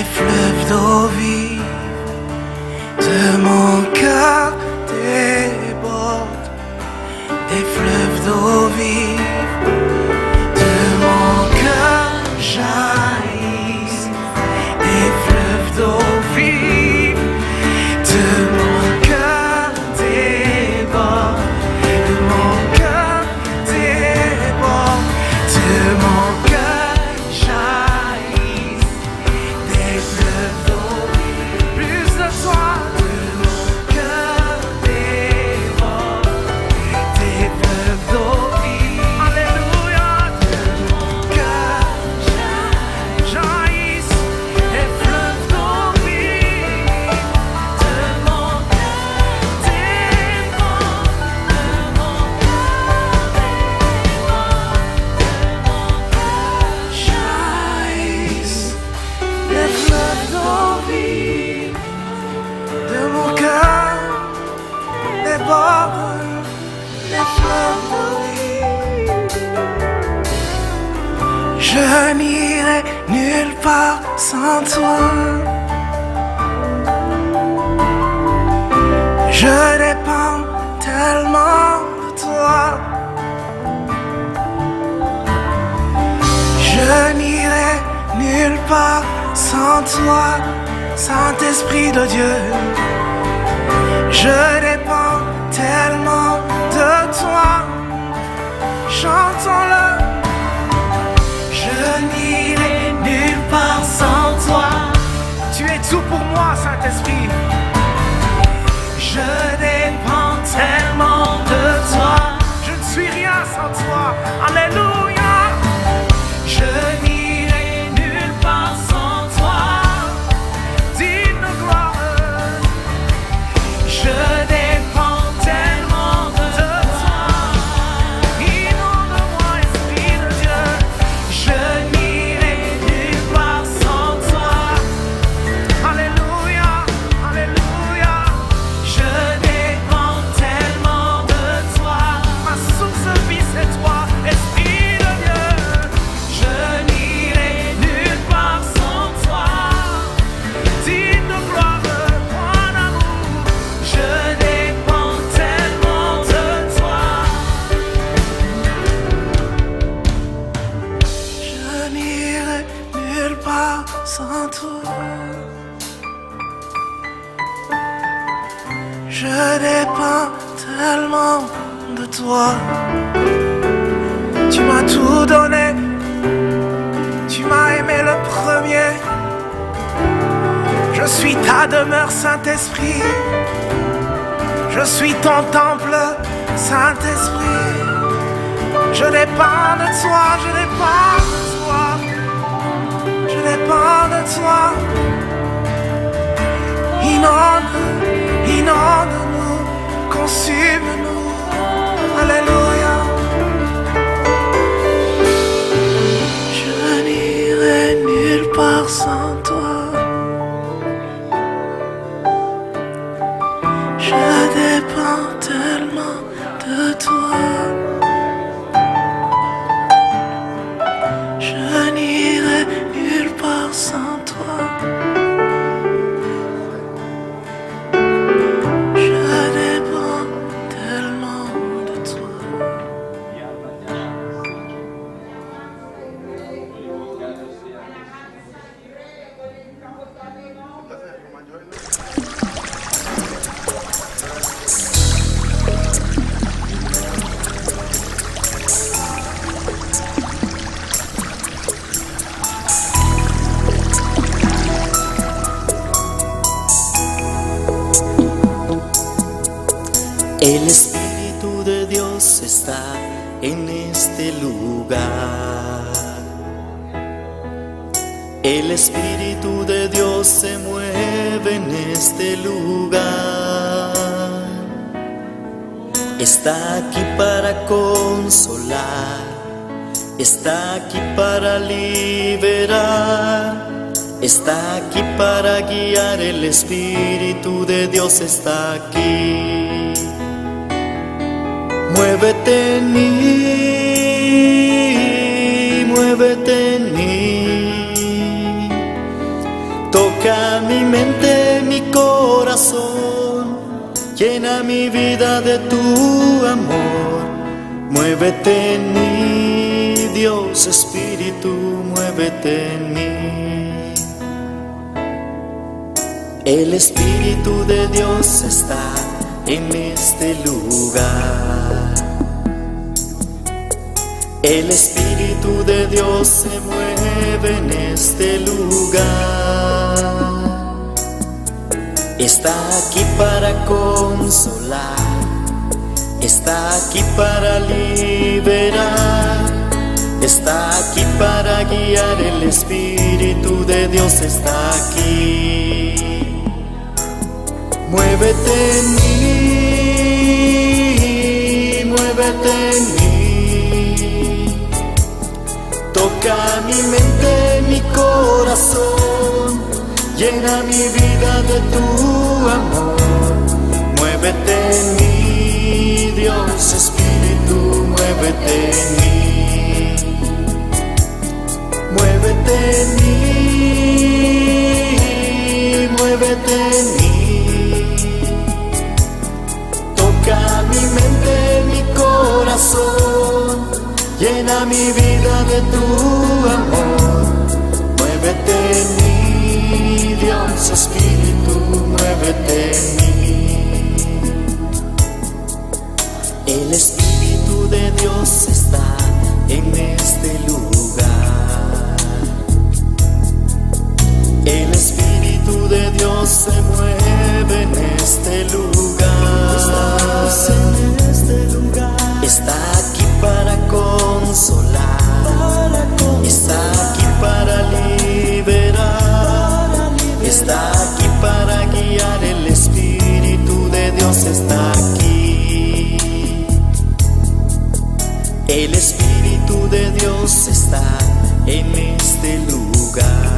des fleuves d'eau vive, de mon cœur déborde, des fleuves d'eau vive, de mon cœur jaillissent, des fleuves d'eau vive, de mon cœur déborde, de mon cœur déborde, de mon cœur jaillissent, des fleuves d'eau vive, plus de toi, de mon cœur déborde, des fleuves d'eau vive, alléluia, de mon cœur jaillissent, des fleuves d'eau vive, de mon cœur déborde, de mon cœur jaillissent, des fleuves d'eau vive, de mon cœur déborde, des fleuves d'eau vive. Je n'irai nulle part sans toi. Je dépends tellement de toi. Je n'irai nulle part sans toi, Saint-Esprit de Dieu. Je dépends tellement de toi. Chantons-le. Je n'irai nulle part sans toi. Tu es tout pour moi, Saint-Esprit. Je dépends tellement de toi. Je ne suis rien sans toi. Alléluia. Je n'irai nulle part sans toi. Digne de gloire. Je dépends tellement de toi. Inonde-moi, Esprit de Dieu. Je n'irai nulle part sans toi. Alléluia, alléluia. Je dépends tellement de toi. Ma source de vie, c'est toi, Esprit de Dieu. Je n'irai nulle part sans toi. Digne de gloire, mon amour. Je dépends tellement de toi. Je n'irai nulle part sans toi. Je dépends tellement de toi. Tu m'as tout donné. Tu m'as aimé le premier. Je suis ta demeure, Saint-Esprit. Je suis ton temple, Saint-Esprit. Je dépends de toi, je dépends de toi. Je dépends de toi. Inonde, inonde-nous, consume-nous. Alléluia. Je n'irai nulle part sans toi. Je dépends tellement de toi. Je n'irai nulle part sans toi. Je dépends tellement de toi. El Espíritu de Dios está en este lugar. El Espíritu de Dios se mueve en este lugar. Está aquí para consolar, está aquí para liberar, está aquí para guiar. El Espíritu de Dios está aquí. Muévete en mí, muévete en mí. mi vida de tu amor. Muévete en mí, Dios Espíritu, muévete en mí. El Espíritu de Dios está en este lugar. El Espíritu de Dios se mueve en este lugar. Está aquí para consolar, está aquí para liberar, está aquí para guiar. El Espíritu de Dios está aquí. Muévete en mí, muévete en mí. Toca mi mente, mi corazón, llena mi vida de tu amor. Muévete en mí, Dios Espíritu, muévete en mí. Muévete en mí, muévete en mí. Toca mi mente, mi corazón, llena mi vida de tu amor. Muévete en mí, Dios Espíritu, muévete en mí. El Espíritu de Dios está en este lugar. El Espíritu de Dios se mueve en este lugar. Estás en este lugar. Está aquí para consolar, está aquí para liberar, está aquí para guiar. El Espíritu de Dios está aquí. El Espíritu de Dios está en este lugar.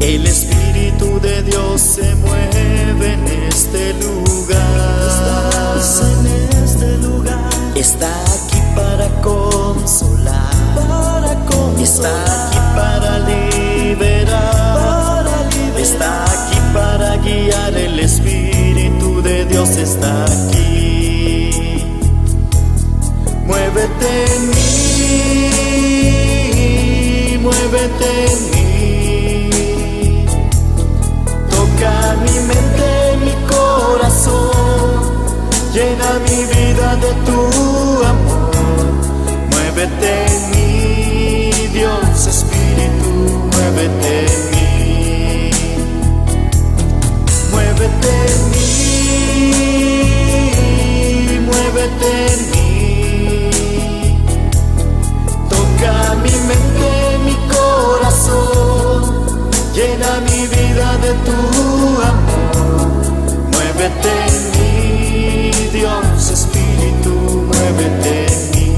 El Espíritu de Dios se mueve en este lugar. Estás en este lugar. Está aquí para consolar, está aquí para liberar, está aquí para guiar. El Espíritu de Dios está aquí. Muévete en mí, muévete en mí. Toca mi mente, mi corazón, llena mi vida de tu amor. Muévete en mí, Dios Espíritu, muévete en mí. Muévete en mí, muévete en mí. Toca mi mente, mi corazón, llena mi vida de tu amor. Muévete en mí, Dios Espíritu, muévete en mí.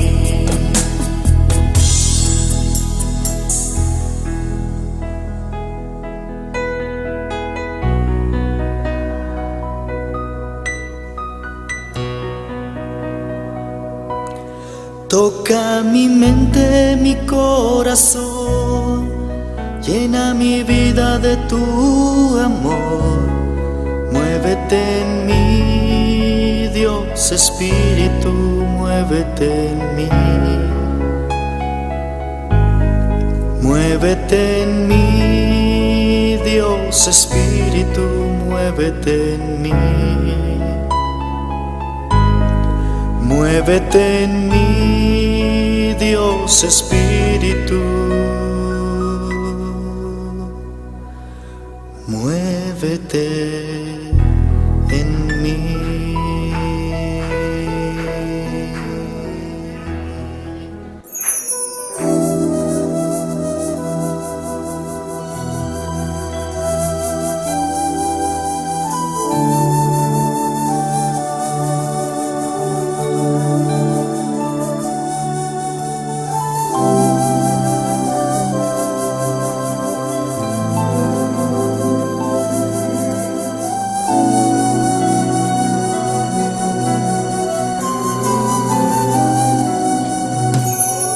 Toca mi mente, mi corazón, llena mi vida de tu amor. Muévete en mí, Dios Espíritu, muévete en mí. Muévete en mí, Dios Espíritu, muévete en mí. Muévete en mí, Dios Espíritu, muévete en mí.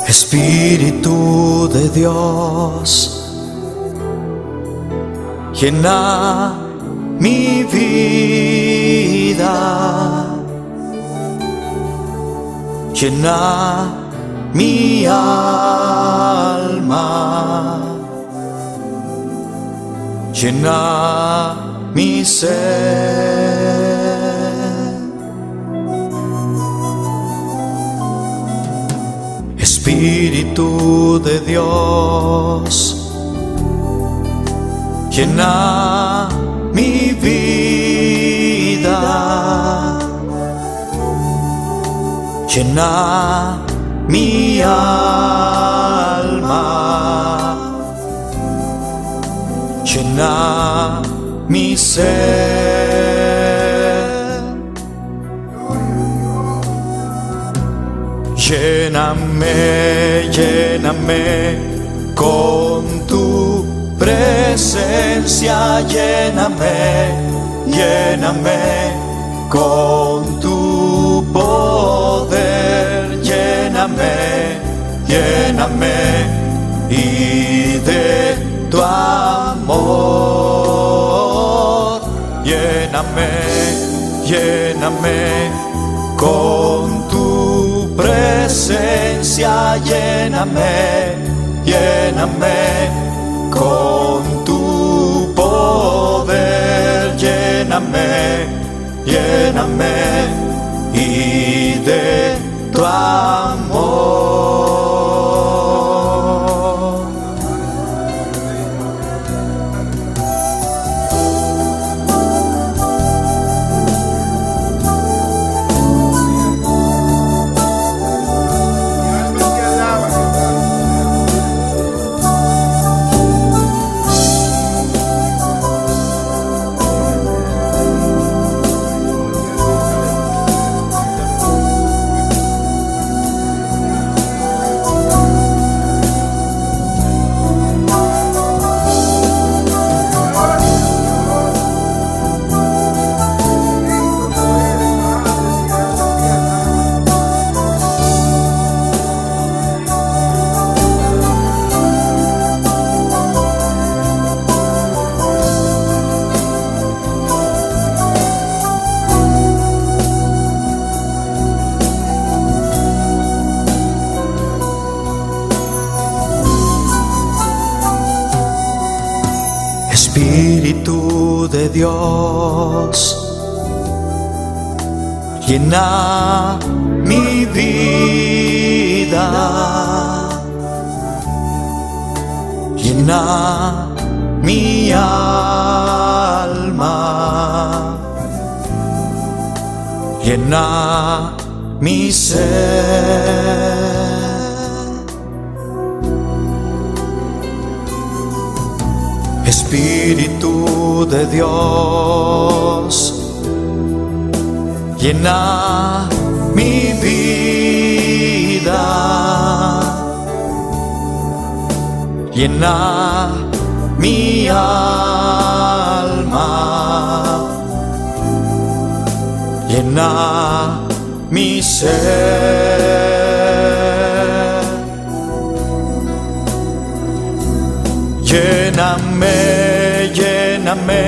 Espíritu de Dios, llena mi vida, llena mi alma, llena mi ser. Espíritu de Dios, llena mi vida, llena mi alma, llena mi ser. Lléname, lléname con tu presencia, lléname, lléname con tu poder, lléname, lléname y de tu amor, lléname, lléname con tu presencia, lléname, lléname con tu poder, lléname, lléname y de tu amor. Espíritu de Dios, llena mi vida, llena mi alma, llena mi ser. Espíritu de Dios, llena mi vida, llena mi alma, llena mi ser. Lléname, lléname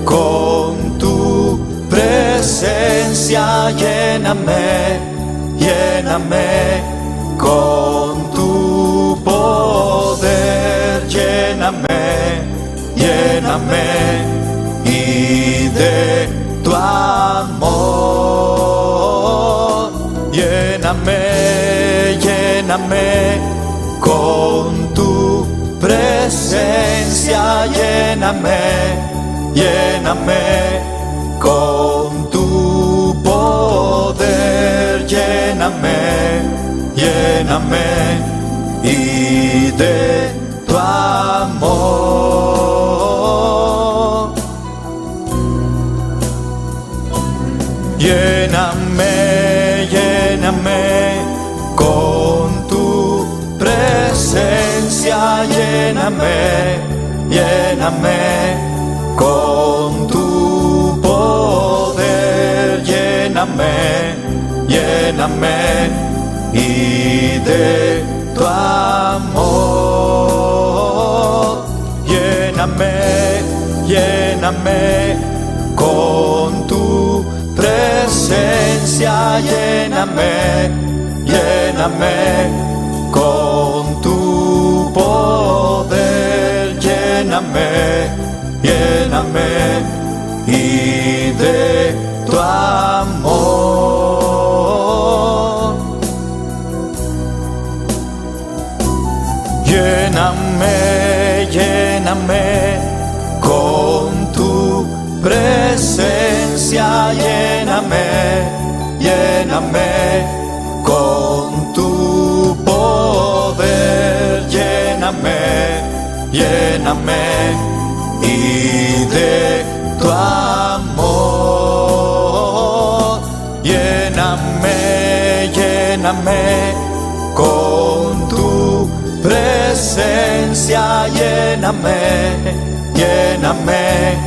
con tu presencia, lléname, lléname con tu poder, lléname, lléname y de tu amor, lléname, lléname con tu presencia, lléname, lléname con tu poder, lléname, lléname y de tu amor, lléname, lléname con tu presencia, lléname, lléname con tu poder, lléname, lléname y de tu amor, lléname, lléname con tu presencia, lléname, lléname con tu poder, lléname, lléname y de tu amor. Lléname, lléname con tu presencia, lléname, lléname con tu poder, lléname, lléname y de tu amor. Lléname, lléname con tu presencia, lléname, lléname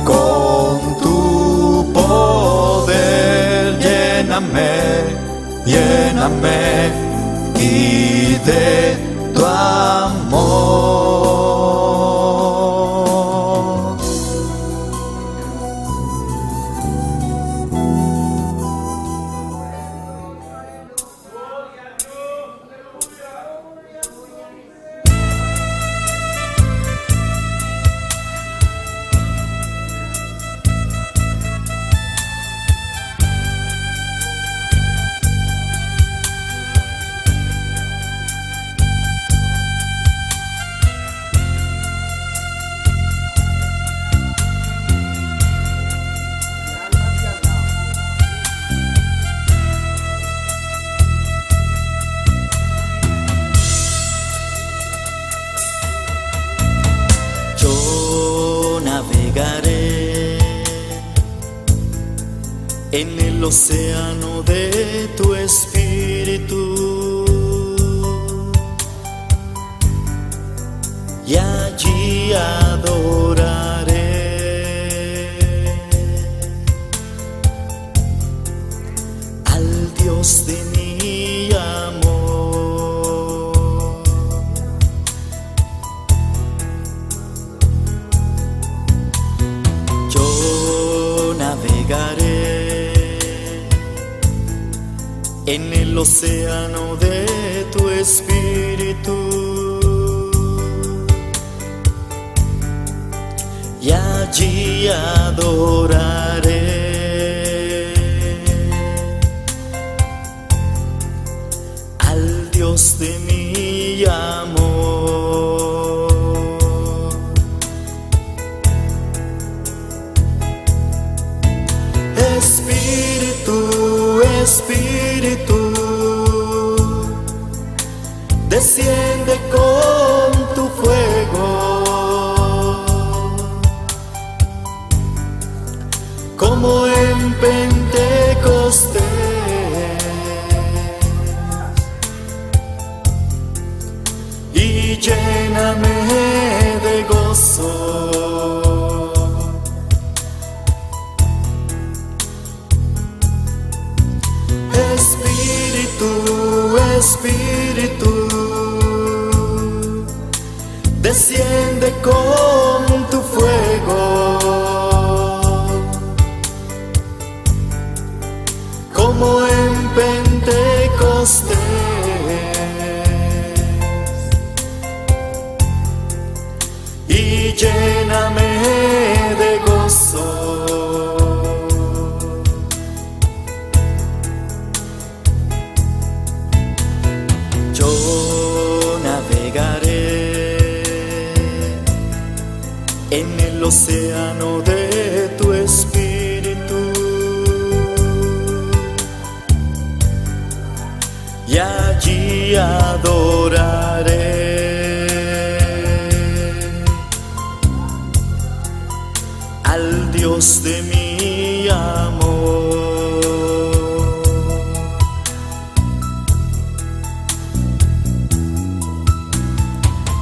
con tu poder, lléname, lléname y de tu amor. Navegaré en el océano de tu espíritu y allí adoraré al Dios de mi amor. Navegaré en el océano de tu espíritu y allí adoraré al Dios de mi amor. Espíritu, Espíritu, desciende con tu fuego, como en Pentecostés, y lléname de gozo. Espíritu, Espíritu, desciende con tu fuego, como en Pentecostés, y lléname de gozo. En el océano de tu espíritu y allí adoraré al Dios de mi amor.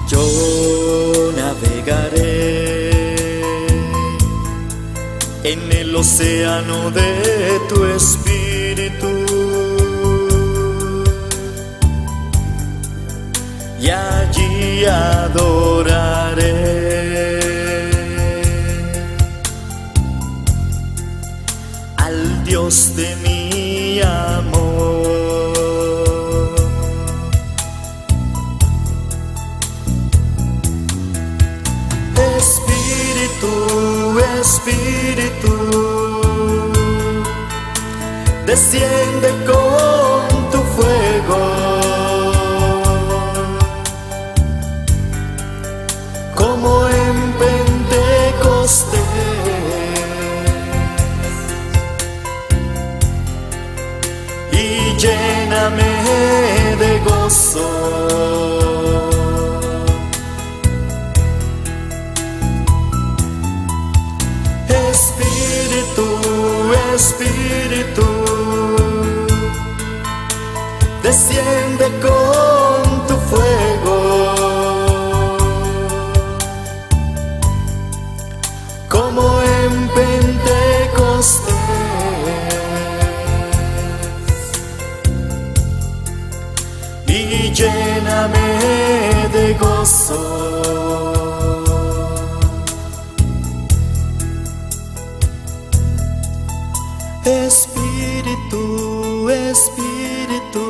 Yo navegaré en el océano de tu espíritu y allí adoraré gozo. Espíritu, Espíritu, desciende con tu fuego, como en Pentecostés, y lléname de gozo. Espíritu, Espíritu,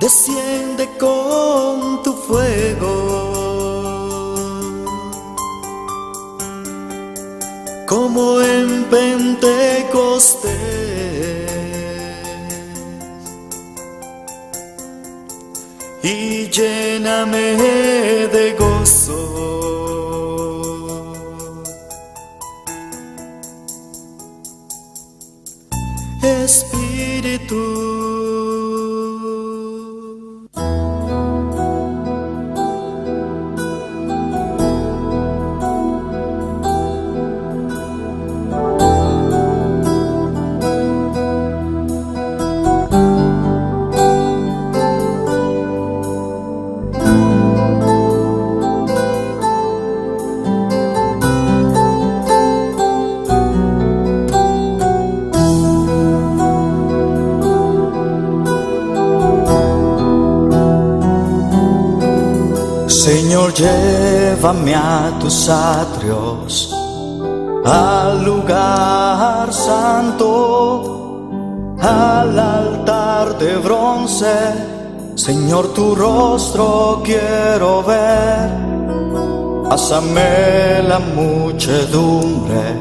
desciende con tu fuego, como en Pentecostés, y lléname de gozo. Espíritu. Señor, llévame a tus atrios, al lugar santo, al altar de bronce. Señor, tu rostro quiero ver. Pásame la muchedumbre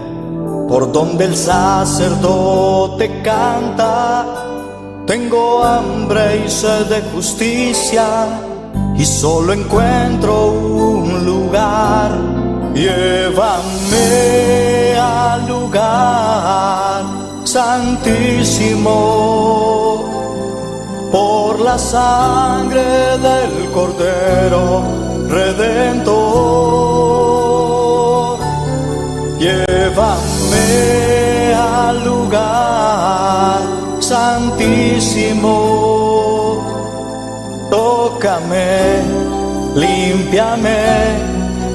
por donde el sacerdote canta. Tengo hambre y sed de justicia, y solo encuentro un lugar. Llévame al lugar santísimo, por la sangre del Cordero Redentor. Llévame al lugar santísimo, tócame, límpiame,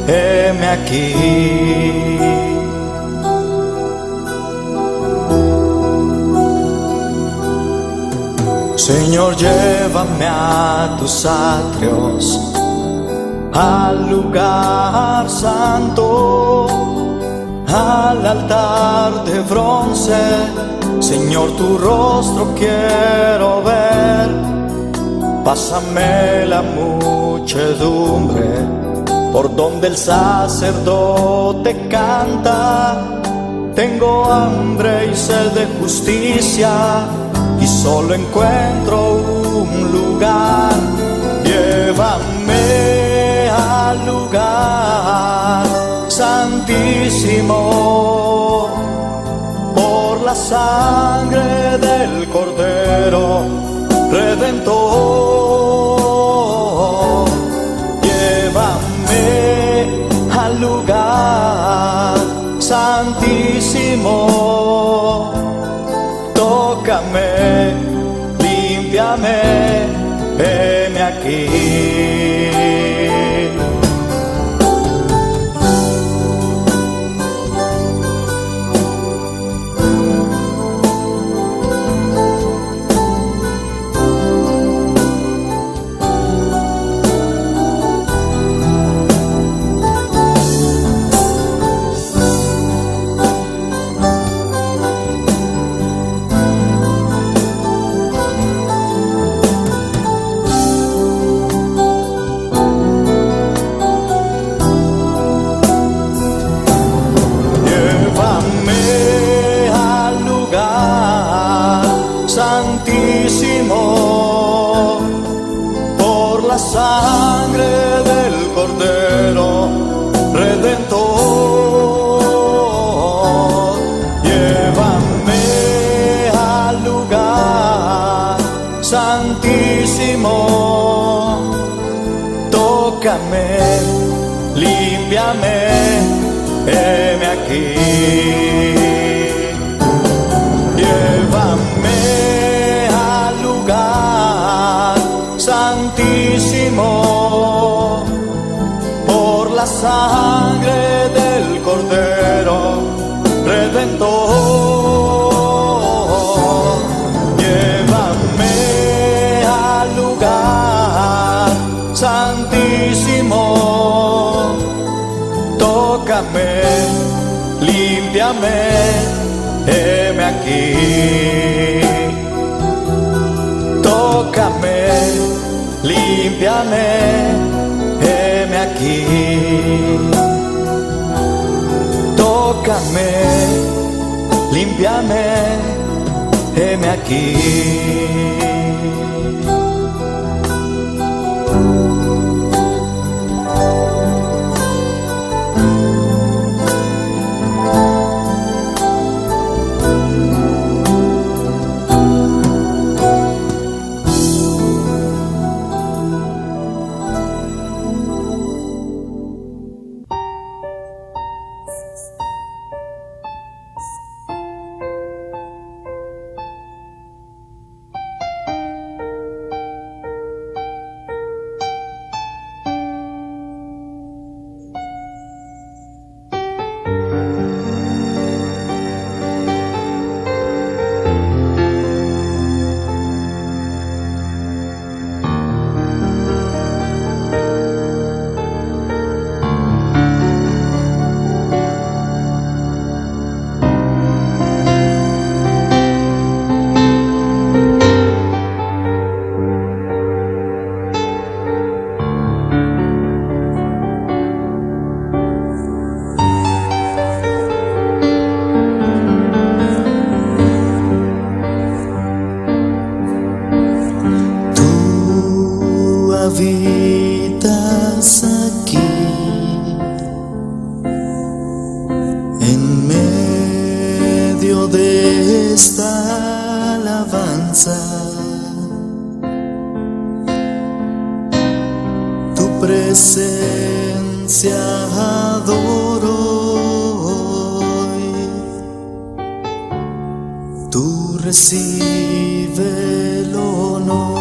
heme aquí. Señor, llévame a tus atrios, al lugar santo, al altar de bronce. Señor, tu rostro quiero ver. Pásame la muchedumbre por donde el sacerdote canta. Tengo hambre y sed de justicia, y solo encuentro un lugar. Llévame al lugar santísimo, por la sangre del Cordero Redentor. Llévame al lugar santísimo, tócame, límpiame, heme aquí. Santísimo, por la sangre del Cordero Redentor. Llévame al lugar santísimo, tócame, límpiame, heme aquí. Llévame al lugar santísimo por la sangre del Cordero Redentor. Llévame al lugar santísimo, tócame, límpiame, heme aquí. Tócame, límpiame, heme aquí. Tócame, límpiame, heme aquí. Habitas aquí en medio de esta alabanza. Tu presencia adoro hoy. Tú recibe el honor.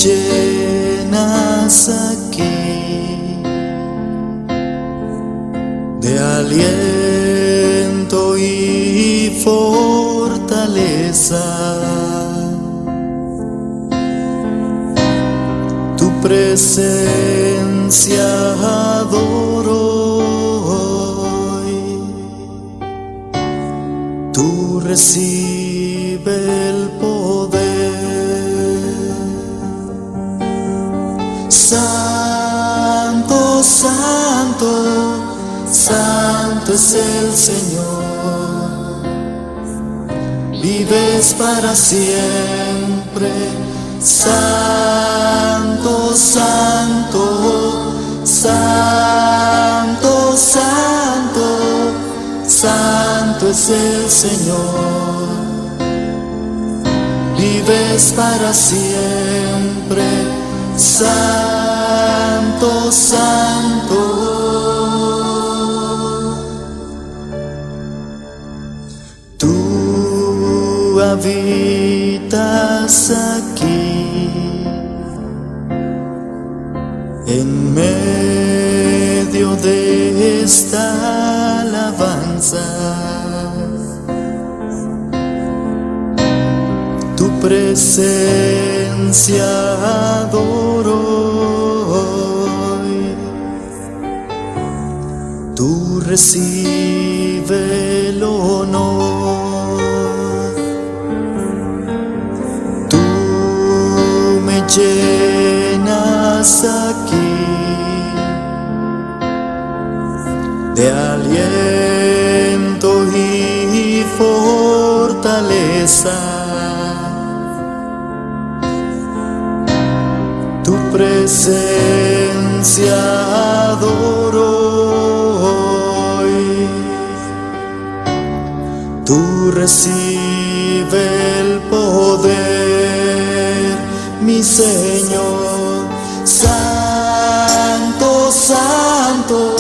Llenas aquí de aliento y fortaleza. Tu presencia adoro hoy. Tú recibe el poder. Santo, santo, santo es el Señor. Vives para siempre. Santo, santo, santo, santo, santo es el Señor. Vives para siempre. Santo, santo. Tú habitas aquí en medio de esta alabanza. Tu presencia adoro hoy. Tú recibe el honor. Tú me llenas aquí de aliento y fortaleza. Tu presencia adoro hoy. Tú recibe el poder. mi Señor. Santo, santo,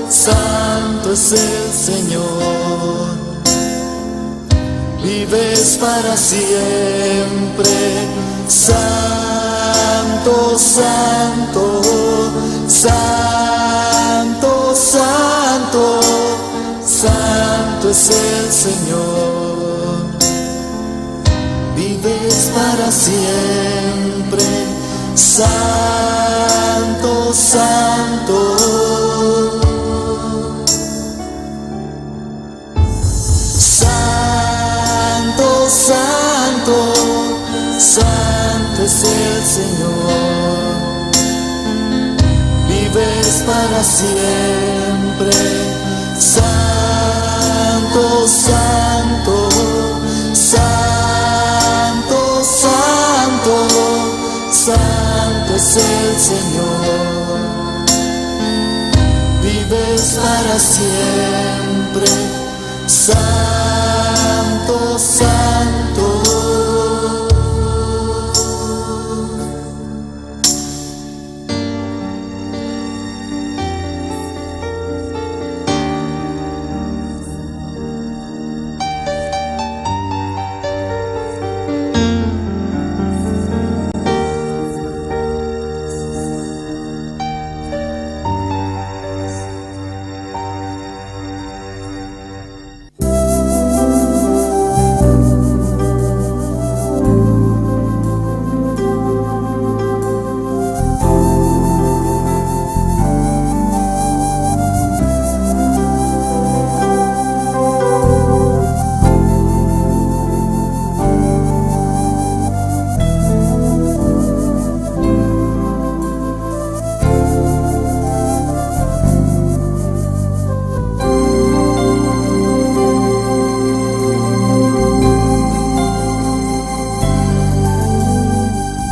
santo es el Señor. Vives para siempre. Santo, santo, santo, santo, santo es el Señor. Vives para siempre. Santo, santo. Santo, santo, santo es el Señor. Vives para siempre. Santo, santo, santo, santo, santo es el Señor. Vives para siempre. Santo, santo.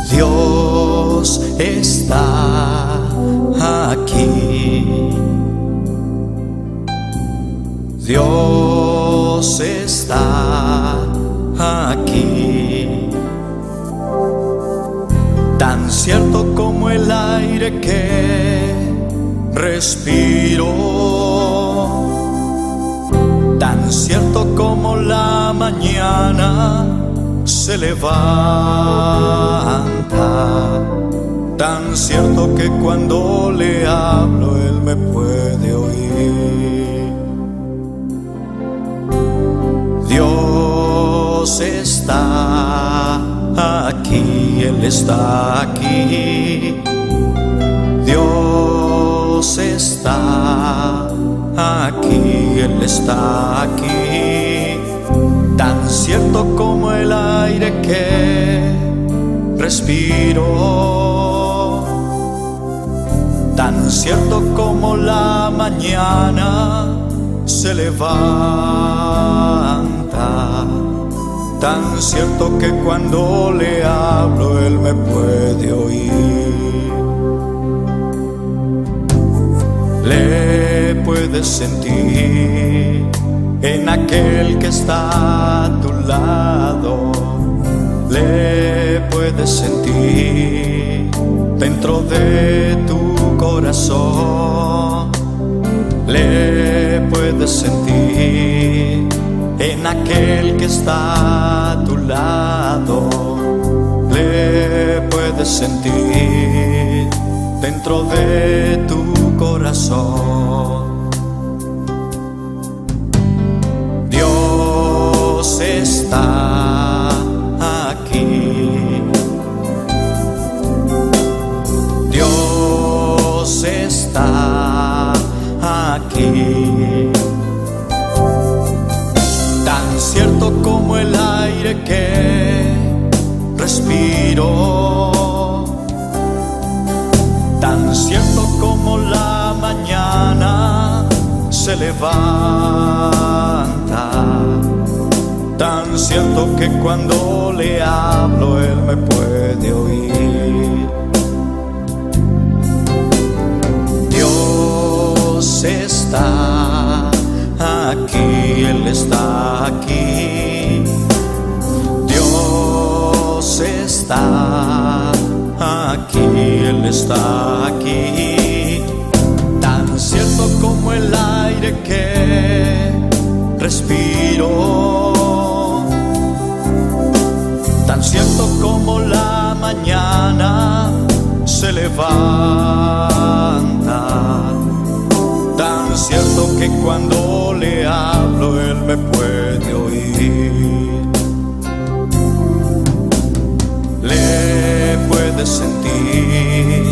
Dios está aquí. Dios está aquí. Tan cierto como el aire que respiro, tan cierto como la mañana se levanta, tan cierto que cuando le hablo Él me puede oír. Dios está aquí, Él está aquí. Dios está aquí, Él está aquí. Tan cierto como el aire que respiro, tan cierto como la mañana se levanta, tan cierto que cuando le hablo Él me puede oír. Le puedes sentir en aquel que está a tu lado. Le puedes sentir dentro de tu corazón. Le puedes sentir en aquel que está a tu lado. Le puedes sentir dentro de tu corazón. Dios está aquí. Dios está aquí. Tan cierto como el aire que respiro, tan cierto como la mañana se levanta, tan cierto que cuando le hablo Él me puede oír. Dios está aquí, Él está aquí. Dios está aquí, Él está aquí, tan cierto como el aire que respiro, tan cierto como la mañana se levanta, tan cierto que cuando le hablo Él me puede oír. Le puedes sentir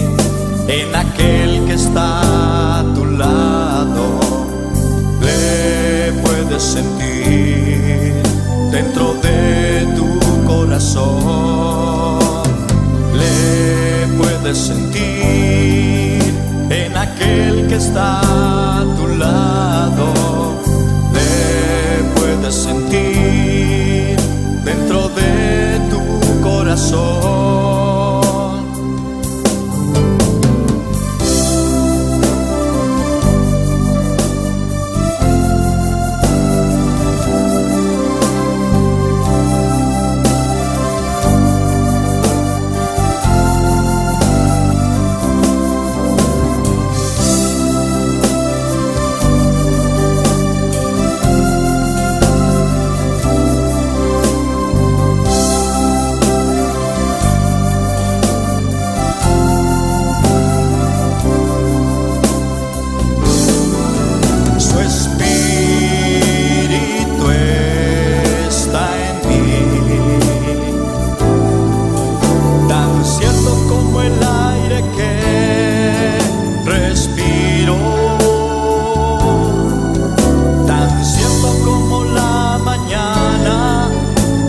en aquel que está a tu lado, le puedes sentir dentro de tu corazón, le puedes sentir en aquel que está a tu lado, le puedes sentir dentro de tu corazón.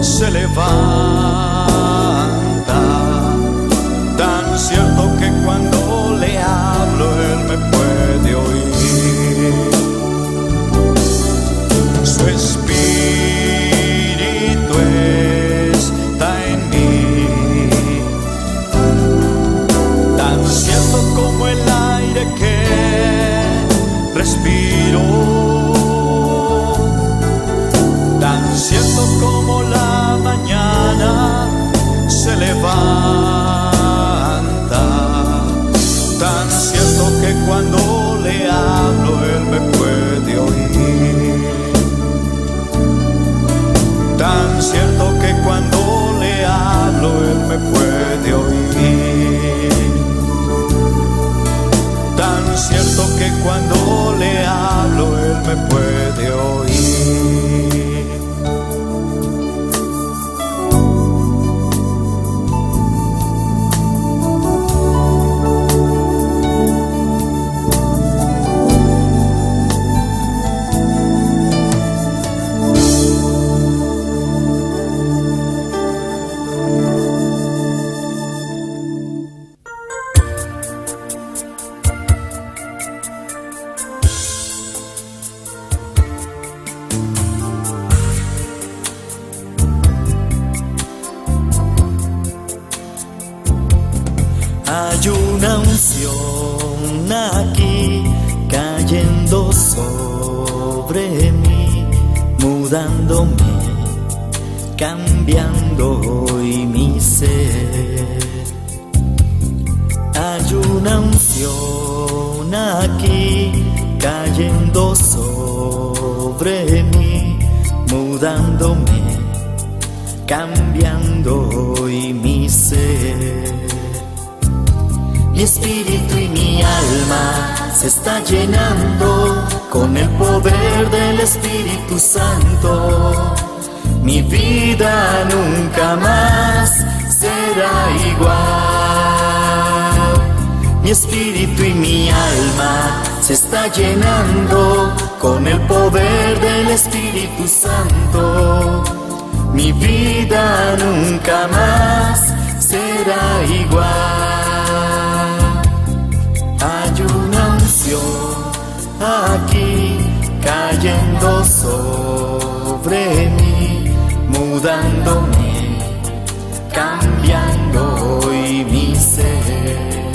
Se levanta, tan cierto que cuando le hablo Él me puede oír. Su espíritu está en mí, tan cierto como el aire que respiro, tan cierto como la mañana se levanta, tan cierto que cuando le hablo Él me puede oír, tan cierto que cuando le hablo Él me puede oír, tan cierto que cuando le hablo Él me puede oír. Hay una unción aquí cayendo sobre mí, mudándome, cambiando hoy mi ser. Hay una unción aquí cayendo sobre mí, mudándome, cambiando hoy mi ser. Mi espíritu y mi alma se está llenando con el poder del Espíritu Santo. Mi vida nunca más será igual. Mi espíritu y mi alma se está llenando con el poder del Espíritu Santo. Mi vida nunca más será igual. Hay una unción aquí cayendo sobre mí, mudándome, cambiando hoy mi ser.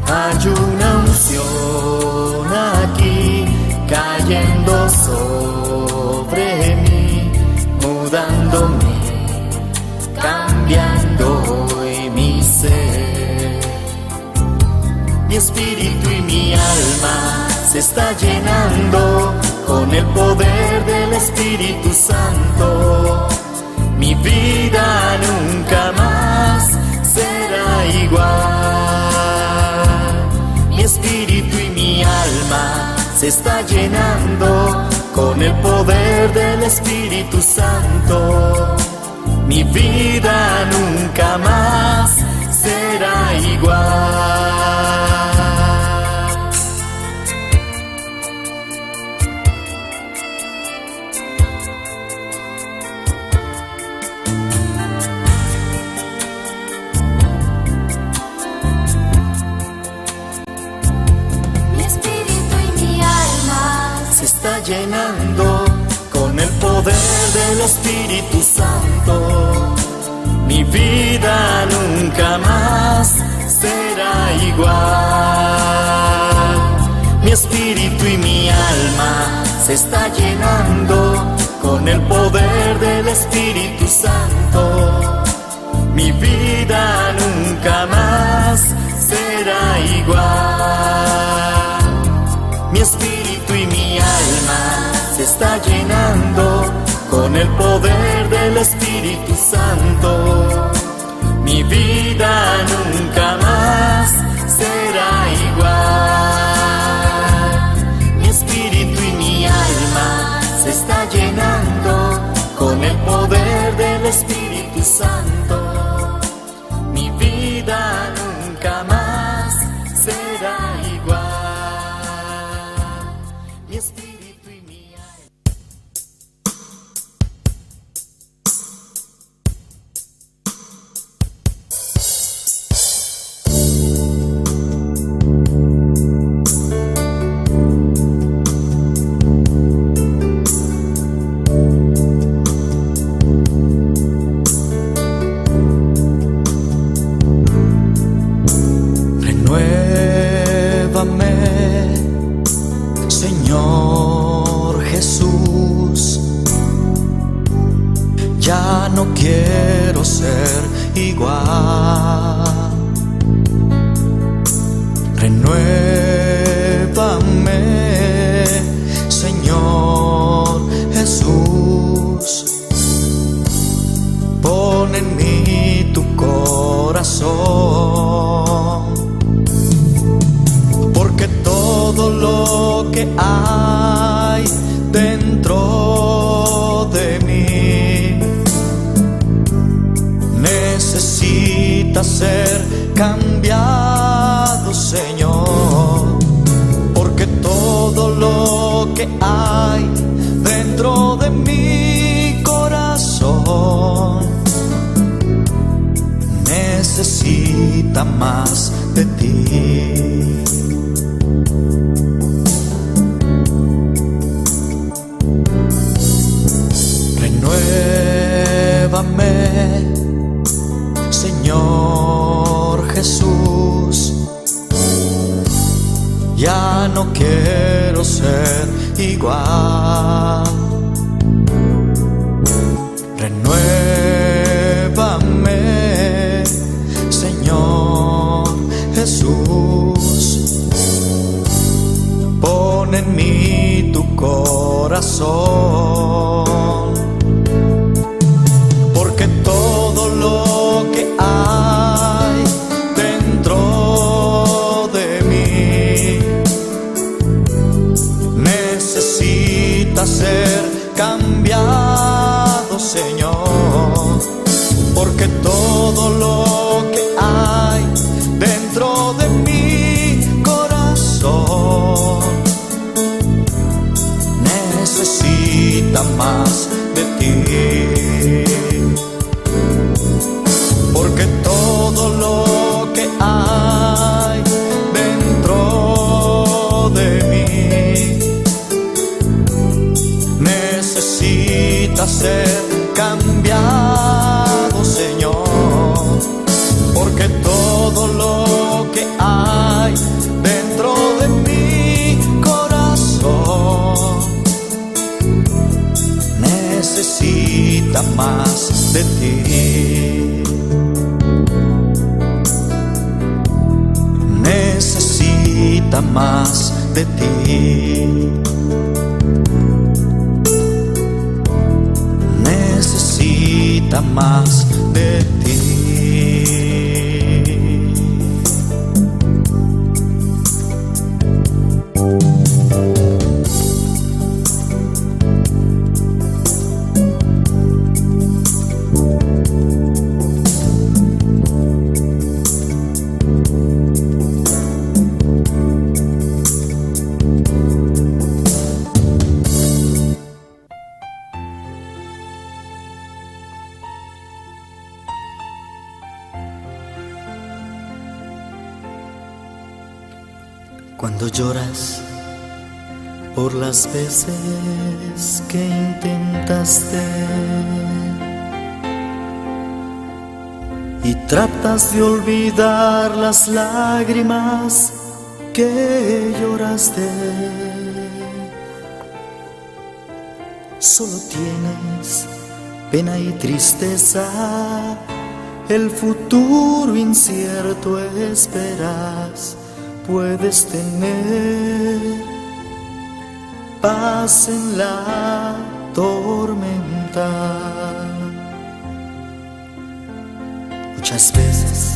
Hay una unción aquí cayendo sobre mí, mudándome, cambiando hoy mi Mi espíritu y mi alma se está llenando con el poder del Espíritu Santo. Mi vida nunca más será igual. Mi espíritu y mi alma se está llenando con el poder del Espíritu Santo. Mi vida nunca más será igual. Se está llenando con el poder del Espíritu Santo. Mi vida nunca más será igual. Mi espíritu y mi alma se está llenando con el poder del Espíritu Santo. Mi vida nunca más será igual. Mi espíritu y mi alma se está llenando con el poder del Espíritu Santo. Mi vida nunca más será igual. Mi espíritu y mi alma se está llenando con el poder del Espíritu Santo. Mi vida nunca más será igual. Mi espíritu y mi alma. Renuévame, Señor Jesús, ya no quiero ser igual. Renuévame, Señor Jesús, pon en mí tu corazón, porque todo lo que hay dentro de mí necesita ser cambiado, Señor, porque todo lo que hay dentro de mi corazón necesita más de ti. Renuévame, Señor Jesús, ya no quiero ser igual. Renuévame, Señor Jesús, pon en mí tu corazón, porque todo lo que hay dentro de mí necesita ser cambiado, Señor, porque todo lo que hay dentro de mi corazón necesita más de ti, porque todo lo que hay dentro de mí necesita ser cambiado, Señor, porque todo lo que hay dentro de mi corazón necesita más de ti. Necesita necesita más de ti. Necesita más de ti. Cuando lloras por las veces que intentaste y tratas de olvidar las lágrimas que lloraste, solo tienes pena y tristeza, el futuro incierto esperas. Puedes tener paz en la tormenta. Muchas veces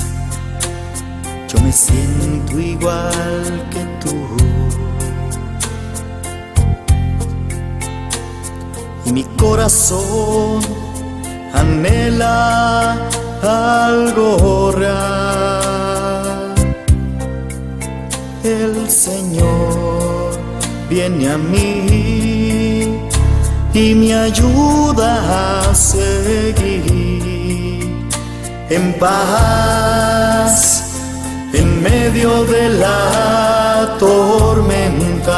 yo me siento igual que tú, y mi corazón anhela algo real. El Señor viene a mí y me ayuda a seguir en paz en medio de la tormenta.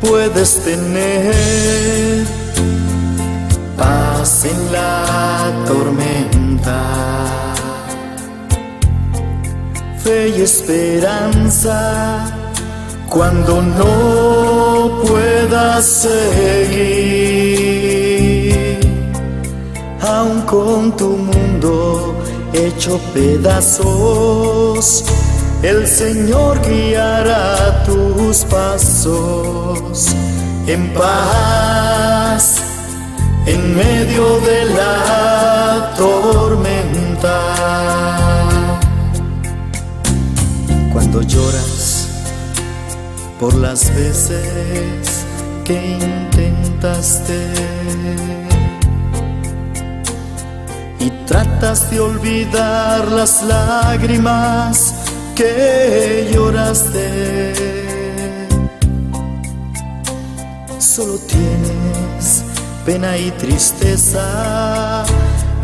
Puedes tener paz en la tormenta, fe y esperanza cuando no puedas seguir. Aun con tu mundo hecho pedazos, el Señor guiará tus pasos en paz en medio de la tormenta. Cuando lloras por las veces que intentaste y tratas de olvidar las lágrimas que lloraste, solo tienes pena y tristeza,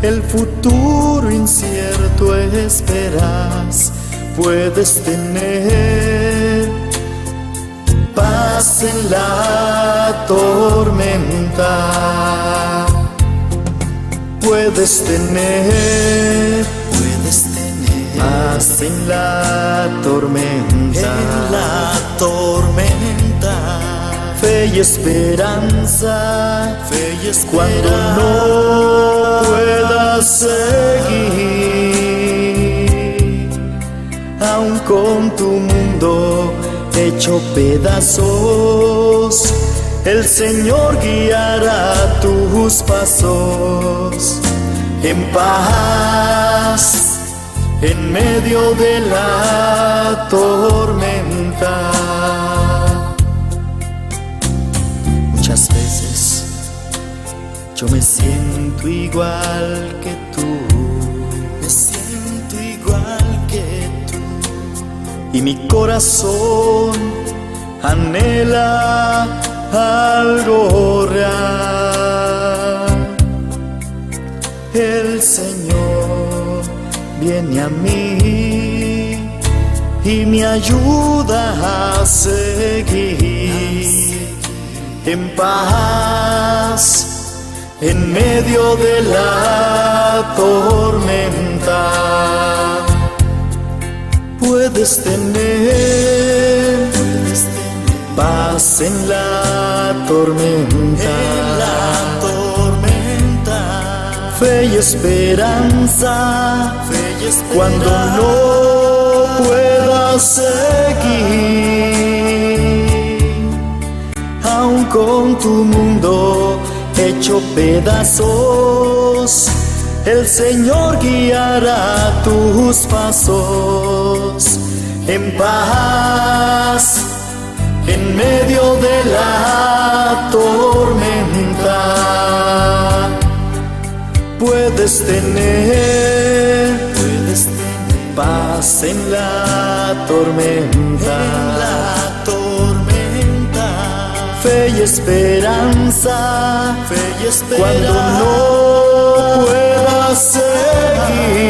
el futuro incierto esperas. Puedes tener paz en la tormenta. Puedes tener paz en la tormenta. Fe y esperanza, cuando no puedas seguir. Aun con tu mundo hecho pedazos, el Señor guiará tus pasos en paz en medio de la tormenta. Muchas veces yo me siento igual que tú, y mi corazón anhela algo real. El Señor viene a mí y me ayuda a seguir en paz en medio de la tormenta. Puedes tener paz en la tormenta, fe y esperanza, cuando no puedas pueda seguir, aun con tu mundo hecho pedazos, el Señor guiará tus pasos en paz, en medio de la tormenta. Puedes tener paz en la tormenta, fe y esperanza, cuando no puedas seguir,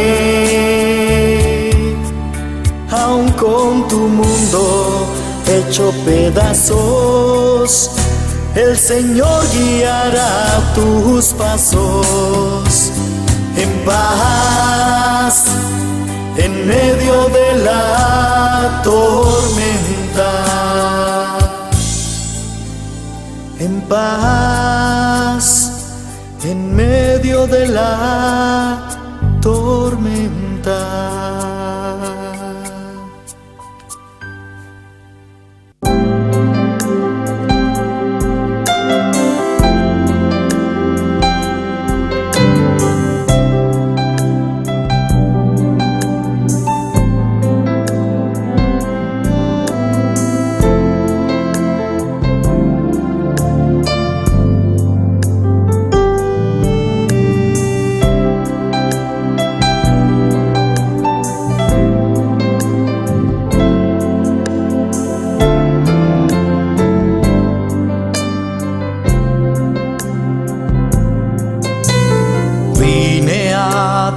aun con tu mundo hecho pedazos, el Señor guiará tus pasos en paz, en medio de la tormenta. En paz, en medio de la tormenta.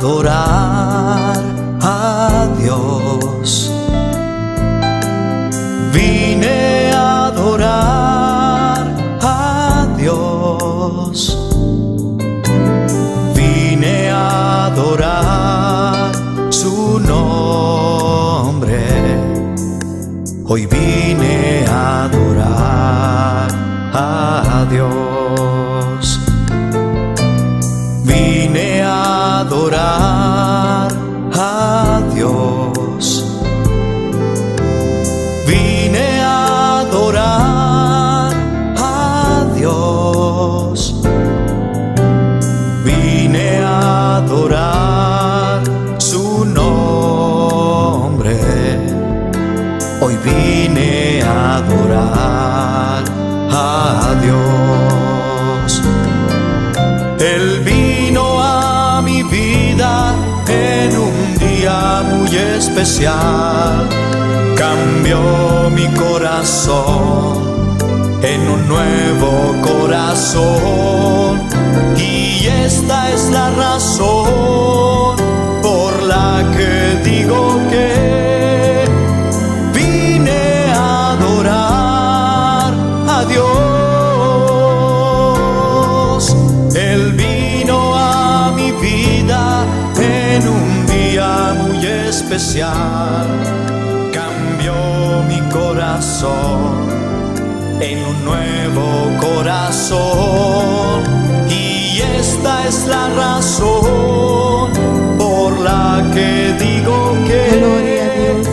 Adorar a Dios, vine a adorar a Dios, vine a adorar su nombre, hoy vine a adorar a Dios. Vine a adorar a Dios, vine a adorar a Dios, vine a adorar su nombre, hoy vine a adorar a Dios. Él vino a mi vida en un día muy especial, cambió mi corazón en un nuevo corazón, y esta es la razón por la que digo que vine a adorar a Dios. Él vino a mi vida en un día muy especial, cambió mi corazón en un nuevo corazón, y esta es la razón por la que digo que gloria a Dios.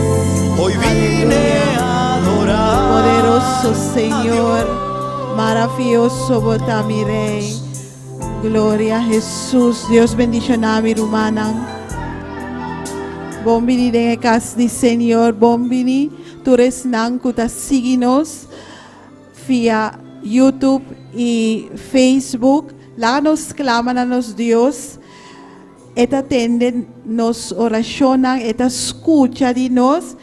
hoy vine a adorar. Poderoso Señor, maravilloso bota mi Rey. Gloria a Jesús. Dios bendicionar mi rumana. Bombini de casa di Señor, bombini tu resnan kuta siginos via YouTube y Facebook. La nos claman a nos Dios. Eta atende nos oracionan, eta escucha de nos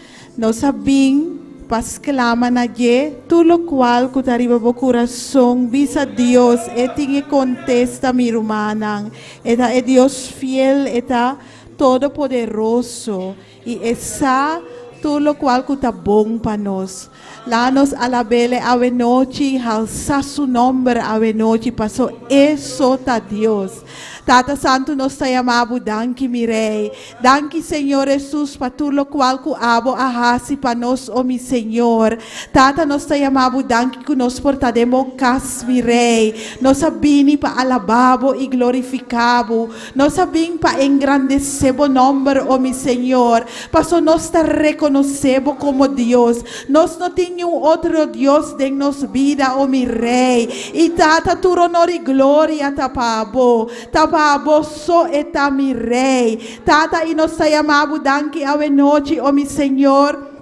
sabin pas claman allí, tu lo cual kutariba bo corazón, visa Dios, eting contesta mi rumanan, eta es Dios fiel, eta todopoderoso, y esa tu lo cual kuta bon pa nos. La nos alabele ave noche, alza su nombre ave noche, pasó eso ta Dios. Tata Santo, nós te amamos, danke, mi Rei. Danke, Senhor Jesus, para tudo qual que abo ahasi para nós, oh mi Senhor. Tata, nós te amamos, danke que nós portademos cas, mi Rei. Nós sabini para alababo e glorificabo. Nós sabim para engrandecer o nome, oh mi Senhor. Para nós te reconhecemos como Deus. Nós não temos outro Deus de nossa vida, oh mi Rei. E tata, tu honor e glória, tapabo. Tapabo, só eta mi Rei. Tata, e nós te amamos, danke a noite, oh mi Senhor.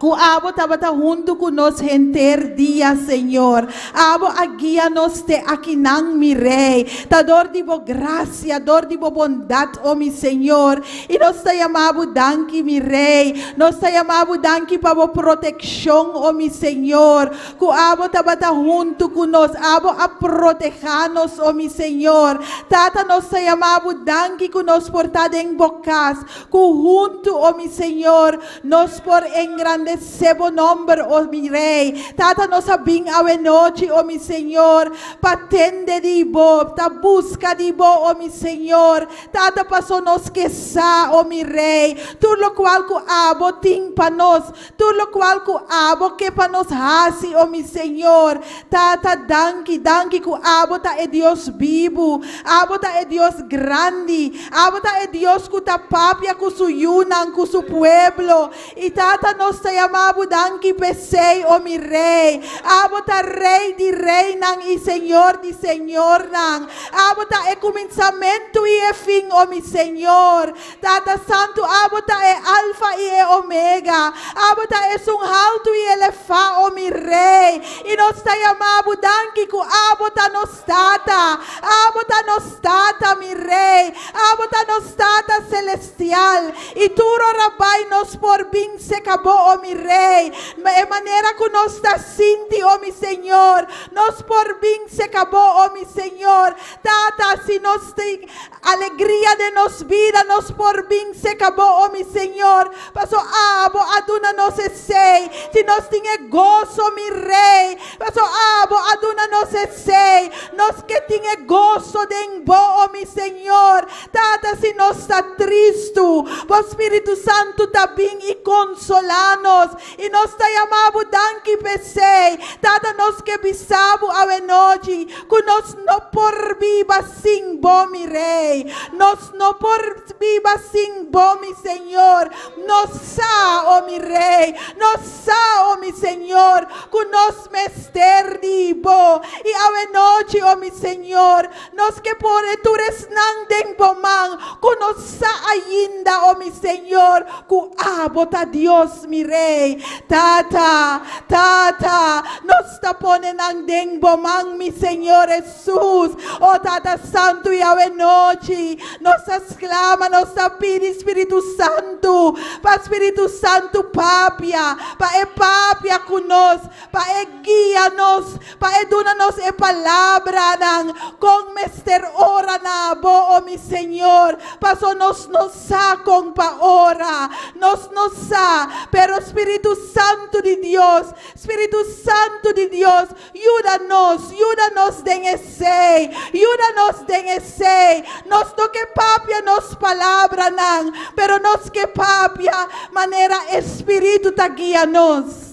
Que abo estava junto com nós enter dia, Senhor. Abo a guia nos te aqui não, mi Rei. Ta dor de bo graça, dor de bo bondade, oh mi Senhor. E nós te amamos, danke, mi Rei. Nós te amamos, danke para bo proteção, oh mi Senhor. Que abo estava junto com nós, abo a proteger-nos, oh mi Senhor. Tata, nós te amamos, danke que nós portado em bocas, que junto, oh mi Senhor, nós por engrandecer o nome, oh mi Rei. Tata, nós sabim a noite, oh mi Senhor, patende de bo, ta busca de bo, oh mi Senhor. Tata, passou nos que sa, oh mi Rei. Tudo qual que abo tem para nós, tudo qual que abo que para nós hasi, oh mi Senhor. Tata, danke, danke que abo ta é Deus vivo, abo ta é Deus grande, abo ta é Deus que ta papia com su yunan, com su pueblo. E tata, nós te amamos, danke pesei, oh mi Rei. Abo ta Rei de Rei nang e Senhor de Senhor nang. Abo ta é começamento e é fim, oh mi Senhor. Tata Santo, abo ta é alfa e é omega. Abo ta é alto e elefá, oh mi Rei. E nós te amamos, danke que abo ta nos tata. Abo ta nos tata, mi Rei. Abo ta nos tata celestial. E tu, Rabai, nos por bem se acabou, oh mi Rei. É maneira que nós está sinti, oh mi Senhor. Nós por bem se acabou, oh mi Senhor. Tata, se nós tem alegria de nos vida, nós por bem se acabou, oh mi Senhor. Passou abo, aduna nos sei. Se nós tem gozo, oh mi Rei. Passou abo, aduna nos sei. Nós que tem gozo de embo, oh mi Senhor. Tata, se nós está triste, o Espírito Santo está bem e consola-nos. E nós te amamos, danke pesei. Tata, nós que bisabo a noite, que nós não por viva sem bom, mi Rei. Nós não por viva sem bom, mi Senhor. Nós sa, oh mi Rei. Nós sa, oh mi Senhor, que nós mester de bo. E a noite, oh mi Senhor, nós que por tu resnang den bomang, que nós sa ainda, oh mi Senhor, que abota Deus, mi Rei. Tata, tata, nós ta pone nang den bomang, mi Senhor Jesus. Oh Tata Santo, e a noite, nós exclama, nós pede Espírito Santo, para Espírito Santo papia, para papia conosco, para guia-nos, para dona-nos a palavra nang, com mester ora na bo, oh mi Senhor, para nos sa com pa ora, nos sa, pero Espírito Santo de Deus, Espírito Santo de Deus, ajuda-nos den esse, ajuda-nos den esse, nos toque papia nos palavra nang, pero nos que papia, maneira Espírito ta guia-nos.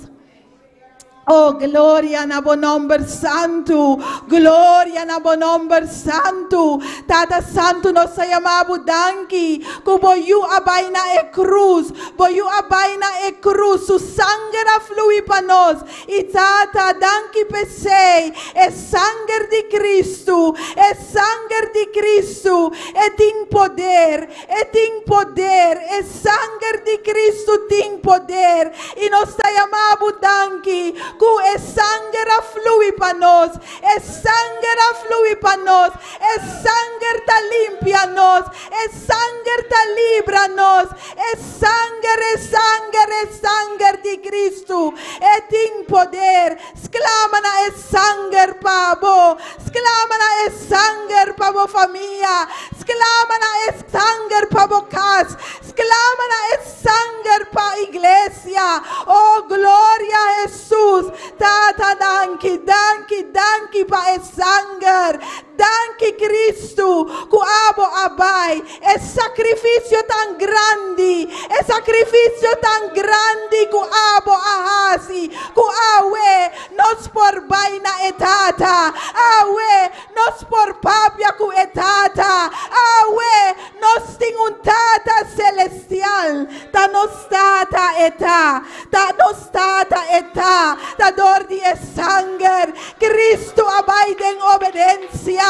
Oh, glória na bom nome santo, glória na bom nome santo. Tata Santo, nós te amamos, danke, que boiu abai na cruz, boiu abai na cruz, o sangue flui para nós. E Tata, danke pesei, é sangue de Cristo, é sangue de Cristo, é tem poder, é sangue de Cristo tem poder. E nós te amamos, danke, que é sangue flui para nós, é sangue flui para nós, é sangue ta limpia nós, é sangue ta libra nós, é sangue de Cristo, é tem poder. Exclama na é sangue pabo, exclama na é sangue pabo família, exclama na é sangue pabo casa, exclama na é sangue pa igreja. Oh, glória a Jesus. Tata, danke pa e sangue, danke que Cristo, que abo abai, é sacrifício tão grande, é sacrifício tão grande que abo ahasi, que awe nos por baina etata, awe nos por papia ku etata, awe nos ting un tata celestial, ta nos tata eta, ta dor di sanger, Cristo abai den obediencia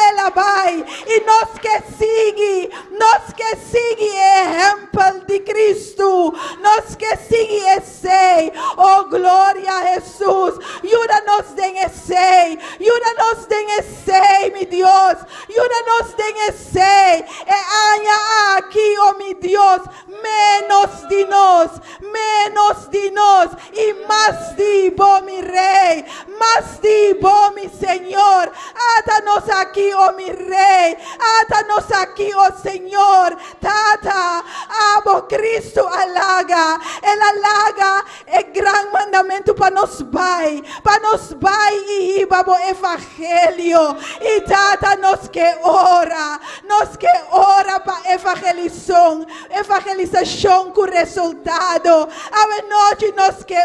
el abai, e nos que sigue ejemplo de Cristo, nos que sigue esse, oh glória a Jesus, ayúdanos den esse, mi Dios, ayúdanos den esse, aña aquí, oh mi Dios, menos de nos, y más de vos, mi Rey, más de vos, mi Señor, átanos aquí, oh mi Rey, átanos aquí, oh Señor, tata, abo Cristo alaga, el gran mandamento para nos vai y babo evangelio, y tata nos que ora para evangelización con resultado, ave noche nos que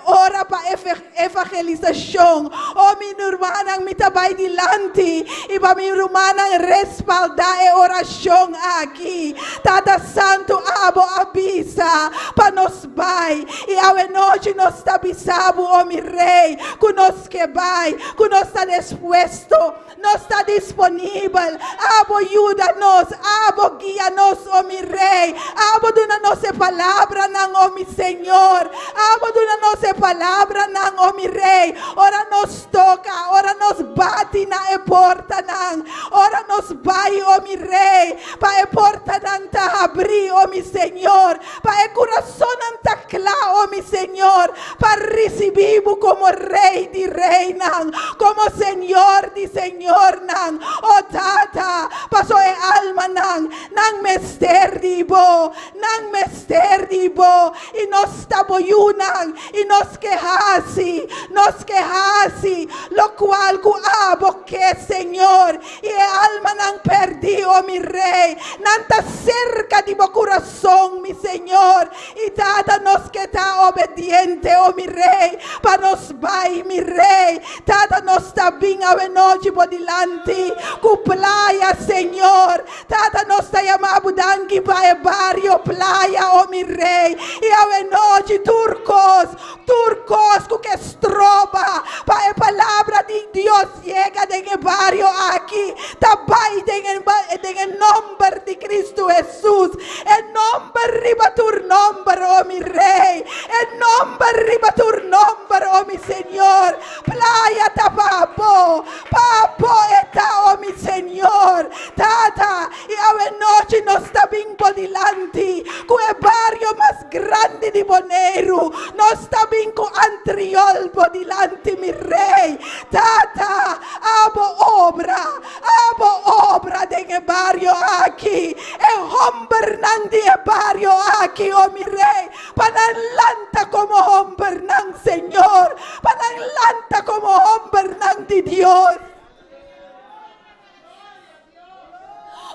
ora para evangelización, oh mi hermana, mi tabay dilante, y para mi hermana respaldar oración aquí, tata santo abo avisa, para nos vai, y ave noche nos avisamos, oh mi Rey, que nos que vai, que nos está dispuesto, no está disponible, abo ayúdanos, abo guíanos, oh mi Rey, abo duna-nos palavra nang, oh mi Senhor, abo duna-nos palavra nang, oh mi Rei, ora nos toca, ora nos bate na porta nang, ora nos vai, oh mi Rei, pa porta nang ta abrir, oh mi Senhor, pa coração nang ta clá, oh mi Senhor, pa recibimos como Rei de Rei nang, como Senhor de Senhor nang, oh tata, paso e alma nang mester di bo, e nos taboyunan, e nos quejasi, lo cual abo que Señor, y e alma nang perdi, oh mi Rey, nanta cerca di bo corazón, mi Señor, y tata nos que ta obediente, oh mi Rey, pa nos vai, mi Rey, tata nos ta bin ave noche por delante, cu playa, Señor, tata nos ta llamado danki pa e barrio playa, oh mi Rey, y ave noche turcos, cu que estroba, pa e palabra de Dios llega en el barrio aquí, tabay en el nombre de Cristo Jesús, el nombre riba tu nombre, oh mi Rey, el nombre riba tu nombre, oh mi Señor, playa tapapo, está, oh mi Señor, tata, y ave noche nos está bien por delante, con el barrio más grande de Bonero, nos está bien con Antriol por delante, mi Rey, tata, abo obra de el barrio aquí, el hombre de el barrio aquí, oh mi Rey, para lanta como hombre, Señor, para lanta como hombre de Dios.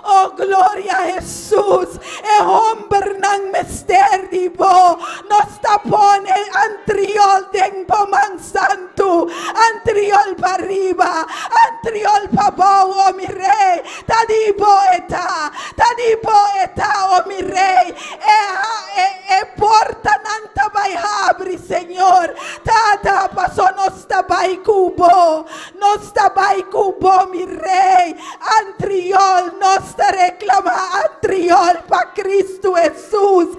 Oh, gloria a Jesús. El hombre nan mester dibo. Nos tapone antriol denbo man santo. Antriol pa arriba. Antriol pa bo, oh mi Rey. Tadibo eta, oh mi Rey. E porta nan tabay habri, Señor. Tata paso nos tabay kubo. Nos tabay kubo, mi Rey. Antriol nos te reclama antriol pa Cristo Jesús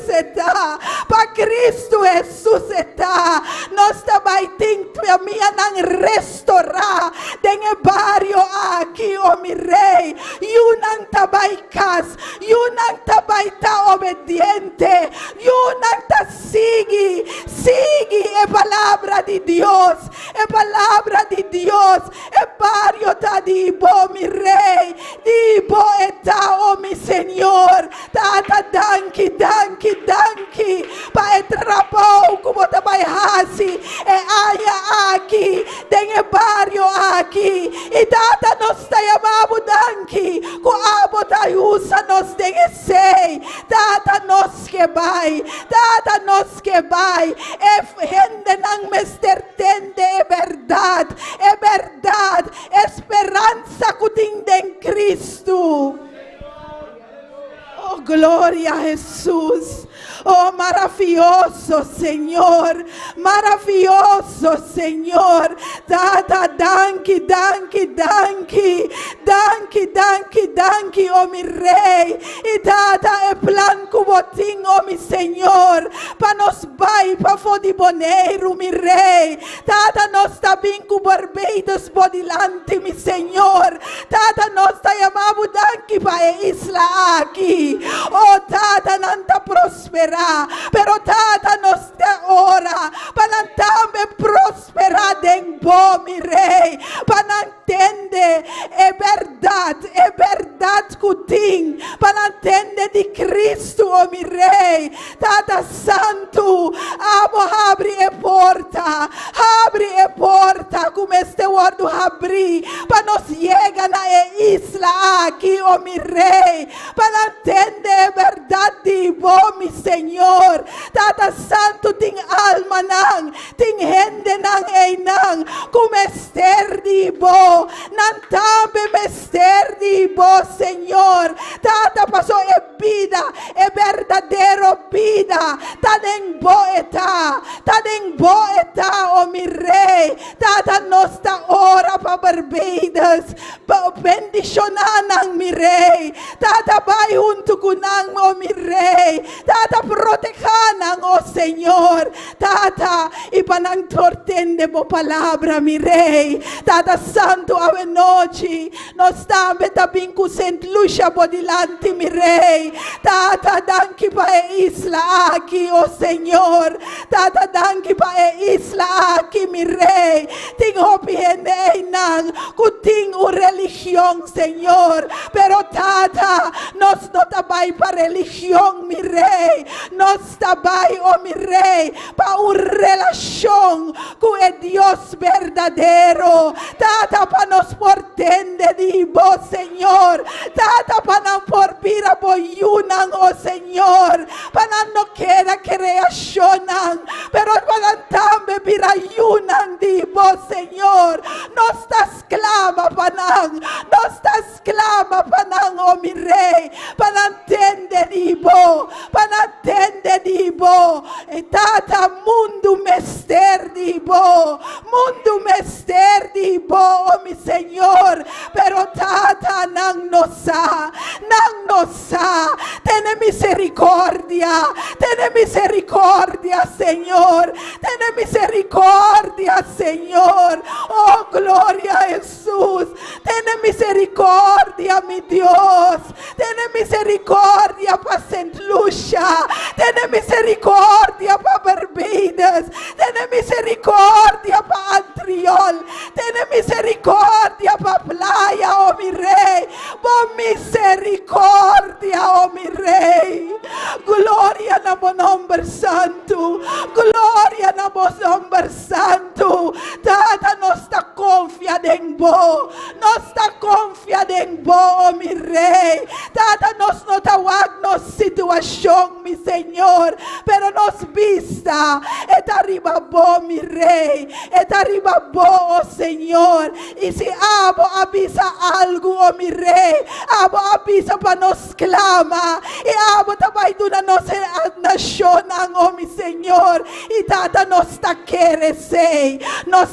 está, pa Cristo Jesús está, nos tabaiting mia nang restaurar en el barrio aquí, oh mi Rey, yunang tabaikas, yunang tabaita obediente, yunang ta sigue e palabra de Dios, e palabra de Dios, e barrio ta dibo, mi Rey, dibo eta, oh mi Señor, tata danki, pa etrapau como tabay hasi, e aya que vai, e gente não me entende, é verdade, esperança que tem em Cristo. Oh, glória a Jesus. Oh, maravilhoso Senhor, maravilhoso Senhor. Tata, danke, oh meu Rei. E Tata, é plan que botim, oh meu Senhor, para nós vai para fodi boneiro, meu Rei. Tata, nós está bem com barbeiros bodilante, meu Senhor. Tata, nós está chamando danke para a isla aqui. Oh, Tata, não está prosperando. Pero Tata nos te ora para também prosperar em bom, meu Rei, para entender é verdade que tem, para entender de Cristo, oh meu Rei. Tata Santo, abre a porta, como este word abrir, para nos chegar na isla aqui, oh meu Rei, para entender a verdade, bom, meu Senhor. Tata Santo, tem alma não, tem gente não, como Esther de bo, não também Esther de bo, Senhor. Tata passou vida, é verdadeiro vida, tá em boeta, oh meu Rei. Tata nós tá ora para Barbados, bendicionando, meu Rei. Tata vai junto com nós, oh meu Rei. Tata protegendo, oh Senhor. Tata, e para não tortende a palavra, meu Rei. Tata Santo, a noite, nós estamos também com Saint Lucia por delante, meu Rei. Tata, danke para a isla aqui, oh Senhor. Tata, danke para a isla aqui, meu Rei. Tem hope que tem uma religião, Senhor. Pero Tata, nós não estamos para religião, meu Rei. Nós estamos, oh meu Rei, para uma relação com o Deus verdadeiro. Tata, para nos portender de vós, Senhor. Tata, para não por vir a boiunan, oh Senhor. Para não querer criacionan, pero para também vir a yunan de vós, Senhor. Nós estás clama para nós estás clama para oh meu Rei, para entender de vós, para entender de vós. E Tata, mundo mester de vós, oh meu Senhor. Pero Tata, não nos tem misericórdia, Senhor. Tem misericórdia, Senhor. Oh, glória a Jesus. Tem misericórdia, meu Deus. Tem misericórdia para Saint Lucia. Tem misericórdia para Barbados. Tem misericórdia para Antriol. Tem misericórdia para Playa, oh meu Rei. Por misericórdia, oh meu Rei. Glória no meu nome santo. Glória no meu nome santo. Tata, nós está confiado em vós. Nós está confiado em vós, oh meu Rei. Tata, nós não está na situação, meu Senhor. Pero nós vista. É arriba bom, meu Rei. É arriba bom, oh Senhor. E se abo avisa algo, oh meu Rei. Abo avisa para nós clama. E abo também do na nossa nação, oh meu Senhor. E Tata, nós está querer nós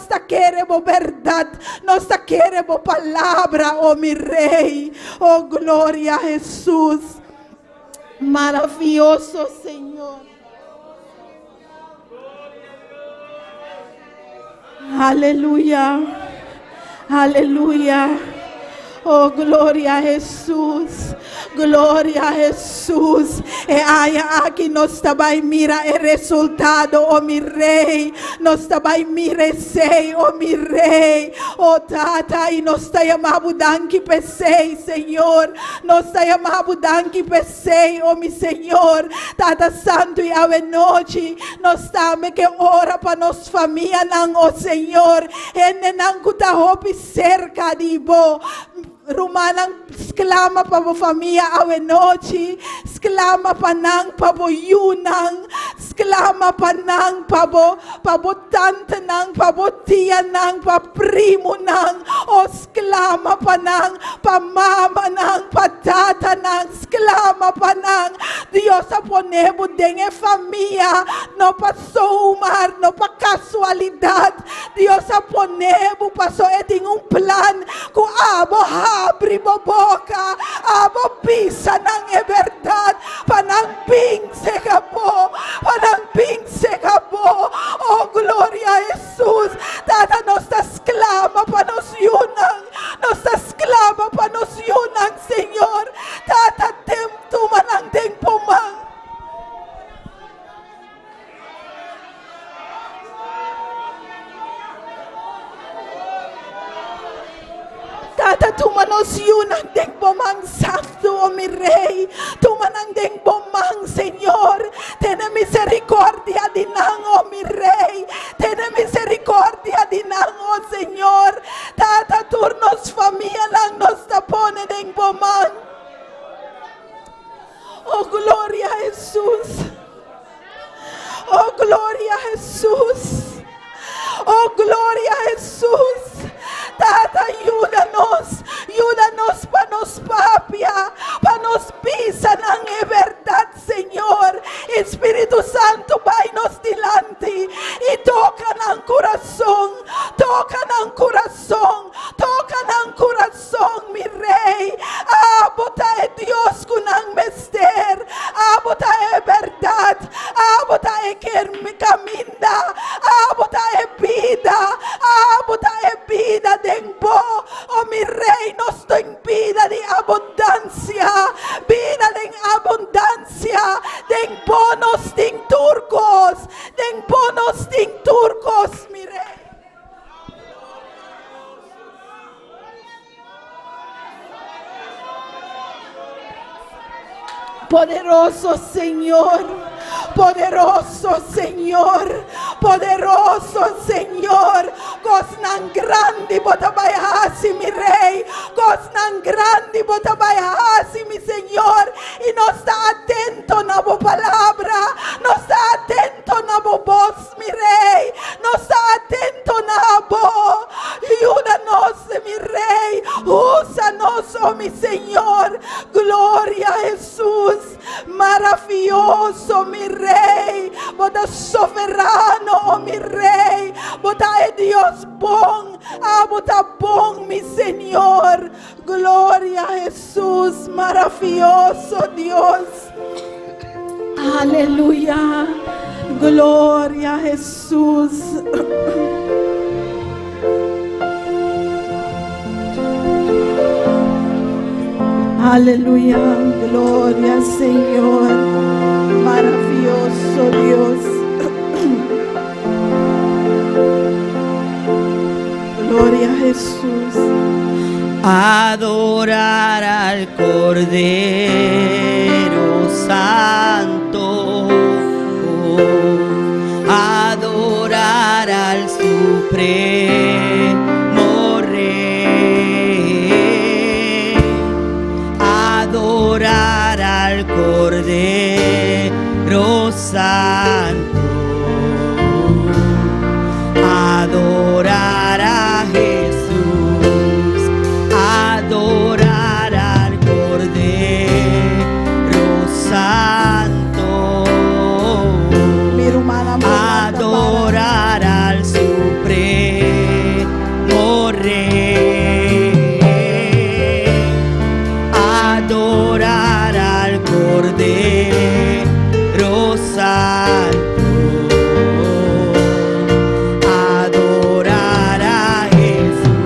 está querendo verdade, nós está querendo palavra, oh meu Rei. Oh, glória a Jesus. Maravilhoso Senhor. Aleluia. Aleluia. Oh, glória a Jesus. Glória a Jesus. E aí aqui nós também mira o resultado, oh meu Rei. Nós também mira sei, oh meu Rei. Oh Tata, e nós está chamando danke pesei, Senhor. Nós está chamando danke pesei, oh meu Senhor. Tata Santo, e a noite nós estamos que ora para nós família, oh Senhor. E não que está cerca de vós. Rumanang sklama pabo familia awenochi, sklama panang pabo yunang, sklama panang pabo tante nang, pabo tia nang, pa primo nang, o sklama panang, pa mama nang, pa tata nang, sklama panang. Dios aponebo denge familia, no pa soumar, no pa casualidad. Dios aponebo paso eting un plan, kung abo abri mo boca, abo pisa ng verdad, panangpingse ka po, oh gloria a Jesus, tata nos esclama pa nos yunang, Señor, tata tem tumanang deng pumang. Tata tumanos yunang deng bomang sakto, oh mi rey, tumanang deng bomang, Señor, ten misericordia dinang, oh mi rey, ten misericordia dinang, oh Señor, tata turnos familia lang nos tapone deng bomang. Oh gloria a Jesús, oh gloria a Jesús, oh gloria a Jesús. Tata, ayúdanos panos papia, panos pisa ng verdad, Señor. Espíritu Santo, vaynos delante y toca ng corazón, mi rey. Abota Dios con ang mester, abota verdad, abota caminda, abota vida dengbo, oh mi rey, nos den vida de abundancia, den bonos, den turcos, mi rey. Poderoso Señor, Cosnan grandi botabayasi, mi rey, Cosnan grandi botabayasi, mi Señor, y no está atento na bo palabra, no está atento na bo voz, mi rey, no está atento na bo. Ayúdanos, mi rey, úsanos, oh mi Señor, gloria a Jesús, maravilloso, mi rey, bota soberano, oh mi rey, bota Dios bon, bota bon, mi Señor, gloria a Jesús, maravilloso Dios, aleluya, gloria a Jesús. Aleluya, gloria al Señor, maravilloso Dios. Gloria a Jesús. Adorar al Cordero Santo, adorar al Supremo Rey, adorar al Cordero Santo, adorar a Jesús, adorar al Cordero Santo, adorar al Supremo Rey, adorar al Cordero Santo, adorar a Jesús,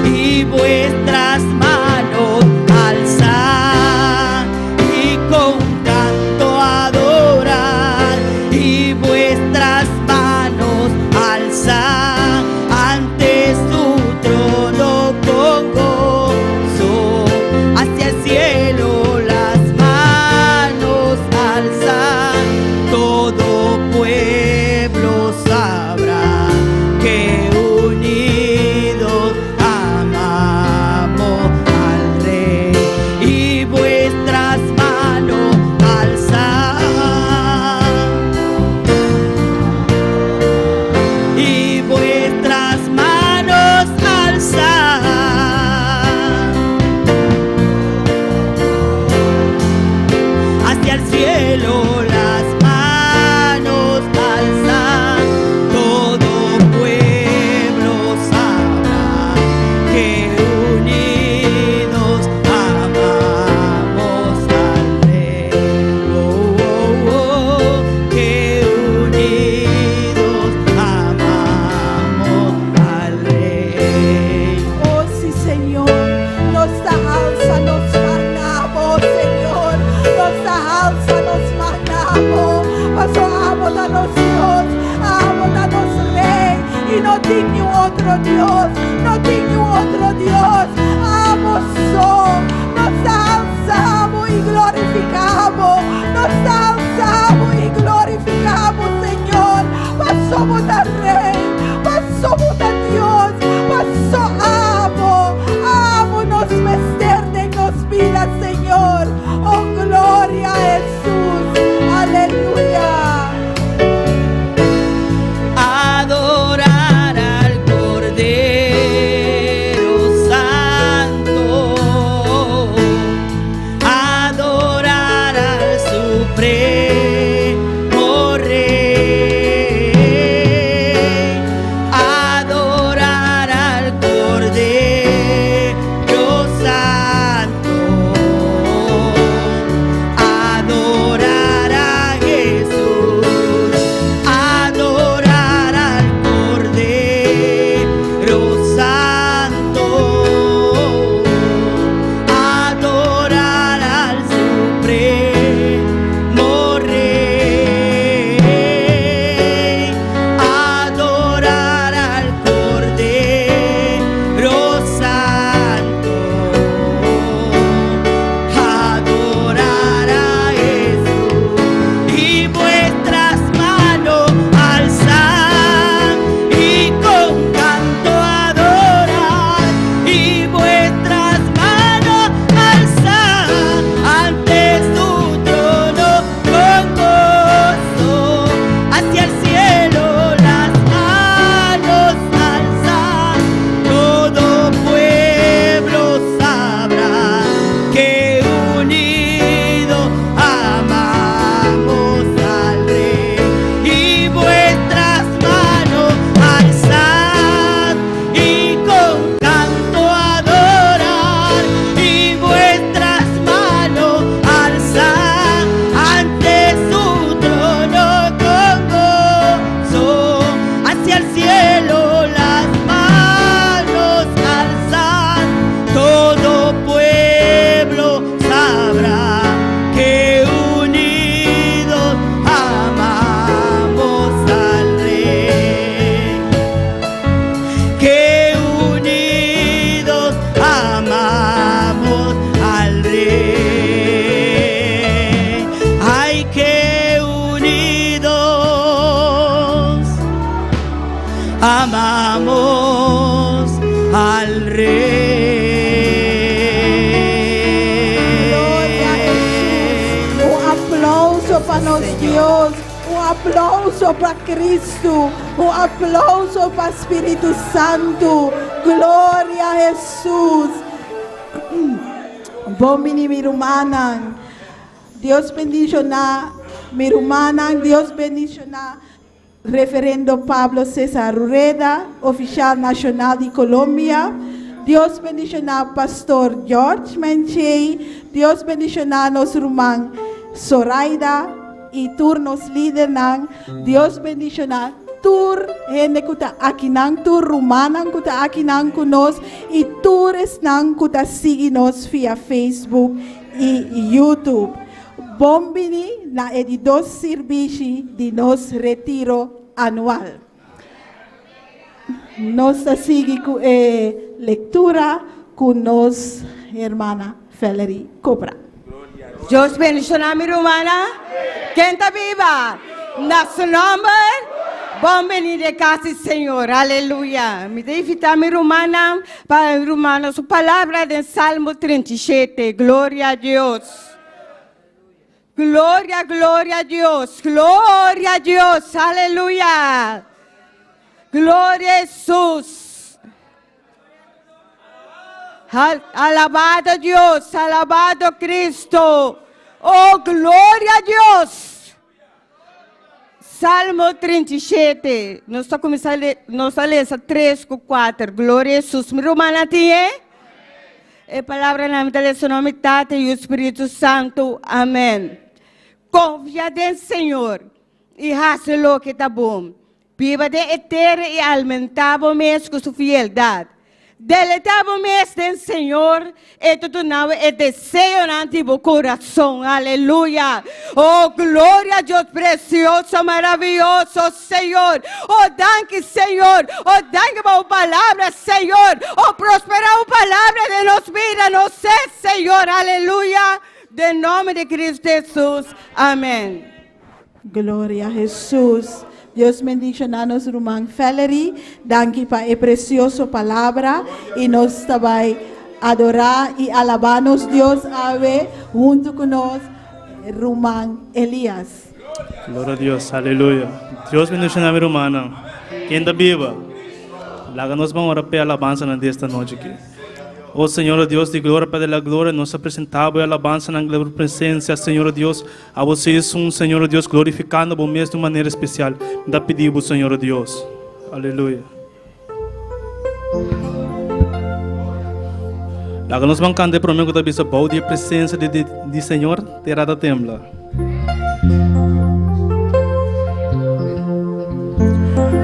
y vuestras manos alzar y con canto adorar, y vuestras manos alzar ante su trono con gozo, hacia el cielo las manos alzar, todo pueblo sabrá que unidos amamos a danos Dios, danos Rey, y no tengo otro Dios, no tengo otro Dios, nos alzamos y glorificamos, nos alzamos y glorificamos, Señor, mas somos al Rey, mas somos a Dios, mas amo nos mester nos vida, Señor, oh gloria a Jesús, aleluya. Adorar al Cordero Santo, adorar al Supremo Rey, adorar al Cordero Santo, adorar a Jesús, adorar al Cordero Santo, adorar al Supremo Rey, adorar al Cordero Santo, adorar a Jesús, y vuestras manos alzad y con canto adorar, y vuestras manos alzad ante su trono con gozo, hacia el cielo las manos alzad, todo pueblo sabrá que unido amamos al Rey, y vuestras manos alzad y con canto adorar, y vuestras manos alzad ante su trono con gozo, hacia el cielo las manos alzad, todo pueblo sabrá que unidos amamos al Rey, que unidos amamos al Rey, ay, que unidos amamos al Gloria a Jesús. Rey. Un aplauso para nos Dios, un aplauso para Cristo, un aplauso para Espíritu Santo. Gloria a Jesús. Bomini mi rumanan. Dios bendicionar mi rumanan. Dios bendicionar Referendo Pablo César Rureda, oficial nacional de Colombia. Dios bendicionar Pastor George Menchey. Dios bendicionar nos rumán Zoraida y turnos líder nan. Dios bendicionar tur gente kuta akinan tur rumanan kuta akinan kunos y tures nan kuta siginos via Facebook y YouTube. Bombini na edi dos servici di nos retiro anual. Nos sigue con lectura con nos hermana Valerie Cobra. Dios bendiga mi hermana. ¿Quién está viva? Na su nombre. Bom-vindo de casa, Senhor. Aleluia. Me deixa mi hermana para hermana su palabra de Salmo 37. Glória a Deus. Glória, glória a Deus. Glória a Deus. Aleluia. Glória a Jesus. Alabado a Deus. Alabado a Cristo. Oh, glória a Deus. Salmo 37. Nós estamos começando a ler 3 com 4. Glória a Jesus. Mi romana tinha? A palavra na minha seu nome Tata e o Espírito Santo. Amém. Confia em Senhor e hace-lo que está bom. Viva de eterno e aumentava mesmo com sua fidelidade. Deletamos mes del Señor, esto tu nave es deseo en antiguo corazón, aleluya. Oh, gloria a Dios precioso, maravilloso, Señor. Oh, danke, Señor. Oh, danke por palabra, Señor. Oh, prospera palabra de nos vida, no sé, Señor, aleluya. De nome de Cristo Jesús, amén. Glória a Jesus. Deus bendiga nós, irmão Valerie. Danke para a preciosa palavra. E nós também adorar e alabar-nos Deus ave junto conosco, irmão Elias. Glória a Deus, aleluia. Deus bendiga na minha irmã. Quem está viva? Laga nós vamos orar pela alabança nesta noite aqui. Oh Senhor Deus de glória, Pai da glória, nós apresentamos a alabança na presença, Senhor Deus, a vocês, Senhor Deus, glorificando o mês de uma maneira especial. Da pedimos, Senhor Deus. Aleluia. Laga nós vamos cantar para mim que está vista boa de presença de Senhor, terá da tembla.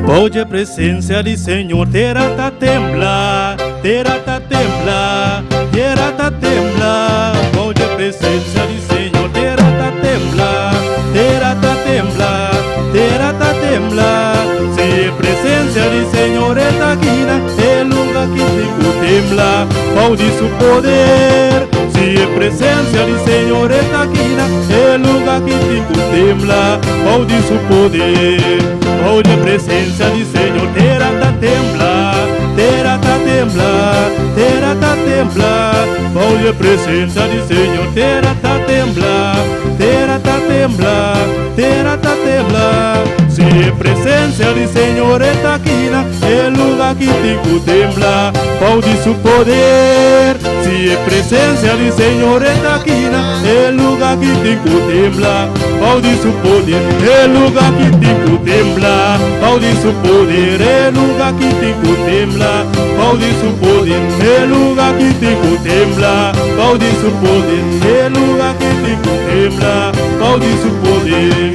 Boa presença de Senhor, terá da tembla. Terra tá tembla, terra tá tembla, boa presença de Senhor, terra tá tembla, terra tá tembla, terra tá tembla, se a presença de Senhor está aqui, é lugar que te tembla, pode seu poder, se a presença de Senhor está aqui, é lugar que te tembla, pode seu poder, boa presença de Senhor, terra tá tembla. Terra tá tembla, terra tá tembla, boa presença de Senhor, terra tá tembla, terra tá tembla, terra tá tembla, se a presença de Senhor está aqui, é lugar que te tembla, pode seu poder, se a presença de Senhor está aqui, é lugar que te tembla, pode seu poder, é lugar que te tembla, pode seu poder, é lugar que te tembla. Pode seu poder, é lugar que te contempla. Pode seu poder, é lugar que te contempla. Pode seu poder.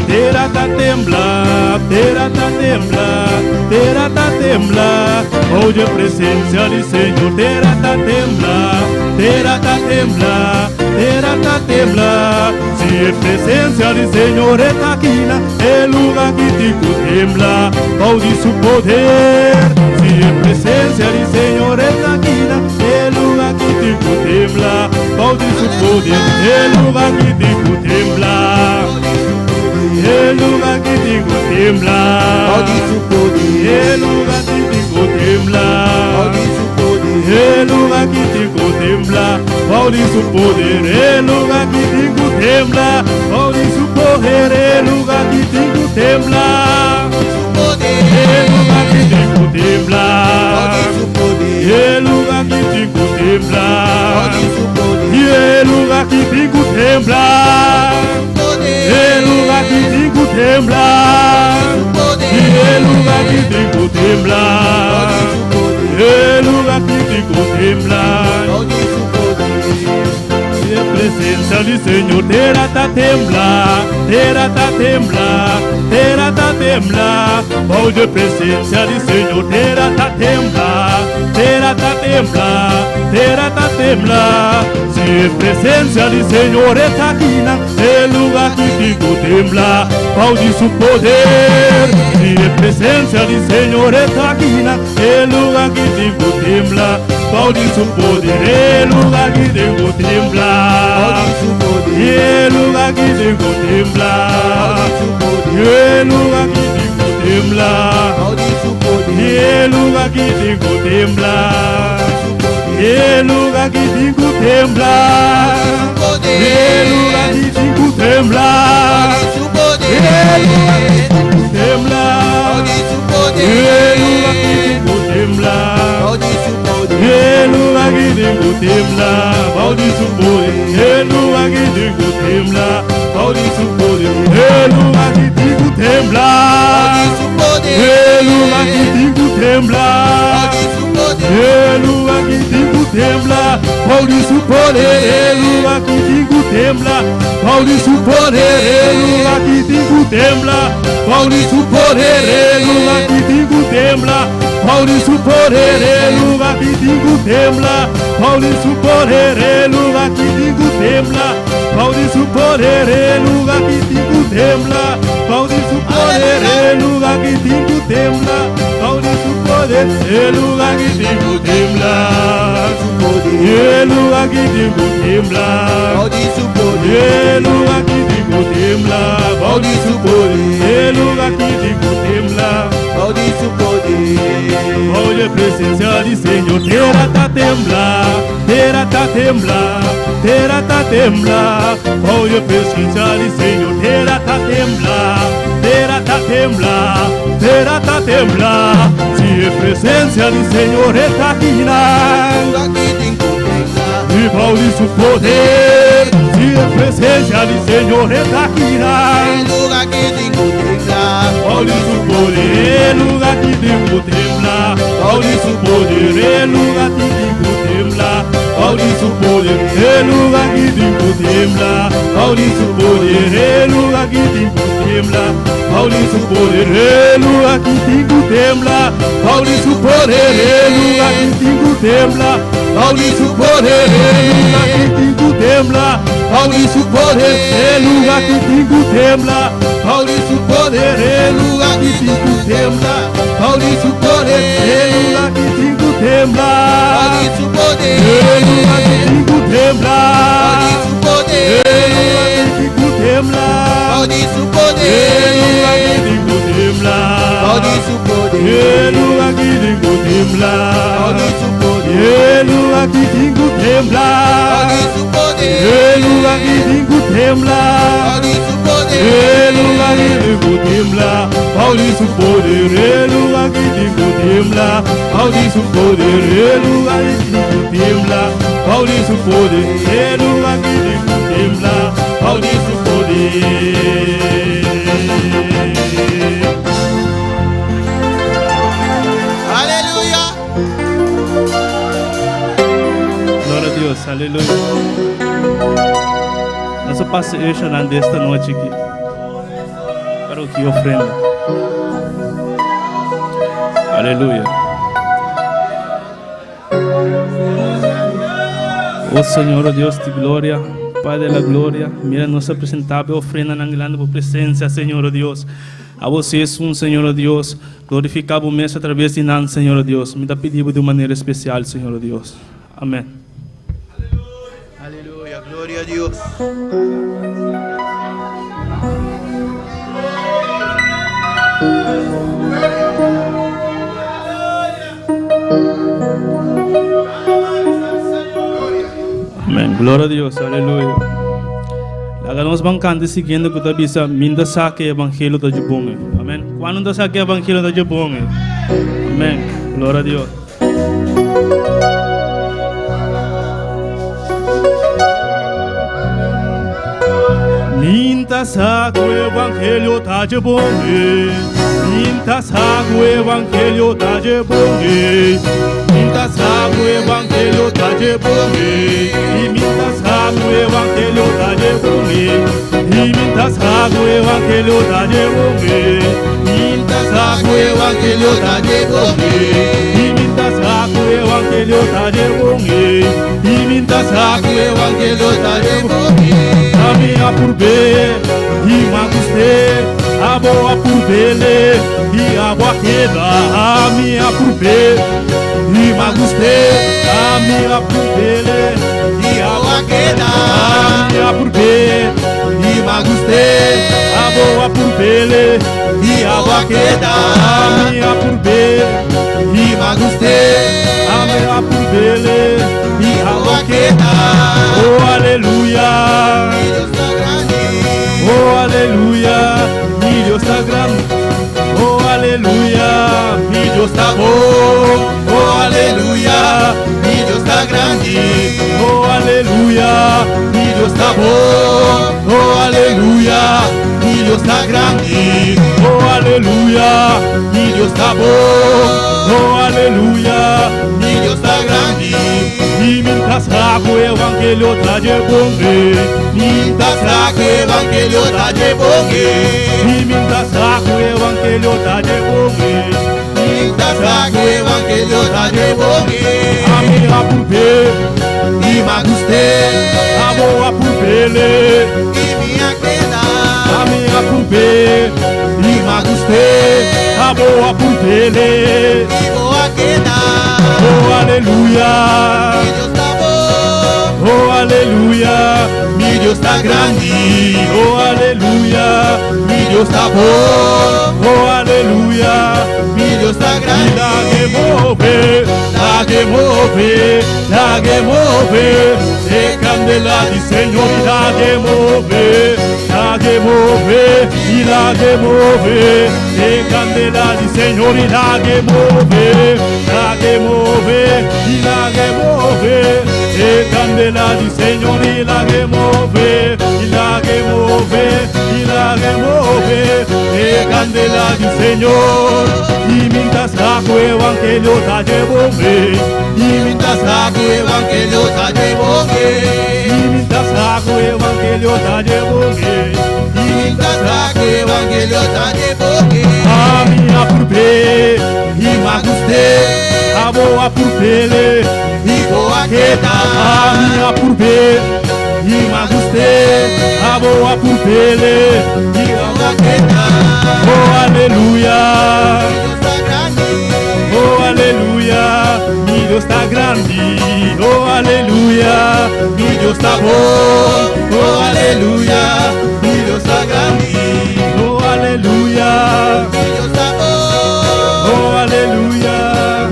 Terra tá tembla, terra tá tembla, terra tá tembla. Hoje a presença de Senhor, terra tá tembla, terra tá tembla, terra tá tembla. Se a presença de Senhor está aqui, é lugar que te contempla, pode seu poder. Se a presença de Senhor está aqui, é lugar que te contempla, pode seu poder. É lugar que te contempla, é lugar que te contempla, pode seu poder. É lugar que te contempla, pode seu poder. É lugar que te contempla, pode seu poder. É lugar que te contempla, pode seu poder. É lugar que te contempla, é lugar que te contempla, é lugar que te contempla, é lugar que te contempla, é lugar que te contempla, é lugar que te contempla, é lugar que te contempla. A presença de Senhor, terra tá tembla, terra tá tembla, terra tá tembla. Boa presença de Senhor, terra tá tembla, terra tá tembla, terra tá tembla. Se a presença de Senhor está aqui, é lugar que te contempla, pode seu poder. Se a presença de Senhor está aqui, é lugar que te contempla, pode seu poder. É lugar que te contempla, é lugar que te contempla, é lugar que te contempla, é lugar que te contempla, é lugar que te contempla, é lugar que te contempla, é lugar que te contempla, é lugar que te contempla, é lugar que te contempla, pode seu poder. É lugar que te contempla, pode seu poder. É lugar que te contempla, é lugar que te contempla, é lugar que te contempla, pode seu poder. É lugar que te contempla, pode seu poder. É lugar que te tembla, Pauli su poder, lugar que digo tembla, Pauli su poder, lugar que digo tembla, Pauli su poder, lugar que digo tembla, Pauli su poder, lugar que digo tembla, Pauli su poder, lugar que digo tembla, Pauli su poder, lugar que digo tembla, el lugar que digo tembla, el lugar que digo tembla, Pauli su poder, el lugar que digo tembla, hoy la presencia del Señor, tierra ta tembla, tierra ta tembla, tierra ta tembla, hoy la presencia del Señor, tierra ta tembla, tierra ta tembla, tierra ta tembla, si la presencia del Señor está aquí, y Pauli su poder, si la presencia del Señor está aquí, Pauli su poder, el lugar que digo tembla, Pauli su poder, el lugar que digo tembla, Pauli su poder, el lugar que digo tembla, Pauli su poder, el lugar que digo tembla, Pauli su poder, el lugar que digo tembla, Pauli su poder, el lugar que digo tembla, Pauli su poder, el lugar que digo tembla, Pauli su poder, el lugar que digo tembla, Pauli su poder, el lugar que digo tembla, Pauli su poder, el lugar que digo tembla, el lugar que digo tembla, el lugar que digo tembla, el lugar que digo tembla, el lugar que digo tembla, el lugar que digo tembla, el lugar que digo tembla, el lugar que digo tembla, Pauli su poder, el lugar que digo tembla, Pauli su poder, el lugar que digo tembla, Pauli su poder, el lugar que digo tembla, Pauli su poder. Glória a Deus, aleluia. Nossa passeio chorando esta noite aqui para o que ofrenda. Aleluia. Oh Senhor, oh Deus de glória, Pai da glória, mira nossa apresentável ofrenda na por presença, Senhor, oh Deus. A você, Senhor, oh Deus, glorificava o mês através de nós, Senhor, oh Deus. Me dá pedido de maneira especial, Senhor, oh Deus. Amém. Aleluya, gloria a Dios. Amém. Glória a Deus. Aleluia. Nós vamos cantar seguindo que está dizendo, minda saque o evangelho da Jabonge. Amém. Quando está saque o evangelho da Jabonge. Amém. Glória a Deus. Minta saco o evangelho da Jabonge. Minta saco o evangelho da Jabonge. Minta saco o evangelho da Jabonge. E minta saco o evangelho da Jabonge. E minta saco o evangelho da Jabonge. Minta saco o evangelho da Jabonge. E minta saco o evangelho da Jabonge. E minta saco o evangelho da Jabonge. A minha por ver, e magustei, a boa por ver, e a boa queda, a minha por ver, e magustei, a minha por ver, e a boa queda, a minha por ver, e magustei, a boa por ver, e a boa queda, a minha por ver, e magustei, a minha por ver, e a boa queda. Oh, aleluia. Oh, aleluia, mi Dios está grande. Oh, aleluia, mi Dios está bom. Oh, aleluia, mi Dios está grande. Oh, aleluia, mi Dios está bom. Oh, aleluia, mi Dios está grande. Oh, aleluia, mi Dios está bom. Oh, aleluia, mi Dios está grande. Y mi saco evangelho tá de bongue. Minta saco evangelho tá de bongue. Minta saco evangelho tá de bongue. Minta saco evangelho tá de bongue. A minha purpe, E magustei a boa purpele. E minha queda A minha purpe, E magustei a boa purpele. E boa queda Oh, aleluia. E Deus tá bom Oh, aleluia. E Deus tá grande Oh, aleluia. E Deus tá bom Oh, aleluia. E Deus tá E grande la gemove, la gemove, la gemove. E candela di Signore, la gemove, la gemove. E la gemove, e candela di Signore, la gemove, la gemove. E la gemove, e candela di Signore, la gemove, e la gemove, e la gemove. E candela di Signore. Y mientras saco evangelio ta llevo me. Y mientras Saco evangelho tá de bongue y mientras saco evangelio ta llevo me. Minta saco evangelho tá de bongue A minha purpe, E magustei a boa purpele. E boa A queda minha purpe, e magustei, a boa purpele. E boa queda Oh, aleluia. Deus tá grande Oh, aleluia, mi Deus tá grande. Oh, aleluia, mi Deus tá bom. Oh, aleluia, e Deus tá grande, Oh, aleluia, e Deus tá bom, oh, aleluia.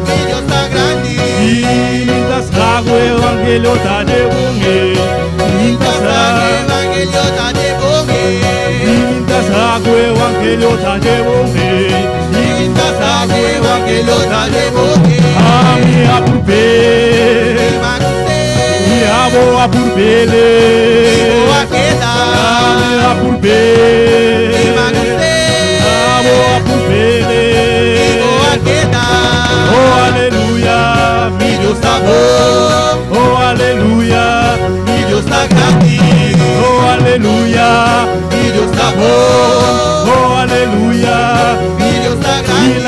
e Deus tá grande, E mientras hago evangelio tá de bongue. Minta saco evangelho tá de bongue, Mientras hago evangelio tá de bongue. Minta saco evangelho tá de bongue, A minha purpe, E magustei, e a boa E purpele. boa queda, A minha purpe, E magustei, a boa purpele. E boa queda, Oh, aleluia, E Deus tá bom, oh, aleluia, E Deus tá grande, oh, aleluia, E Deus tá bom, oh, aleluia. E Deus tá Y grande,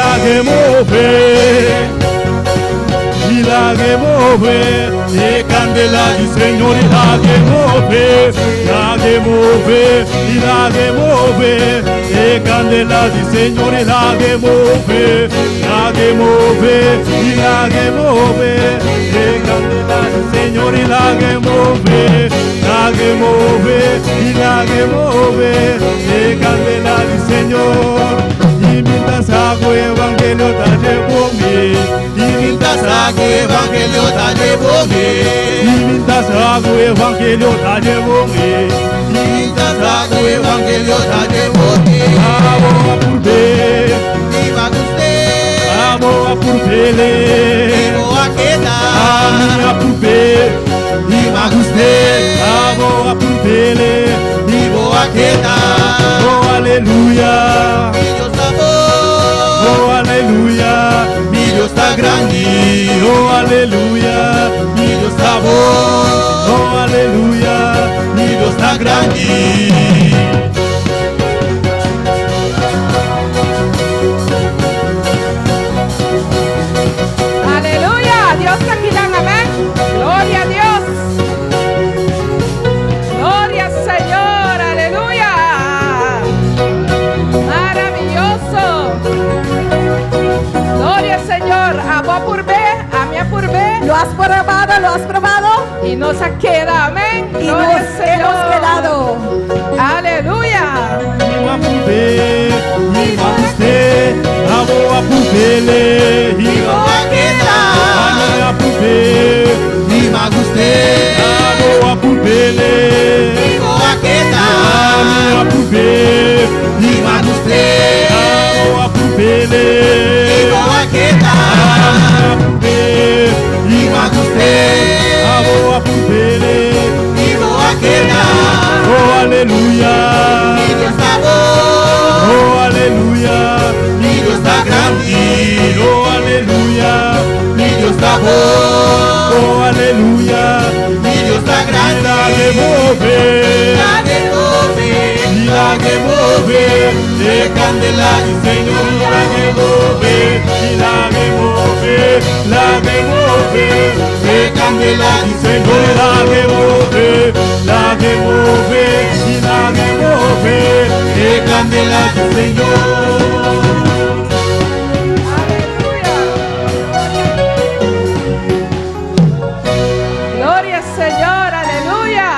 la que mueve, e candela di Signore, la que mueve, la que mueve, y la que mueve, e candela di Signore, la que mueve, la que mueve, y la que mueve, e candela di Signore, la que mueve, la que mueve, y la que mueve, e candela di Signore. Y mientras hago evangelio ta llevo me. Y Minta saco evangelho tá de bongue, y mientras hago evangelio ta llevo me. Minta saco evangelho tá de bongue, Amo a purpe, E magustei, amo a E purpele. boa queda, A minha purpe, E magustei, amo a purpele. E boa queda, Oh, aleluia, E Deus tá bom, oh, aleluia. E Deus tá grande, Oh, aleluia, E Deus tá bom, oh, aleluia. E Deus tá grande. Aleluya, Dios te quitan, amén. Gloria a Dios. Gloria Señor, aleluya. Maravilloso. Gloria Señor. A vos por ver, a mí por ver. ¿Lo has probado? ¿Lo has probado? Y nos queda, amén. Y Gloria nos al hemos Señor. quedado. Aleluya. Ima purpe, ima guste, amo a purpele. E boa queda, Amo a purpe, E magustei, amo a purpele. E boa queda, Amo a purpe, E magustei, amo a purpele. E boa queda, Amo a purpe, E magustei, amo a purpele. E boa queda, Oh, aleluia, E Deus tá bom, oh, aleluia. E Deus tá grande, Oh, aleluia, E Deus tá bom, oh, aleluia. que mover, de candela di Señor, la que mover, y la que mover, la que mover, de candela di Señor, la que mover, la que mover, y la que mover, de candela di Señor. Gloria al Señor, aleluya.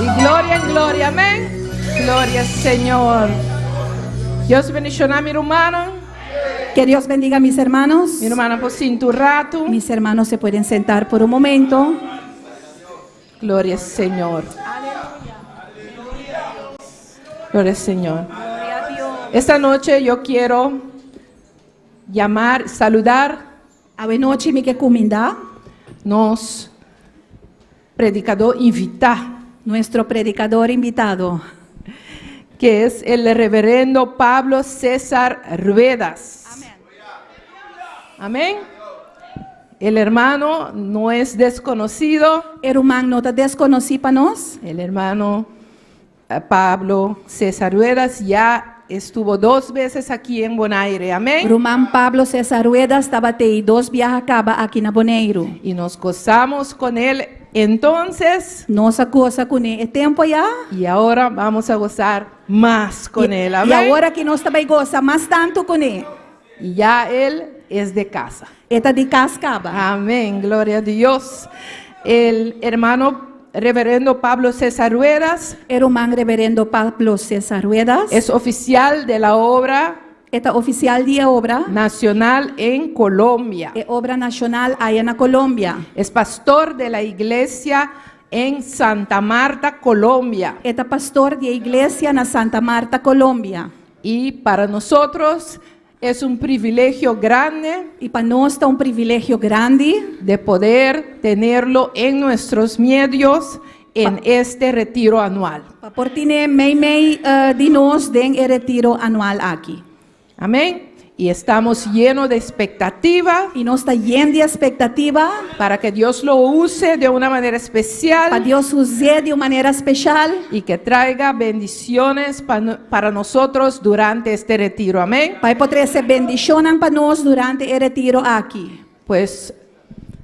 Y gloria en gloria, amén. Gloria al Señor. Dios bendiga a mi hermano. Que Dios bendiga a mis hermanos. Mi hermana, por un rato. Mis hermanos se pueden sentar por un momento. Gloria al Señor. Gloria al Señor. Esta noche yo quiero saludar A noche mi que cominda, nos predicador invitado, nuestro predicador invitado, que es el reverendo Pablo César Ruedas. Amén. El hermano no es desconocido. el humano no te desconocí para nos. El hermano Pablo César Ruedas ya estuvo 2 veces aquí en Bonaire. Amén. Román Pablo César Ruedas estaba ahí 2 viajes acaba aquí en Bonaire. Y nos gozamos con él entonces. Nos acosa con el tiempo ya. Y ahora vamos a gozar más con él. Y Amén. ahora que nos también goza más tanto con él. Y ya él es de casa. Esta de cascaba. Amén, gloria a Dios. El hermano reverendo Pablo César Ruedas El humano reverendo Pablo César Ruedas es oficial de la obra esta oficial de obra. nacional en Colombia. Obra nacional allá en Colombia. Es pastor de la iglesia en Santa Marta, Colombia. Esta pastor de iglesia en Santa Marta, Colombia. Y para nosotros es un privilegio grande Y para nosotros está un privilegio grande de poder tenerlo en nuestros medios en este retiro anual. por tener de nos den el retiro anual aquí. Amén. Y estamos llenos de expectativa Y nos está lleno de expectativa para que Dios lo use de una manera para especial Dios usar de una manera especial y que traiga bendiciones para nosotros durante este retiro. Amén. para poder ser bendición para nosotros durante el retiro aquí. Pues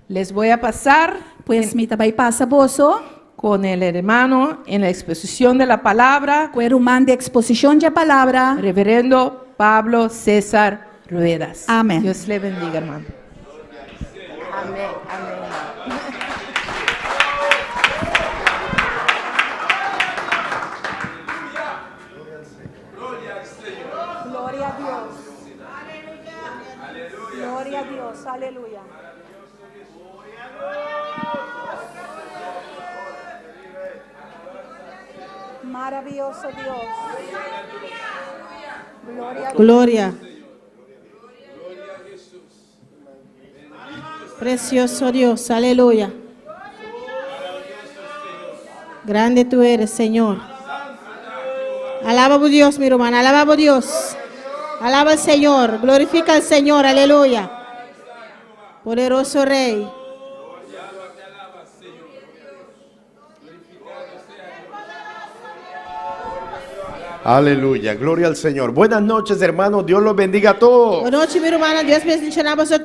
les voy a pasar Pues mi también pasa bozo, con el hermano en la exposición de la palabra, con el humano de exposición de palabra. reverendo Pablo César Ruedas. Amén. Dios le bendiga, hermano. Amén, amén. Gloria a Dios. Gloria a Dios. Aleluya. Maravilloso Dios. Gloria a Dios. Gloria. Precioso Dios, aleluya. Grande tú eres, Señor. Alaba a Dios, mi hermana, alaba a Dios. Alaba al Señor, glorifica al Señor, aleluya. Poderoso Rey. Aleluya, gloria al Señor. Buenas noches, hermanos. Dios los bendiga a todos. Boa noite, minha irmã. Deus bendiga a você.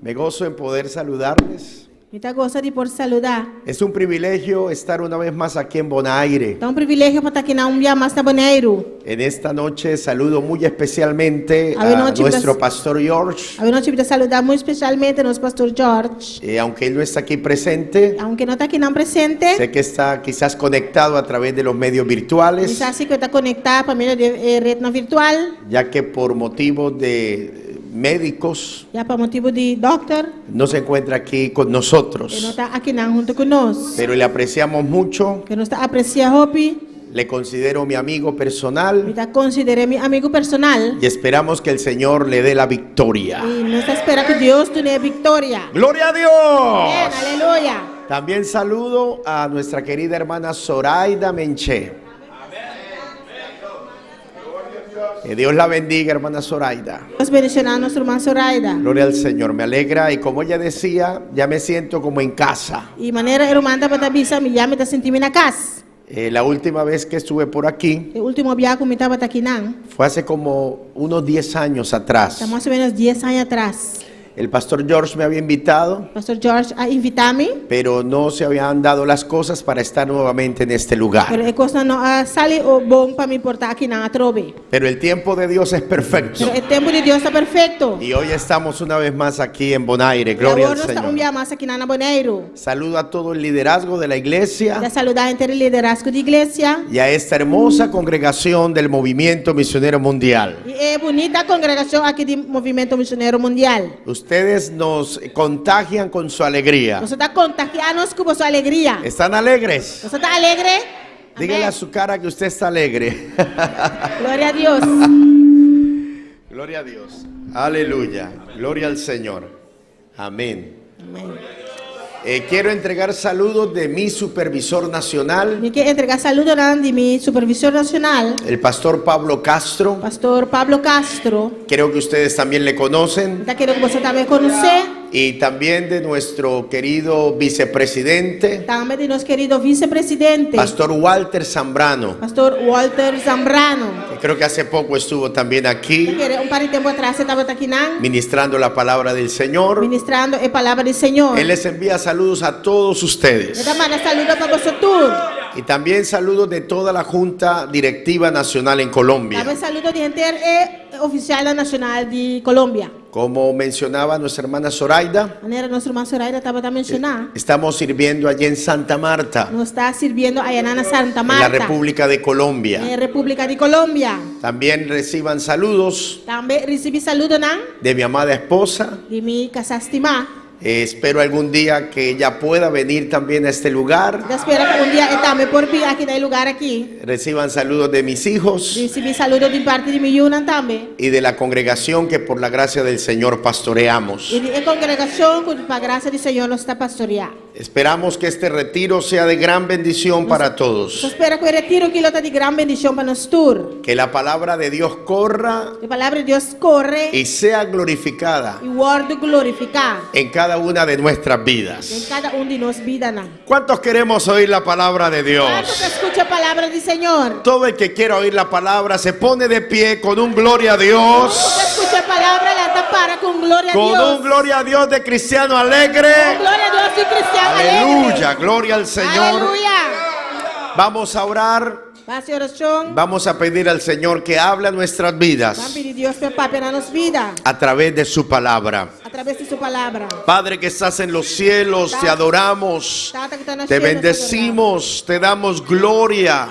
Me gozo en poder saludarles. Muita gosta de por saludar. Es un privilegio estar una vez más aquí en Bonaire. É privilégio para estar aqui na dia mais na Bonaire. En esta noche saludo muy especialmente A a nuestro pastor George. A noite de saludar muito especialmente a nosso pastor George. Aunque él no está aquí presente, Aunque não está aqui não presente. sé que está quizás conectado a través de los medios virtuales, Quizás sí que está conectado para meio de rede não virtual. ya que por motivos de médicos Já para motivo de doctor. no se encuentra aquí con Ele não nosotros. está aqui não junto conosco. Pero le apreciamos mucho, Que não está apreciando Hope. le considero mi amigo Me personal está considerando meu amigo personal. y esperamos que el Señor le dé la victoria. E nós esperamos que Deus tenha vitória. ¡Gloria a Amém, Dios! aleluia. También saludo a nuestra querida hermana Zoraida Menché. Que Dios la bendiga, hermana Zoraida. Deus bendiga a nossa irmã Zoraida. Gloria al Señor, me alegra y como ella decía, ya me siento como en casa. E maneira irmã da Batabisa me llama da sentir na casa. La última vez que estuve por aquí El último viaje que me estaba aquí, fue hace como unos 10 años atrás. más o menos 10 años atrás. El pastor George me había invitado, Pastor George a invitarme, pero no se habían dado las cosas para estar nuevamente en este pero lugar. la cosa no sale bom para me portar aquí a trove. Pero el tiempo de Dios es perfecto. Pero el tiempo de Dios está perfecto. Y hoy estamos una vez más aquí en Bonaire. Gloria Agora al nós estamos Señor. mais aqui na Bonaire. Saludo a todo el liderazgo de la iglesia Da saludar entre o liderazgo da igreja. y a esta hermosa congregación del Movimiento Misionero Mundial. E é bonita a congregação aqui do Movimento Missionário Mundial. Ustedes nos contagian con su alegría. Você está contagiando-nos com a sua alegria. ¿Están alegres? Você está alegre? Dígale a Amém. su cara que usted está alegre. Glória a Deus. Gloria a Dios. Aleluya. Gloria al Señor. Amén. Amém. Quiero entregar saludos de mi supervisor nacional, Me quero entregar saludos de meu supervisor nacional, el pastor Pablo Castro. Pastor Pablo Castro. Creo que ustedes también le conocen. Da quero que você também conhecer. Y también de nuestro querido vicepresidente, Também de nosso querido vice-presidente, Pastor Walter Zambrano, Pastor Walter Zambrano. que creo que hace poco estuvo también aquí Par de tempo atrás você estava aqui ministrando la palabra del Señor. ministrando a palavra do Senhor. Él les envía saludos a todos ustedes. Eu mando saludos para você tudo. Y también saludos de toda la Junta Directiva Nacional en Colombia. Também saludos de gente oficial nacional de Colômbia. Como mencionaba nuestra hermana Zoraida, Maneira nossa irmã Soraya estava a mencionar. estamos sirviendo allí en Santa Marta, Nos está sirviendo a Yanana Santa en la Marta, República de Colombia. República de Colômbia. También reciban saludos Também recebi saludo de mi amada esposa. de minha casastimá. Espero algún día que ella pueda venir también a este lugar. Eu espero que dia eu também por vir aqui no lugar aqui. Reciban saludos de mis hijos Recebi saludo de parte de minha Yunan também. y de la congregación que por la gracia del Señor pastoreamos. E de congregação que por graça do Senhor nos está pastoreando. Esperamos que este retiro sea de gran bendición para Eu todos. espero que o retiro aqui está de grande bendição para nós todos. Que la palabra de Dios corra A palavra de Deus corre y sea glorificada e o word glorificar en cada una de nuestras em vidas. cada de nós vida. ¿Cuántos queremos oír la palabra de Quanto que Dios? escucha a palavra do Senhor? Todo el que quiera oír la palabra se pone de pie con un gloria a Dios, Que escucha a palavra, ela está para com glória a con Deus. un gloria a Dios de cristiano alegre. Glória a Deus e cristiano Aleluya, gloria al Señor. Aleluia. Vamos a orar, Paz e oração. vamos a pedir al Señor que hable a nuestras Vamos vidas pedir Deus para papai na nossa vida, a través de su palabra. através de sua palavra. Padre que estás en los cielos, te adoramos, Tata que está nos te cielos, bendecimos, te damos gloria,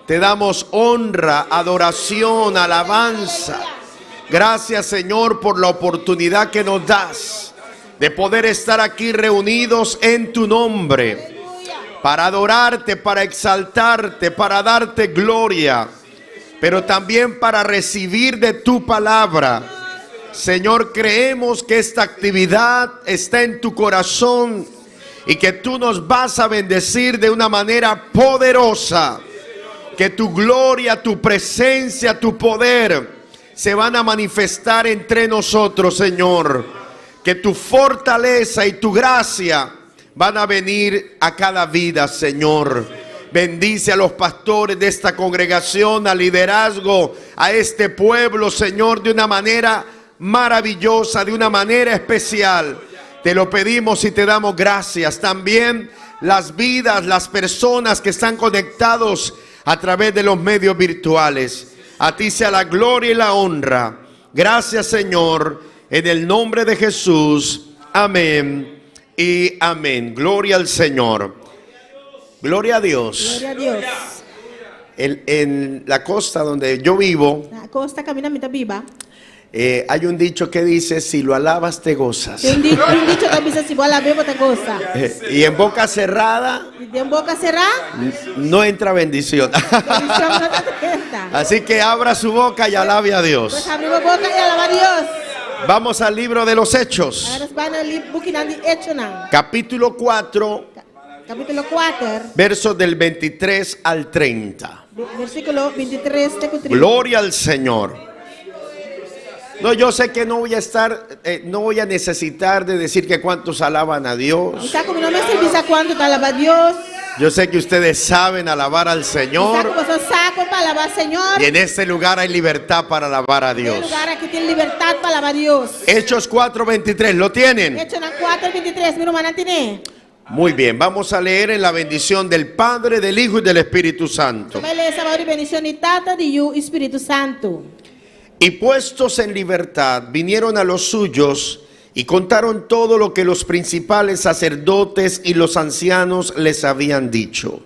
te damos honra, adoración, alabanza. Gracias, Señor, por la oportunidad que nos das de poder estar aquí reunidos en tu nombre, para adorarte, para exaltarte, para darte gloria, pero también para recibir de tu palabra. Señor, creemos que esta actividad está en tu corazón y que tú nos vas a bendecir de una manera poderosa, que tu gloria, tu presencia, tu poder se van a manifestar entre nosotros, Señor. Que tu fortaleza y tu gracia van a venir a cada vida, Señor. Bendice a los pastores de esta congregación, al liderazgo, a este pueblo, Señor, de una manera maravillosa, de una manera especial. Te lo pedimos y te damos gracias. También las vidas, las personas que están conectados a través de los medios virtuales. A ti sea la gloria y la honra. Gracias, Señor, en el nombre de Jesús. Amén y amén. Gloria al Señor. Gloria a Dios. Glória a Deus. En la costa donde yo vivo, Na costa camina mita biba. hay un dicho que dice: si lo alabas te gozas. Tem um dicho também se bola bebo te gosta. Y en boca cerrada E tem boca cerrada, no entra bendición. bendição não está atenta. Así que abra su boca y alabe a Pues Dios. abrimos boca e alaba a Deus. Vamos al libro de los Hechos, Agora vai no livro Bukinan de Echonan, capítulo 4, capítulo 4, versos del 23 al 30. versículo 23 te contribuye. Gloria al Señor. No, yo sé que no voy a estar, no voy a necesitar de decir que cuántos alaban a Dios. Está como no me servisa quanto te alaba a Deus. Yo sé que ustedes saben alabar al Sabe Señor. que vocês sabem para alabar o Senhor. Y en este lugar hay libertad para alabar a Tem Dios. lugar aqui tem liberdade para alabar a Deus. Hechos 4:23, ¿lo tienen? Hechos 4:23, meu irmão, não tem? Muy bien, vamos a leer en la bendición del Padre, del Hijo y del Espíritu Santo. Vai ler essa palavra de bendição de Tata, de o Espírito Santo. Y puestos en libertad, vinieron a los suyos y contaron todo lo que los principales sacerdotes y los ancianos les habían dicho.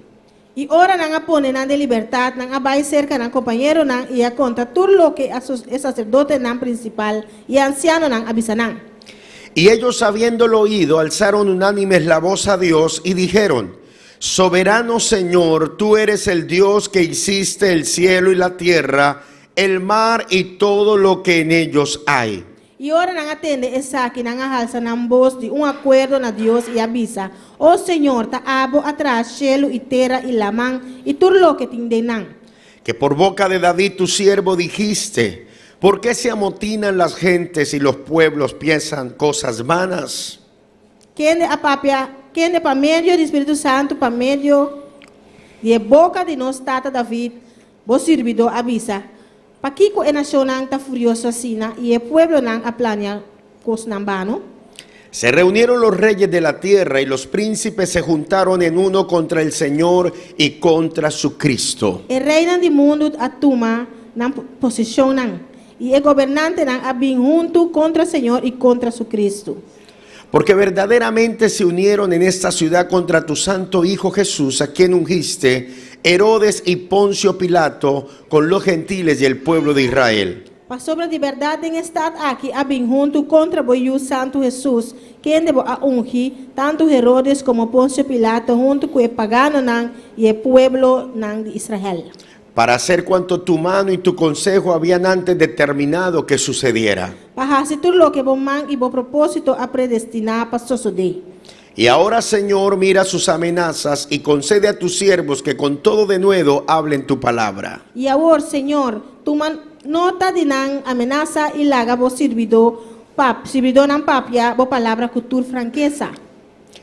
E ora não apone não de liberdade, não abai cerca não companheiro não e a conta tudo lo que o sacerdote não principal e anciano não avisa não. Y ellos, habiéndolo oído, alzaron unánimes la voz a Dios y dijeron: Soberano Señor, tú eres el Dios que hiciste el cielo y la tierra, el mar y todo lo que en ellos hay. E ora não atende essa aqui não alça não voz de acordo na Deus e avisa: O Senhor ta abo atrás cielo e terra e la man e tudo lo que tem não. Que por boca de David tu siervo dijiste: ¿Por qué se amotinan las gentes y los pueblos piensan cosas vanas? Quem a papia, quem para meio do Espírito Santo, para meio de boca de nós tata David, vos servidor avisa: para que a nação não está furioso assim e o pueblo não aplania cos não vano? Se reunieron los reyes de la tierra y los príncipes se juntaron en uno contra el Señor y contra su Cristo. O reino do mundo atuma na posição não. E o governante não abin junto contra o Senhor e contra su Cristo. Porque verdaderamente se unieron en esta ciudad contra tu santo Hijo Jesús, a quien ungiste, Herodes y Poncio Pilato, con los gentiles y el pueblo de Israel. Para sobre de verdade em estar aqui abin junto contra o santo Jesus, quem debo a ungir tanto Herodes como Poncio Pilato junto com o pagano não e o pueblo não de Israel. Para hacer cuanto tu mano y tu consejo habían antes determinado que sucediera. Para hacer todo lo que vos man y vos propósito a predestinar para suceder. Y ahora, Señor, mira sus amenazas y concede a tus siervos que con todo denuedo hablen tu palabra. Y ahora, Señor, tu man nota de nan amenaza y laga vos servidor nan papia vos palabra con tu franqueza.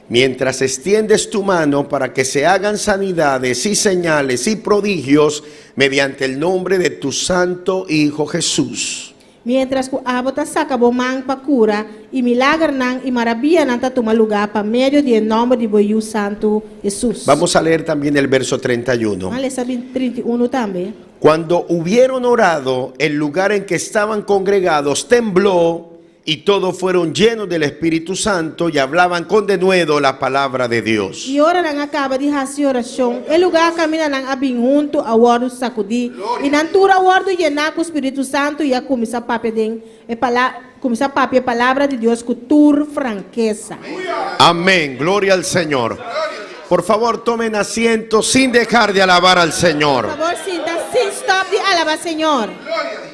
Mientras extiendes tu mano para que se hagan sanidades y señales y prodigios mediante el nombre de tu santo Hijo Jesús. Mientras que abota saca bo man pa cura y milagro nan y maravilla nan ta toma lugar pa medio del nombre de boyu santo Jesús. Vamos a leer también el verso 31. Vale, 31 también. Cuando hubieron orado, el lugar en que estaban congregados tembló y todos fueron llenos del Espíritu Santo y hablaban con denuedo la palabra de Dios. E ora não acaba de fazer oração. O lugar caminha não abin junto a word sacudir. E não tura word llenar com o Espírito Santo e a começar a papel começar a papel a palavra de Deus com tur franqueza. Amén. Gloria al Señor. Por favor, tomen asiento sin dejar de alabar al Señor. Por favor, sinta sin stop de alabar Senhor.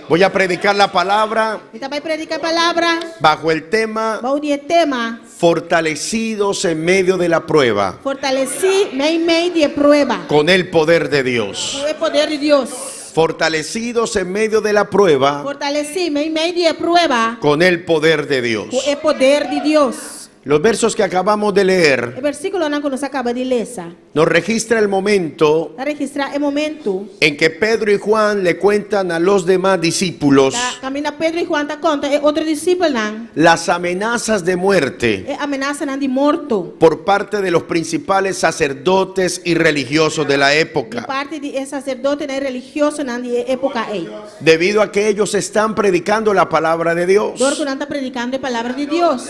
Voy a predicar la palabra E também predica a palavra. bajo el tema Bom dia tema. fortalecidos en medio de la prueba Fortaleci meio de prueba. con el poder de Dios. Com o poder de Deus. Fortalecidos en medio de la prueba Fortaleci meio de prueba. con el poder de Dios. Com o poder de Deus. Los versos que acabamos de O leer versículo não que nos acaba de ler. nos registra el momento Para registrar o momento. en que Pedro y Juan le cuentan a los demás discípulos Camina Pedro e Juan ta conta e outro discípulo não. las amenazas de muerte E ameaça não de morto. por parte de los principales sacerdotes y religiosos de la De época, parte de sacerdote não religioso não de época aí. debido a que ellos están predicando la palabra de Dios. Dorco não está predicando a palavra de Deus.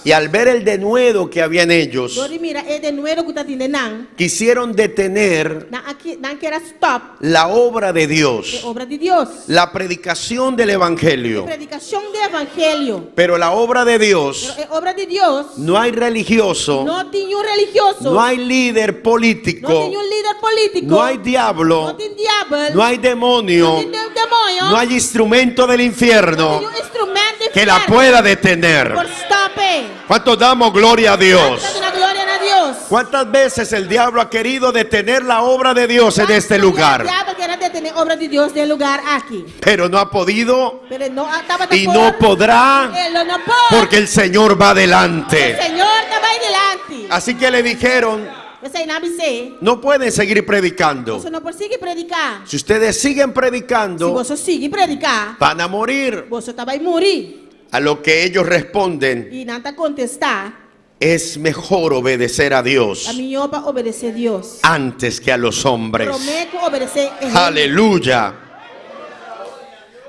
Y al ver el denuedo que habían ellos, Dori mira é de nuevo que está tendo não. quisieron detener Não quer stop la obra de a Dios, obra de Deus. la predicación del Evangelio. Predicação do evangelho. Pero la obra de Dios, Pero a obra de Deus no hay religioso, não tem religioso. no hay líder Não político, tem líder político. no hay diablo, Não tem diabo. no hay demonio, Não tem demônio. no hay instrumento del infierno Não tem instrumento que la pueda detener. por stop. ¿Cuántos damos gloria a Dios? Dá glória a Deus. ¿Cuántas veces el diablo ha querido detener la obra de Dios en este lugar? Diabo quer detener obra de Deus del lugar aqui. Pero no ha podido Pero não estava y no podrá Ele não pode. porque el Señor va adelante. O Senhor está bem delante. Así que le dijeron, Você não sei. no pueden seguir predicando. Você não pode predicar. Si ustedes siguen Se predicando, você seguir predicar, van a morir. você vai morrer. A lo que ellos responden, E não tá contestar. es mejor obedecer a Dios A melhor para obedecer a Deus. antes que a los hombres. Prometo obedecer a Ele. Aleluya.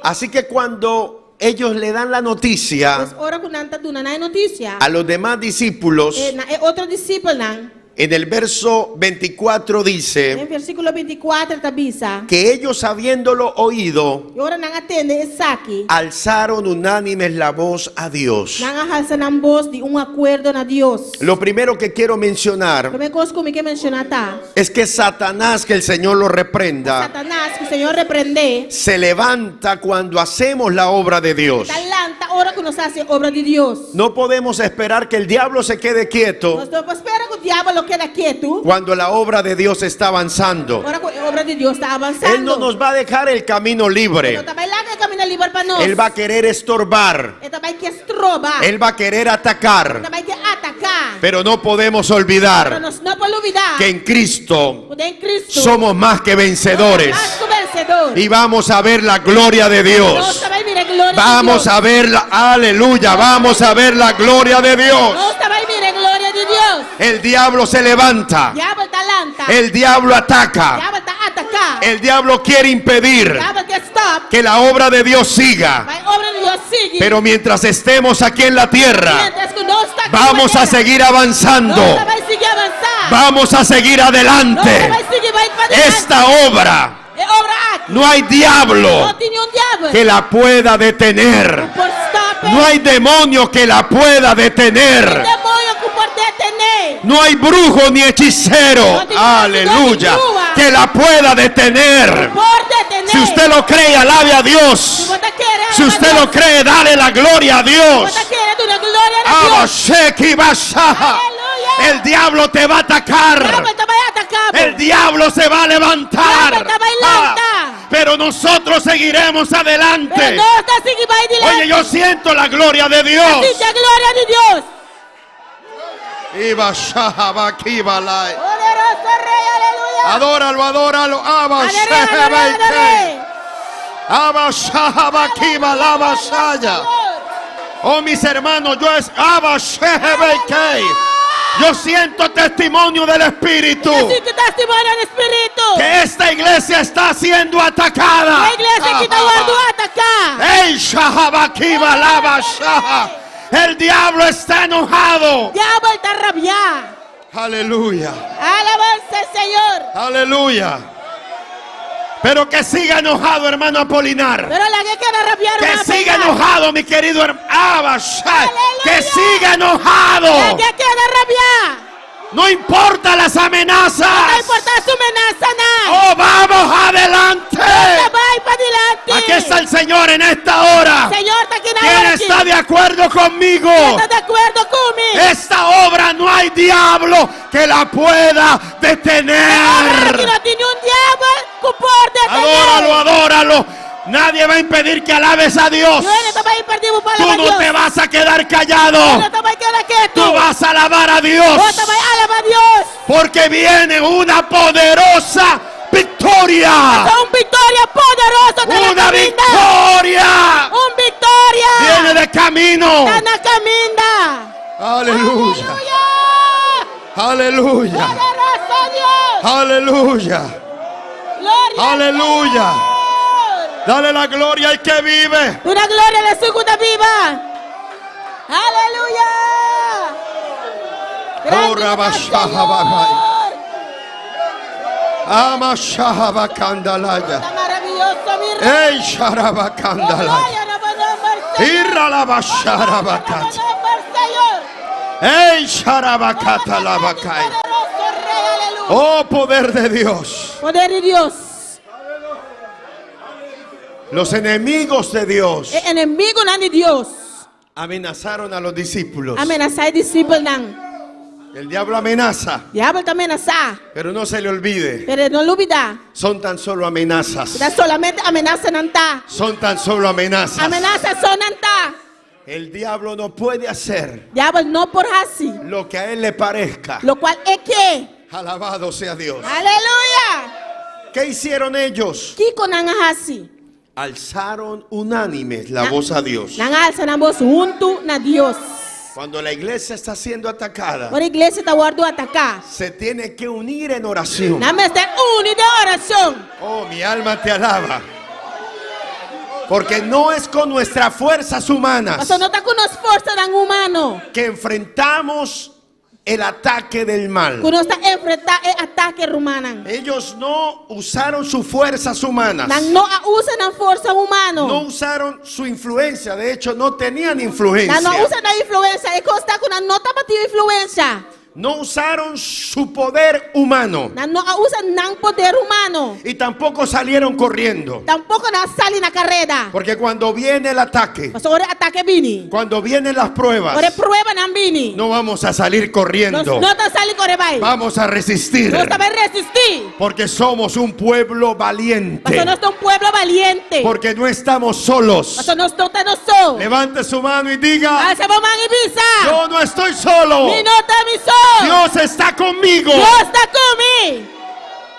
Así que cuando ellos le dan la noticia Mas ora que não tá dando na notícia. a los demás discípulos, Outro discípulo não. en el verso 24 No dice versículo 24 tabisa. que ellos habiéndolo oído, E ora não atende esse aqui. alzaron unánimes la voz a Dios. Não alça na voz de acordo na Deus. Lo primero que quiero mencionar Primeira coisa que eu mencionar tá. es que Satanás, que el Señor lo reprenda, Satanás, que o Senhor repreende. se levanta cuando hacemos la obra de Dios. Talanta ora que nós hace obra de Deus. No podemos esperar que el diablo se quede quieto Nós não esperamos que o diabo quede quieto. cuando la obra de Dios está avanzando. Ora que a obra de Deus está avançando. Él no nos va a dejar el camino Ele libre. vai lá que caminha livre para nós. Él va a querer estorbar. Ele vai que estroba. Él va a querer atacar. Ele vai que atacar. Pero no podemos Pero olvidar nós não podemos olvidar que en Cristo que em Cristo somos más que vencedores. mais que vencedor. Y vamos a ver la gloria de Nós Dios. também mira a glória Vamos de Deus. a ver la, aleluya, vamos a ver la gloria de Dios. Nós também mira a glória de Deus. El diablo se levanta. Diabo talanta. El diablo ataca. Diabo está atacar. El diablo quiere impedir Diabo que stop. que la obra de Dios siga. Vai obra de Deus sigue. Pero mientras estemos aquí en la tierra, Mientras que nós está aqui vamos na a terra, seguir avanzando. nós vai seguir avançar. Vamos a seguir Nós adelante. vai seguir vai para adelante. Esta obra, É obra aqui. no hay diablo Não tem nenhum diabo. que la pueda detener. Por stop. No hay demonio que la pueda detener. Demônio que pode detener. No hay brujo ni hechicero, aleluya, que la pueda detener. Por detener. Si usted lo cree, alabe a Se Dios. você quer, Si usted lo cree, dale la gloria a Dios. você quer dar glória a Deus. Abasheki bashaha. Aleluya. El diablo te va a Diabo atacar. também atacar. El diablo se va a levantar. Diabo está bailando. Pero nosotros seguiremos Pero adelante. nós está seguir vai adiante. Oye, yo siento la gloria de Dios. Sente a glória de Deus. Ibashaha bakibalai. Poderoso Rei, aleluia. Adóralo, adóralo. Adore, adore, adore. Abashaha bakibala bashaya. Oh, mis hermanos, yo siento testimonio del Espíritu Sinto testemunho no Espírito. que esta iglesia está siendo atacada. A igreja que está guardando atacar. Ey, shahabakiba lava shaha. El diablo está enojado. Diabo está rabiado. Aleluya, Alabanza al Señor. aleluya. Pero que siga enojado, hermano Apolinar. Pero la que queda rabiar. Que siga enojado, mi querido hermano. Que siga enojado. La que queda rabiar. No importa las amenazas. No importa su amenaza, nada. Oh, vamos adelante. Vai para adelante. Aquí está el Señor en esta hora. Señor está aquí en ¿Quién ahora. está de acuerdo conmigo? ¿Está de acuerdo conmigo? Esta obra no hay diablo que la pueda Ahora detener. que no tiene un diablo que puede detener. Adóralo, adóralo. Nadie va a impedir que alabes a Dios. Yo no te voy a impedir para Tú alabar a no Dios. te vas a quedar callado. No te voy a quedar quieto. Tú vas a alabar a Dios. Vos te voy a alabar a Dios. Porque viene una poderosa victoria. Es una victoria poderosa de Una la victoria. Un victoria. Viene de camino. Está en la caminda. Aleluya. Aleluya. Poderoso Dios. Aleluya. Gloria al Aleluya. Señor. Dale la gloria al que vive. Una gloria a la segunda viva. Aleluya. Oh, Rabashahabahai. Amashahabakandalaya. Está maravilloso, mi rey. Ey, Sharabakandalaya. Irralabasharabakat. Ey, Sharabakatalabakay. Oh, poder de Dios. Poder de Dios. Los enemigos de Dios El enemigo no de Dios. amenazaron a los discípulos. Amenazar discípulos no. El diablo amenaza, Diablo está amenazar. pero no se le olvide. Pero no lo olvida. Son tan solo amenazas. Da solamente amenaza no está. Son tan solo amenazas. Amenaza son no está. El diablo no puede hacer Diablo no por así. lo que a él le parezca. Lo cual es que. Alabado sea Dios. Hallelujah. ¿Qué hicieron ellos? Kiko nang hasi. Alzaron unánimes la voz a Dios. Nang alza ng voz junto na Dios. Cuando la iglesia está siendo atacada, Ora iglesia está guardo atacar. se tiene que unir en oración. Name está unido de oración. Oh, mi alma te alaba. Porque no es con nuestras fuerzas humanas Pastor, no está con las fuerzas ng humano. que enfrentamos el ataque del mal. Kuno está enfrentar el ataque rumano. Ellos no usaron sus fuerzas humanas. Nang no usa ng fuerza humano. No usaron su influencia. De hecho, no tenían influencia. Nang no usa na influencia. Eko está con no tapa ti influencia. No usaron su poder humano. Nang no usa ng poder humano. Y tampoco salieron corriendo. Tampoco na sali na carrera. Porque cuando viene el ataque, Pastor, ora ataque bini. cuando vienen las pruebas, Ora prueba ng bini. no vamos a salir corriendo. No ta sali corre bay. Vamos a resistir. No sabe resistir. Porque somos un pueblo valiente. Pastor, no está un pueblo valiente. Porque no estamos solos. Pastor, no está no so. Levante su mano y diga: Alza mo mang ibisa. yo no estoy solo. Mi no ta mi so. Dios está conmigo. Dios está conmigo.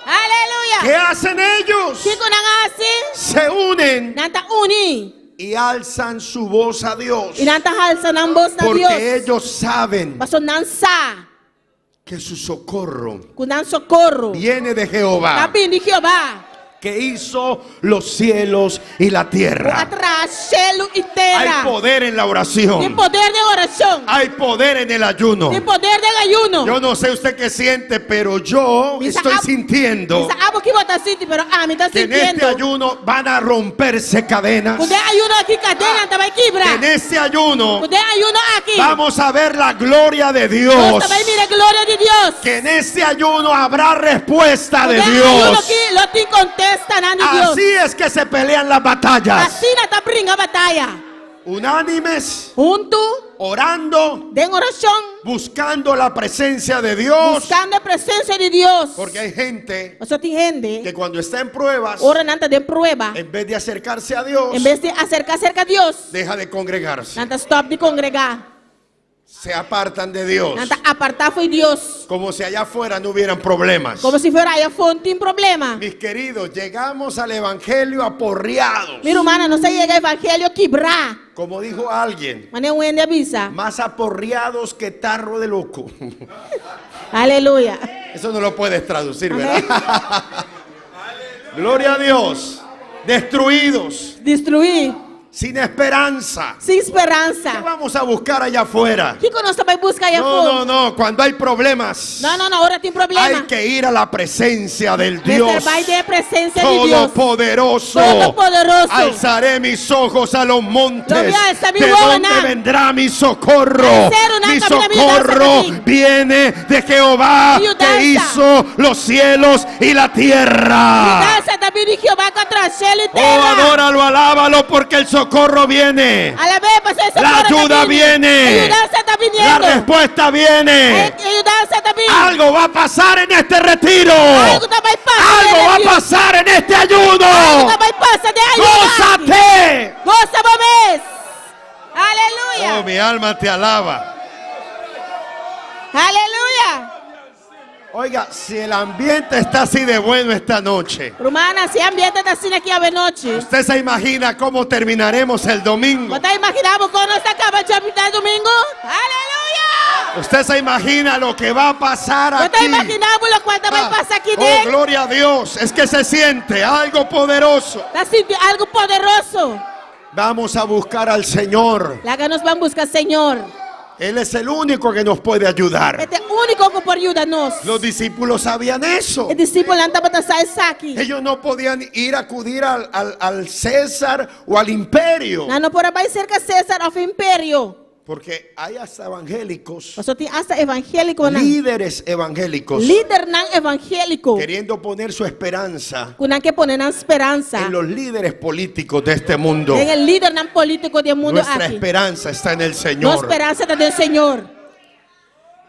Aleluya. ¿Qué hacen ellos? Kiko nang asi. Se unen Nanta uni. y alzan su voz a Dios. Inanta halsa ng voz na Dios. Porque ellos saben Pastor, nang sa. que su socorro Kunang socorro. viene de Jehová, Tapi ni Jehová. que hizo los cielos y la tierra. Atrás, cielo y tierra. Hay poder en la Hay oración. poder de oración. Hay poder en el ayuno. Hay poder del ayuno. Yo no sé usted qué siente, pero yo Misa estoy ab- sintiendo Misa abo ki bota siti, pero mi está que en este sintiendo. ayuno van a romperse cadenas. Kundi ayuno aquí cadena tabay kibra. En este ayuno Kundi ayuno aquí. vamos a ver la gloria de Dios. Tabay mire gloria de Dios. Que en este ayuno habrá respuesta de Kundi ayuno Dios. ki lo ti contesta na ni Dios. Así es que se pelean las batallas. Así na ta bringa batalla. Unánimes, Junto orando, de oración, buscando la presencia de Dios. buscando la presencia de Dios. Porque hay gente Eso ti gente. que cuando está en pruebas, Ora nanta de prueba. en vez de acercarse a Dios, En vez de acercarse a Dios, deja de congregarse. nanta stop de congregar. Se apartan de Dios. Nanta apartar foi Dios. Como si allá afuera no hubieran problemas. Como si fuera allá fonte un problema. Mis queridos, llegamos al evangelio aporreados. Mi hermana, no se llega el evangelio quebrar. Como dijo alguien, Mane wende avisa. más aporreados que tarro de loco. Aleluya. Eso no lo puedes traducir, Amén. ¿verdad? Gloria a Dios. Destruidos, Destruir. sin esperanza. Sin ¿Qué esperanza. vamos a buscar allá afuera? ¿Qué conoce para buscar allá No, afuera? no. Cuando hay problemas, No, ahora tiene problema. hay que ir a la presencia del Dios Vai de presencia de Dios. Todopoderoso. Todopoderoso. Alzaré mis ojos a los montes. Lo voy a alzar mi ¿De voz, dónde na. vendrá mi socorro? Alzar una Mi camina, mi socorro danza, mi. viene de Jehová, Mi que danza. hizo los cielos y la tierra. Danza también de Jehová contra el cielo y Oh, tierra. adóralo, alábalo, porque el socorro viene. A la vez, pues, eso La ahora ayuda también. viene. Ayuda está La viniendo. respuesta viene. Ayuda está también. Algo va a pasar en este retiro. Algo también pasa. Algo va a pasar en este ayuno. Algo también pasa de ayuda. ¡Gózate! Goza vez. Aleluya. Oh, mi alma te alaba. Aleluya. Oiga, si el ambiente está así de bueno esta noche, Romana, si ambiente está así aquí a noche. ¿usted se imagina cómo terminaremos el domingo? ¿No te imaginamos cuando se acaba el chapitel domingo? Aleluya. ¿Usted se imagina lo que va a pasar ¿No te aquí? imaginamos lo cual también pasa aquí Oh, de? gloria a Dios. Es que se siente algo poderoso. Está sintiendo algo poderoso. Vamos a buscar al Señor. La que nos van a buscar, Señor. Él es el único que nos puede ayudar. Este único que puede ayudarnos. Los discípulos sabían eso. El discípulo anda para estar aquí. Ellos no podían ir a acudir al César o al imperio. No por ahí cerca César o imperio. Porque hay hasta evangélicos, Eso tiene hasta evangélico. líderes evangélicos, Líder nan evangélico. queriendo poner su esperanza Kunan que ponen esperanza. en los líderes políticos de este mundo. En el líder nan político del mundo Nuestra aquí. esperanza está en el No Señor. esperanza del Señor.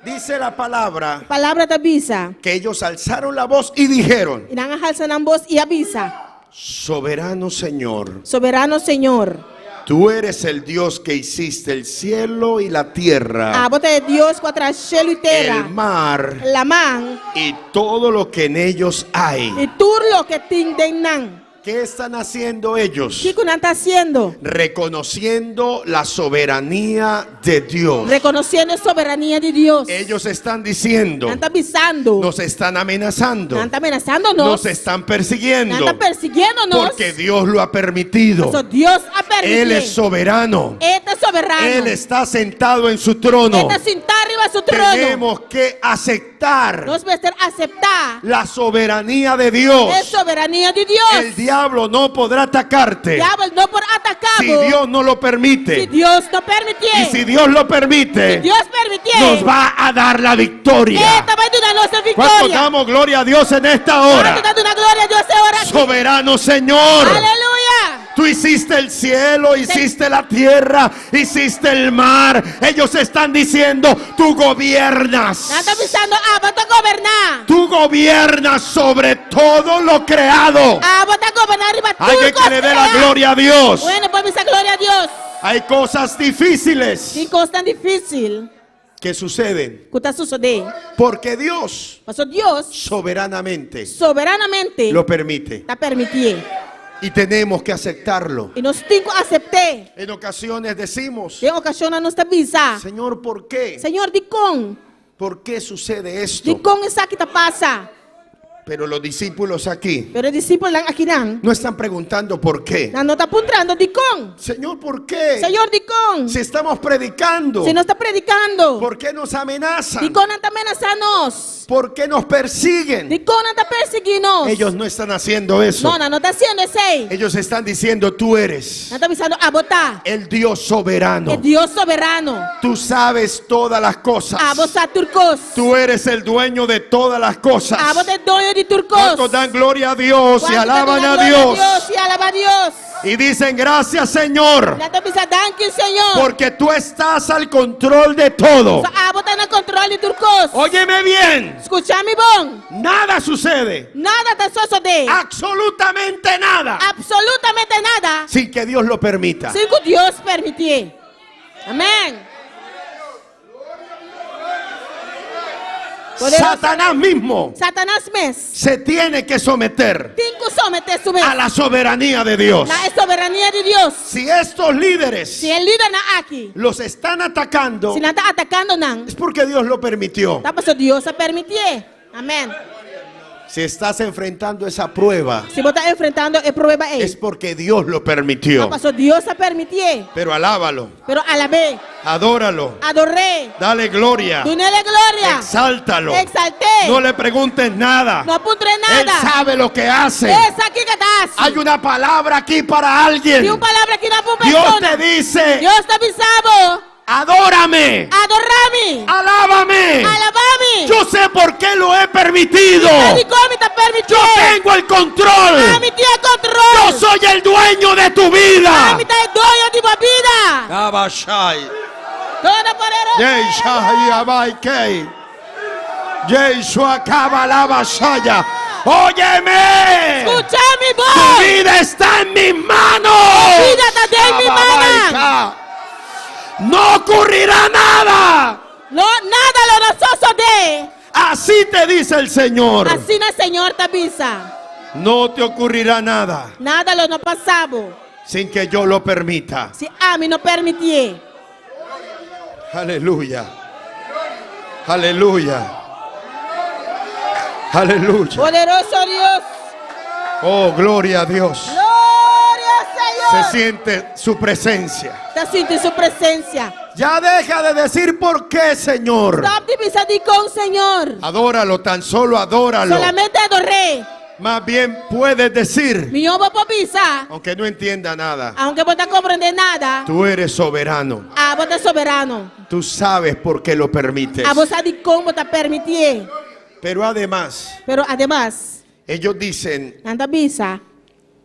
Dice la palabra Palabra te avisa. que ellos alzaron la voz y dijeron: Y nan ajalsan voz y avisa. soberano Señor, Soberano Señor. Tú eres el Dios que hiciste el cielo y la tierra, Você é Deus que traz cielo e terra, el mar la man y todo lo que en ellos hay. e tudo lo que tem dentro. ¿Qué están haciendo ellos? O que não está haciendo? Reconociendo la soberanía de Dios. Reconhecendo a soberania de Deus. Ellos están diciendo, Não está avisando. nos están amenazando, Não está ameaçando-nos. nos están persiguiendo, Não está perseguindo-nos. porque Dios lo ha permitido. Mas Deus a permitido. Él es soberano. Ele é soberano. Él está sentado en su trono. Ele está sentado arriba de su trono. Tenemos que aceptar Nós precisamos aceitar la soberanía de Dios. a soberania de Deus. El diablo no podrá atacarte Diabo não pode atacar. si Dios no lo Se permite. Deus não permitir. Y si Dios lo permite, Deus permitir. nos va a dar la victoria. Ele vai dar nossa ¿Cuántos vitória. damos gloria a Dios en esta Quanto hora? dando na glória a Deus essa hora aqui. Soberano Señor. Aleluia. Tú hiciste el cielo, hiciste la tierra, hiciste el mar. Ellos están diciendo, tú gobiernas. Nós estamos pensando, vai governar. Tú gobiernas sobre todo lo creado. Vai governar arriba de Alguien tudo que le dé la criado. gloria a Dios. Bueno, pues esa gloria a Dios. Hay cosas difíciles Que coisa tão difícil que suceden que está sucedendo. porque Dios Mas Deus soberanamente soberanamente lo permite está permitindo. y tenemos que aceptarlo. E nós temos que aceitar. En ocasiones decimos, Tem ocasião nós está pensar. Señor, ¿por qué? Senhor, de com? ¿Por qué sucede De esto? com isso aqui está passa? Pero los discípulos aquí Pero os discípulos aqui não. no están preguntando por qué. Não está apontando de com. Señor, ¿por qué? Senhor, de com? Si estamos predicando, Se não está predicando. ¿por qué nos De amenazan? com não está ameaçando-nos. ¿Por qué nos persiguen? De com não está perseguindo-nos. Ellos no están haciendo eso. Não está sendo isso aí. Ellos están diciendo, tú eres Não está pensando, botar. el Dios soberano. É Deus soberano. Tú sabes todas las cosas. Você turcos. Tú eres el dueño de todas las cosas. Você é dono de turcos. ¿Cuántos dan gloria a Dios y Quanto alaban dá a glória Dios? E alaba a Deus. Y dicen, gracias Señor, Não está pensando, danke, Senhor. porque tú estás al control de todo. Botar no controle de turcos. Óyeme bien, Escucha-me bom. nada sucede, Nada está sucedendo. absolutamente nada, Absolutamente nada. sin que Dios lo permita. Sem que Deus permitir. Amém. Satanás mismo Satanás mesmo se tiene que someter tem que someter-se mesmo a la soberanía de Dios. na soberania de Deus. Si estos líderes Se ele líder na aqui, los están atacando, se não está atacando não, es porque Dios lo permitió. tá passando Deus a permitir. Amém. Si estás enfrentando esa prueba, Se você está enfrentando o problema aí, es porque Dios lo permitió. tá passando Deus a permitir. Pero alábalo, Pero alabé, adóralo, adoré, dale gloria, dunele gloria, exáltalo. exalté. No le preguntes nada. No apunte Él nada. sabe lo que hace. Es aquí que estás. Hay una palabra aquí para alguien. Tem uma palavra aqui na tua Dios persona. te dice, Deus te avisava. adórame, Adorame. alábame. Alabame. Yo sé por qué lo he permitido. Ele come te permitir. Yo tengo el control. Me tiene control. Yo soy el dueño de tu vida. Me dá dono de tua vida. Abashai. Toda poderosa. Yeshai Abaikei. Yeshua Kabalabashaya. Óyeme. Escúchame Tu vos. vida está en mis manos. vida está en mi mano. Ababaika. No ocurrirá nada. No, nada lo nososo de. Así te dice el Señor. Assim o Senhor te avisa. No te ocurrirá nada Nada lo no passava. sin que yo lo permita. Se a mim não permitir. Aleluya. Aleluya. Aleluya. Poderoso Deus. Oh, gloria a Dios. Glória ao Se Senhor. siente su presencia. Te sinto sua presença. Ya deja de decir por qué, Señor. Stop de pensar de com o Senhor. Adóralo, tan solo adóralo. Solamente adorei. Más bien puedes decir, Mi homem pode pensar. aunque no entienda nada, Aunque você não compreender nada. tú eres soberano. Você é soberano. Tú sabes por qué lo permites. Você sabe como te permitir. Pero además, Pero además, ellos dicen anda bisa.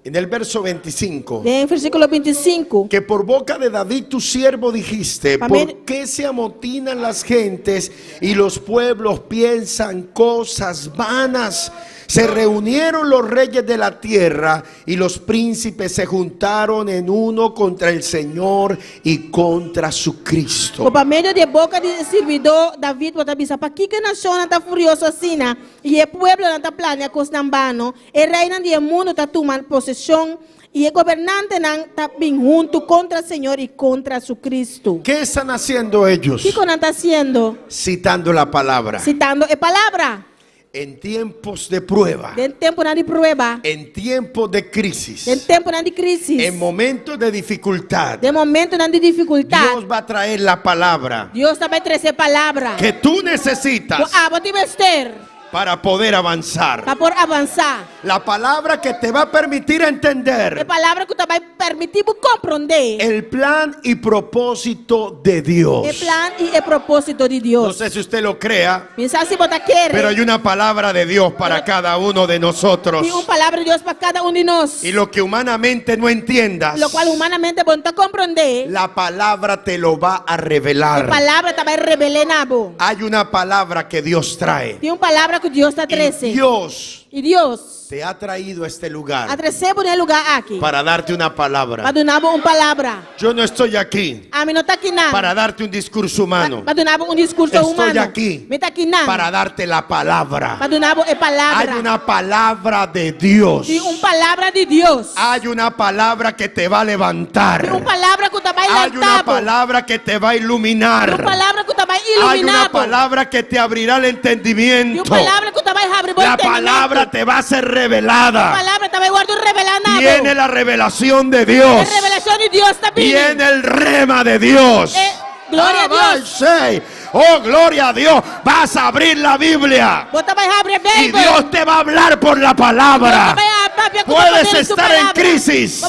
en el verso 25 Em versículo 25. que por boca de David tu siervo dijiste, Amén. ¿por qué se amotinan las gentes y los pueblos piensan cosas vanas? Se reunieron los reyes de la tierra y los príncipes se juntaron en uno contra el Señor y contra su Cristo. Por meio de boca de servidor David, bota bisa, para que a nação está furioso assim, e o pueblo está planea coisa vano, e reina do mundo está tomando possessão, e o governante está bem junto contra o Senhor e contra su Cristo. ¿Qué están haciendo ellos? O que está haciendo? Citando la palabra. Citando a palavra. En tiempos de prueba, En tempo de prueba, en tiempos de crisis, en tempo de crisis, en momentos de dificultad, de momento de dificuldade, Dios va a traer la palabra Deus vai trazer palavra. que tú necesitas Vou te vestir para poder avanzar. para poder avançar. La palabra que te va a permitir É entender palavra que vai permitir compreender el plan y propósito de Dios. o plano e o propósito de No Deus. sé si usted lo crea, Pensar se botar querer. pero hay una palabra de Dios para cada uno de nosotros. E uma palavra de Deus para cada de nós. Y lo que humanamente no entiendas, Lo qual humanamente bom tá compreender. la palabra te lo va a A revelar. palavra vai revelar nabo. Hay una palabra que Dios trae. Tem uma palavra que Deus está Y trazendo. Dios E Deus te ha traído a este a lugar trazer no lugar aqui. para darte una Para palabra. dar uma palavra. Yo no estoy aquí A mim não está aqui nada. para darte un discurso humano. Para dar discurso Estoy humano. aquí Me está aqui nada. para darte la palabra. Para dar a palavra. Hay una palabra de Dios. Tem uma palavra de Deus. Hay una palabra que te va a levantar. Tem uma palavra que te vai Hay una levantar. palabra que te va a iluminar. Tem uma palavra que te vai Hay una iluminar. palabra que te abrirá el Tem entendimiento. uma palavra que te vai abrir o La entendimento. palabra te va a ser A revelada. palavra te vai guardar revelar nada. Viene la revelación de Dios. A revelação de Deus está vindo. Viene el rema de Dios. Glória a Deus. Avance. Oh, gloria a Dios. Vas a abrir la Biblia. Você vai abrir a Y Bíblia. Dios te va a hablar por la palabra. Puedes estar en crisis,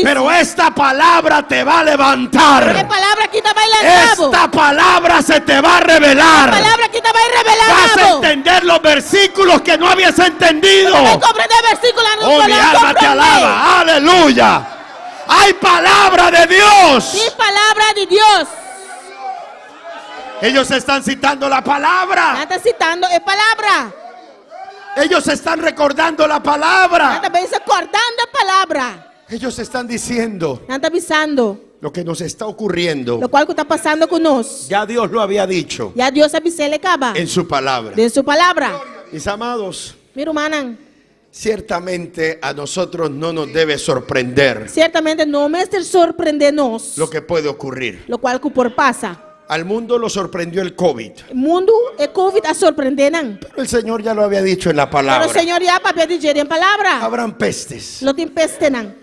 pero esta palabra te va a levantar. A palavra que te vai levantar. Esta palabra se te va a A revelar. palavra que te vai revelar. Vas a nabo. entender los versículos que no habías entendido. Vai compreender versículo no Oh, mi alma te alaba. Aleluya. Hay palabra de Dios. Sim, palavra de Deus. Ellos están citando la palabra. Está citando a palavra. Ellos están recordando la palabra. Está bem acordando a palavra. Ellos están diciendo Está avisando. lo que nos está ocurriendo. Lo qual que está passando conosco. Ya Dios lo había dicho Já Deus avisou ele acaba. en su palabra. De sua palavra. Mis amados, Meu irmão, ciertamente a nosotros no nos debe sorprender certamente não me está surpreendendo-nos. lo que puede ocurrir. Lo qual que por passa. Al mundo lo sorprendió el COVID. O mundo e Covid a surpreendendo. Pero el Señor ya lo había dicho en la Pero o palabra. Senhor já papel de dizer em palavra. Habrán pestes Lo tem peste não.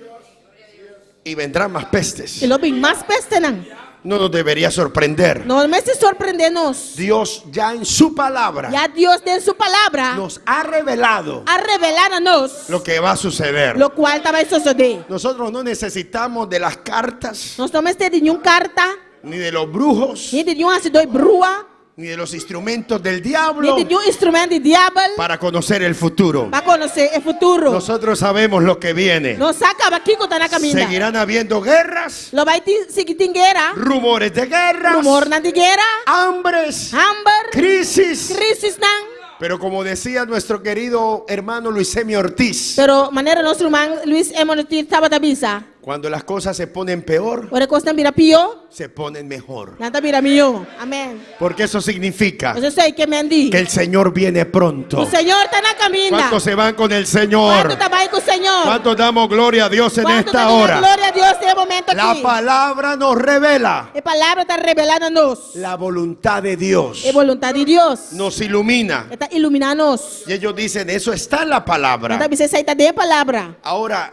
y vendrán más pestes. E lo bem mais peste não. No nos debería sorprender. Não me está surpreendendo-nos. Dios ya en su palabra Já Deus tem sua palavra nos ha revelado a revelar a nós. lo que va a suceder. Lo qual vai suceder. Nosotros no necesitamos de las cartas, Nós não temos de nenhuma carta, ni de los brujos, nem de nenhuma acidez brua, ni de los instrumentos del nem diablo de nenhum instrumento de diabo para conocer el futuro. para conhecer o futuro. Nosotros sabemos lo que viene. Não acaba aqui que está na caminha. Seguirán habiendo guerras, Lo vai seguir em guerra, rumores de guerras, rumor na de guerra, hambres, hambre, crisis. crisis não. Pero como decía nuestro querido hermano Luisemio Ortiz, Pero maneira nosso irmão Luiz Emonoti estava da bisa. cuando las cosas se ponen peor, Ora costa vira pior, se ponen mejor. nada vira melhor. Amém. Porque eso significa Eu sei que me andi. que el Señor viene pronto. O Senhor está na caminha. ¿Cuántos se van con el Señor? Quanto trabalha com o Senhor? ¿Cuántos damos gloria a Dios en Quanto esta damos hora? glória a Deus nesse momento La aqui. palabra nos revela A palavra está revelando a nós. la voluntad de Dios. É vontade de Deus. Nos ilumina. Está iluminando-nos. Y ellos dicen, eso está en la palabra. Então você sair da palavra. Ahora,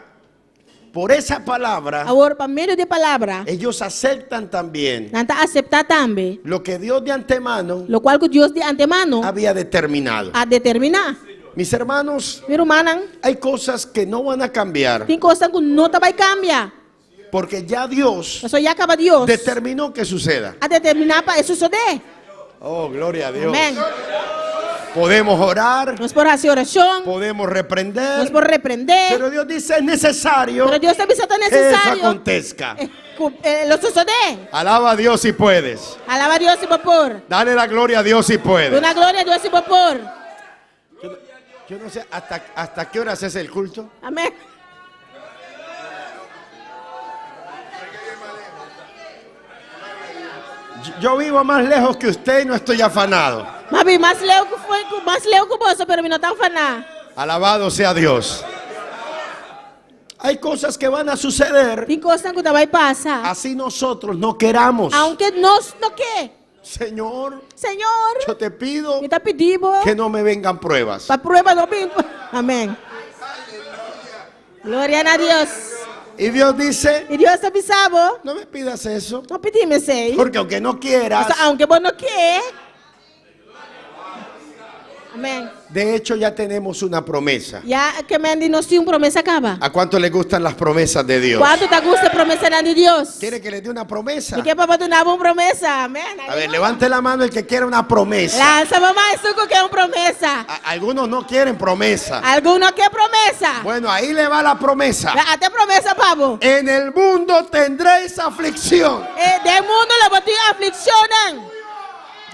por esa palabra, Agora, por meio de palavra, ellos aceptan también nós aceitar também lo que Dios de antemano lo qual que Deus de antemano había determinado. a determinar. Mis hermanos, Meu irmão, hay cosas que no van a cambiar tem coisa que não vai cambiar. porque ya Dios Mas já acaba Deus determinó que suceda. a determinar para isso suceder. Oh, gloria a Dios. Amém. Podemos orar, Nós por fazer oração, podemos nós reprender, por repreender. pero Dios dice es necesario Pero Deus também está que eso necessário. acontezca. Lo suceder. Alaba a Dios si puedes. Alaba a Deus e por. Dale la gloria a Dios si puedes. Una glória a Deus e por. Yo no sé hasta qué horas es el culto. Amén. Yo vivo más lejos que usted y no estoy afanado. Mabi, mais leu que você, pero não está falando. Alabado sea Dios. Hay cosas que van a suceder Tem coisa que vai passar. así nosotros no queramos. Aunque nós não quer. Señor, Senhor, yo te pido me está pedindo que no me vengan pruebas. para prueba não vem. Amém. Glória a Deus. Y Dios dice, E Deus avisava. no me pidas eso, Não pedimos isso aí. porque aunque no quieras, Aunque você não quer. Amém. de hecho ya tenemos una promesa. Já que me nós temos promessa acaba. ¿A cuánto le gustan las promesas de Dios? Quanto te gusta a promessa de Deus? ¿Quiere que le dé una promesa? E que papai tu uma promessa? Amém. A ver, levante la mano el que quiera una promesa. Lança mamãe, suco que é uma promessa. Algunos no quieren promesa. Alguno quer promessa? Bueno, ahí le va la promesa. Até promessa, Pablo. En el mundo tendréis aflicción. De mundo le botou aflicção.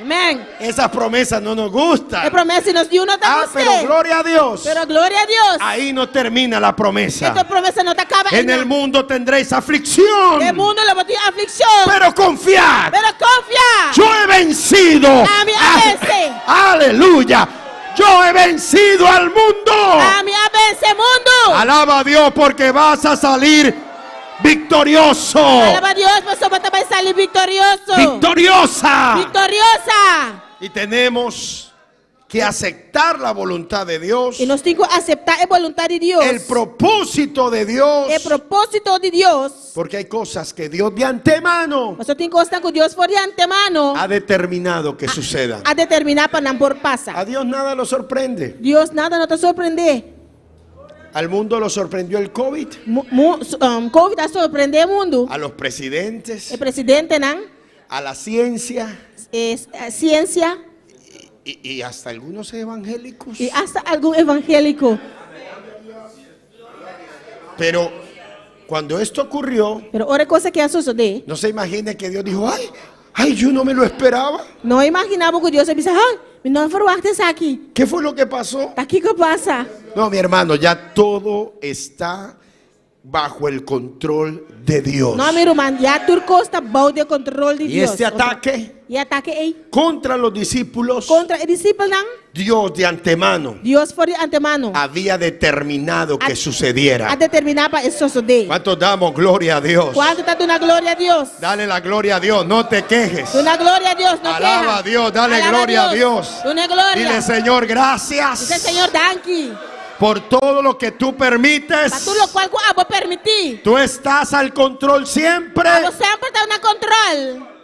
Amém. Esas promesas no nos gustan. É promessa nos dio não tá Pero gloria a Dios. Pero glória a Deus. Ahí no termina la promesa. Esta promessa não tá acaba. En el mundo tendréis aflicción. De mundo le botou aflicção. Pero confiad. Pero confia. Yo he vencido. A mi vence. Aleluya. Yo he vencido al mundo. A mi vence mundo. Alaba a Dios porque vas a salir victorioso. Alaba a Deus, você vai sair vitorioso. Victoriosa. Vitoriosa. Y tenemos que aceptar la voluntad de Dios. E nós temos que aceitar a vontade de Deus. El propósito de Dios. O propósito de Deus. Porque hay cosas que Dios de antemano Você tem coisa que Deus for de antemano ha determinado que sucedan. a determinar para não por A passar. Dios nada lo sorprende. Deus nada não te surpreender. Al mundo lo sorprendió el COVID. Covid está surpreender o mundo. A los presidentes. O presidente não? A la ciencia. Ciência Y hasta algunos evangélicos. e hasta algum evangélico. Pero cuando esto ocurrió, Pero outra coisa que suceder, no se imagine que Dios dijo, ay, yo no me lo esperaba. não imaginava que Deus ia dizer, não verwacht isso aqui. ¿Qué fue lo que pasó? Aqui que passa. No, mi hermano, ya todo está bajo el control de Dios. Não, meu irmão, já tudo está bajo de controle de Y Deus. este ataque E ataque aí contra los discípulos, contra o discípulo não? Dios de antemano Deus foi de antemano había determinado que a sucediera. determinar para isso suceder. ¿Cuántos damos gloria a Dios? Quanto está dando glória a Deus? Dale la gloria a Dios, no te quejes. Dona glória a Deus, não Alaba queja. a Dios, dale Alaba gloria a Dios. Dona glória. Dile, Señor, gracias Dice, Senhor, danke. por todo lo que tú Para permites. tudo o qual eu vou permitir. Tú estás al control siempre Eu sempre estou na controle.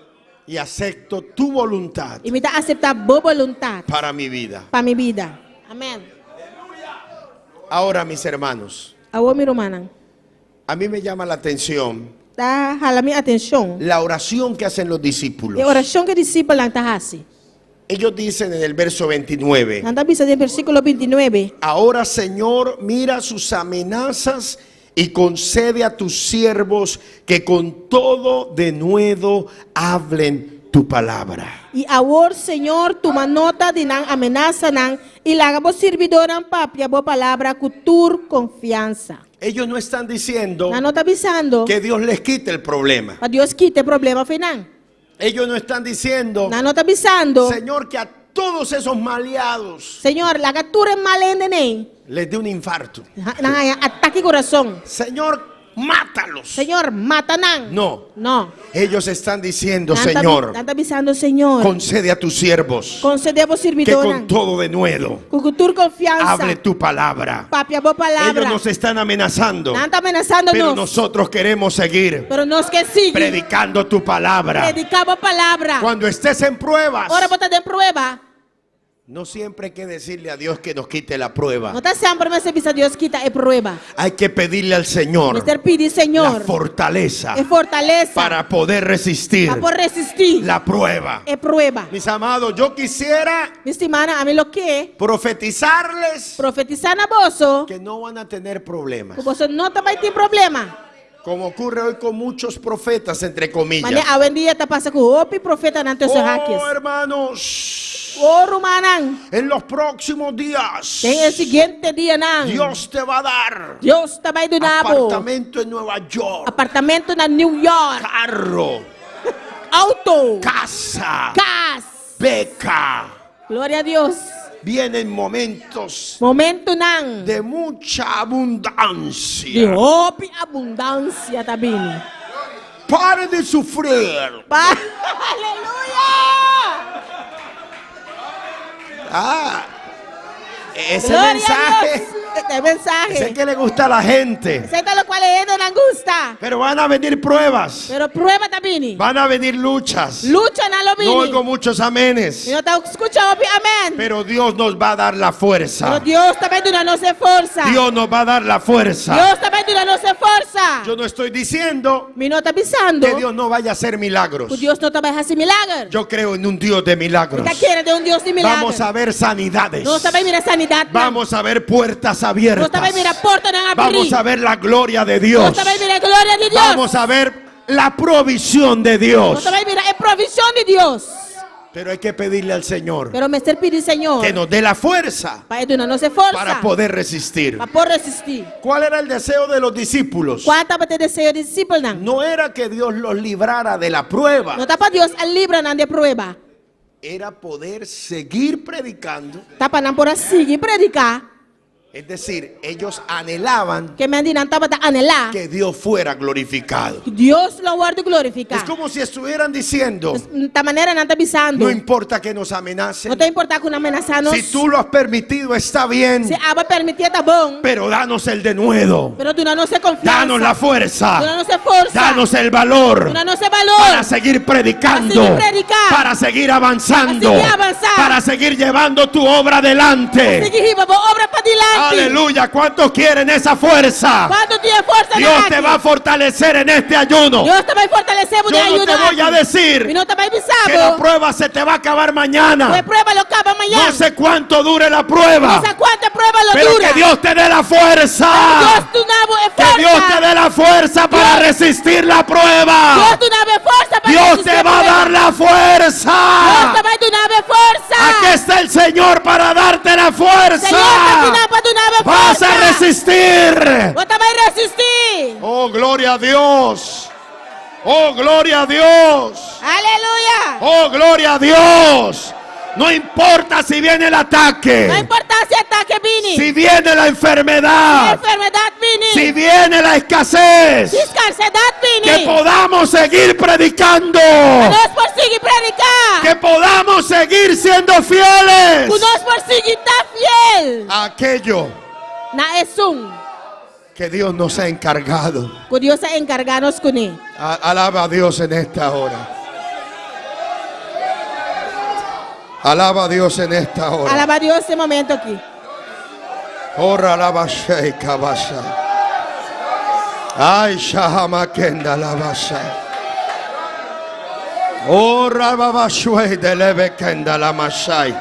y acepto tu voluntad E me dá aceitar boa vontade para mi vida. para minha vida. Amém. Ahora, mis hermanos, Alô, meu irmão. a mí me llama la atención Tá, hala minha atenção. la oración que hacen los discípulos. E a oração que o discípulo não está assim. Ellos dicen en el verso 29, Não está vista no versículo 29. ahora, Señor, mira sus amenazas y concede a tus siervos que con todo denuedo hablen tu palabra. E agora, Senhor, toma nota de não ameaça não e larga vos servidor não papia boa palavra cultura confiança. Ellos no están diciendo Não está avisando que Dios les quite el problema. para Deus quite o problema final. Ellos no están diciendo, Não está avisando. Señor, que a todos esos maleados Senhor, larga tudo malende nem. les dé un infarto. Ataque coração. Señor, mátalos. Senhor, mata não. No, Não. ellos están diciendo, Não Señor, está avisando, Senhor. concede a tus siervos Concede vos que servidor con não. todo denuedo Com cultura confiança. hable tu palabra. Papia boa palavra. Ellos nos están amenazando, Não está ameaçando pero nós. nosotros queremos seguir Pero nós que sigue. predicando tu palabra. Predicamos a palavra. Cuando estés en pruebas, Ora botar de prueba. no siempre hay que decirle a Dios que nos quite la prueba. Não está sempre mas se Deus quita a prueba. Hay que pedirle al Señor Mister pedir, la Senhor, fortaleza é fortaleza para poder resistir para poder resistir la prueba. a prueba. Mis amados, yo quisiera Minha estimada, a mim lo que profetizarles profetizar na bolso, que no van a tener problemas. que você não vai ter problema. Como ocurre hoy con muchos profetas, entre comillas. Mas hoje em dia está passando com outro profeta na teus hackers. Oh, hermanos, Oh, rumanang. En los próximos días, En el siguiente día nang. Dios te va a dar Dios tabay dunabo. apartamento en Nueva York, Apartamento na New York. carro, Auto. casa, Cas. beca. Gloria a Dios. Vienen momentos Momento nang. de mucha abundancia. Di hopi abundancia tabini. Pare de sufrir. Aleluya. Ese Gloria a mensaje Dios. Este mensaje. es el que le gusta a la gente. Senta lo cual es de gusta. Pero van a venir pruebas, Pero prueba tabini. van a venir luchas. Lucha na lo No bini. oigo muchos amenes. Y no te escucha hopi amen. Pero Dios nos va a dar la Pero fuerza. Dios tabay dunano se forza. Dios nos va a dar la fuerza. Dios tabay dunano se forza. Yo no estoy diciendo Mi no está avisando. que Dios no vaya a hacer milagros. Que Dios no te va a hacer milagro. Yo creo en un Dios de milagros. ¿Qué quiere de un Dios de milagro? Vamos a ver sanidades. No sabe mira sanidad. Vamos a ver puertas No abiertas. sabe mira puerta en abrir. Vamos a ver la gloria de No Dios. sabe mira gloria de Dios. Vamos a ver la provisión de No Dios. sabe mira es provisión de Dios. Pero hay que pedirle al Señor Pero me está pidiendo Señor. que nos dé la fuerza Para que no se forza. para poder resistir. Para poder resistir. ¿Cuál era el deseo de los discípulos? ¿Cuántas veces deseo de discípulos? No era que Dios los librara de la prueba. No está para Dios al libro de prueba. Era poder seguir predicando. Está para por así predicar. Es decir, ellos anhelaban Que me han dicho para anhelar. que Dios fuera glorificado. Dios lo guarda y glorifica. Es como si estuvieran diciendo, De esta manera no está avisando. no importa que nos amenacen. No te importa que una amenaza nos. Si tú lo has permitido, está bien. Si va permitir está bon. Pero danos el denuedo. Pero tú no se confianza. Danos la fuerza. Tú no se fuerza. Danos el valor. Tú no se valor. Para seguir predicando. Para seguir predicar. Para seguir avanzando. Para seguir avanzar. Para seguir llevando tu obra adelante. Seguir obra para adelante. Aleluya. ¿Cuántos quieren esa fuerza? ¿Cuánto tiene fuerza? Dios te va a fortalecer en este ayuno. Dios te va a fortalecer. Yo no te voy a decir Y no te va a que la avisar. prueba se te va a acabar mañana. Pues prueba lo acaba mañana. No sé cuánto dure la prueba. No sé cuánta prueba lo Pero dura. que Dios te dé la fuerza. Dios tu nabo es fuerza. Que Dios te dé la fuerza para resistir la prueba. Dios tu nabo es fuerza para Dios resistir te va a prueba. dar la Dios te fuerza. va a dar tu nave fuerza. Aquí está el Señor para darte la fuerza. Señor, para tu nave Vas fuerza. a resistir. Vos te vas a resistir. Oh, gloria a Dios. Oh, gloria a Dios. Aleluya. Oh, gloria a Dios. No importa si viene el ataque. No importa si ataque vini. Si viene la Si enfermedad. enfermedad vini. Si viene la escasez. Si escasez vini. Que podamos seguir predicando. Nos por seguir predicar. Que podamos seguir siendo fieles. Nos por seguir estar fiel. a aquello Na es un. que Dios nos ha encargado. Que Dios se encarganos con él. Alaba a Dios en esta hora. Alaba a Dios en esta hora. Alaba a Dios ese momento aquí. Ora alaba sheika basha. Ay shahama kenda labasha. Ora baba shwe de leve kenda la mashai.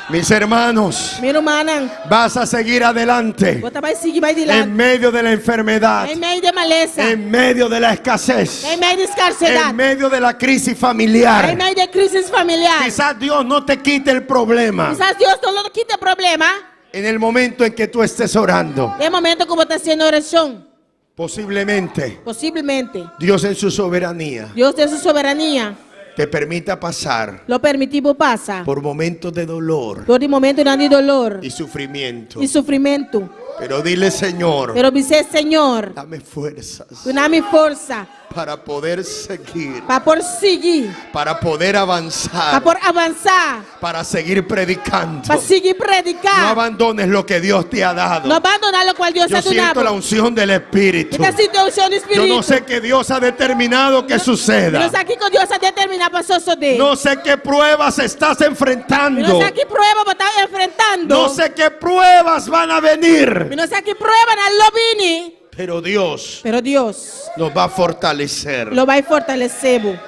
Mis hermanos, Mi hermana. vas a seguir adelante Vos te vas a seguir más en adelante. medio de la enfermedad, En medio de maleza. en medio de la escasez, En medio de escasez. en medio de la crisis En familiar. medio de crisis familiar. Quizás Dios no te quite el problema Quizás Dios no lo quite el problema. en el momento en que tú estés orando. De momento como está haciendo oración. Posiblemente Posiblemente. Dios en su soberanía Dios de su soberanía. te permita pasar Lo permitimos pasa. por momentos de dolor Por el momento de dolor. y sufrimiento. Y sufrimiento. Pero dile, Señor, Pero dice Señor. dame fuerzas Dame fuerza. para poder seguir, Para por seguir. para poder Para avanzar, por avanzar. para seguir predicando. Para seguir No predicar. abandones lo que Dios te ha dado. No abandonar lo cual Dios Yo ha siento la donado. unción del Espíritu. Esta situación Yo espiritual. no sé qué Dios ha determinado que Pero suceda. aquí con Dios a determinar para de. No sé qué pruebas estás No enfrentando. sé qué prueba va a estar enfrentando. No sé qué pruebas van a venir. No sé qué prueba lo vini. Pero Dios Pero Dios nos va a fortalecer. lo va a fortalecer.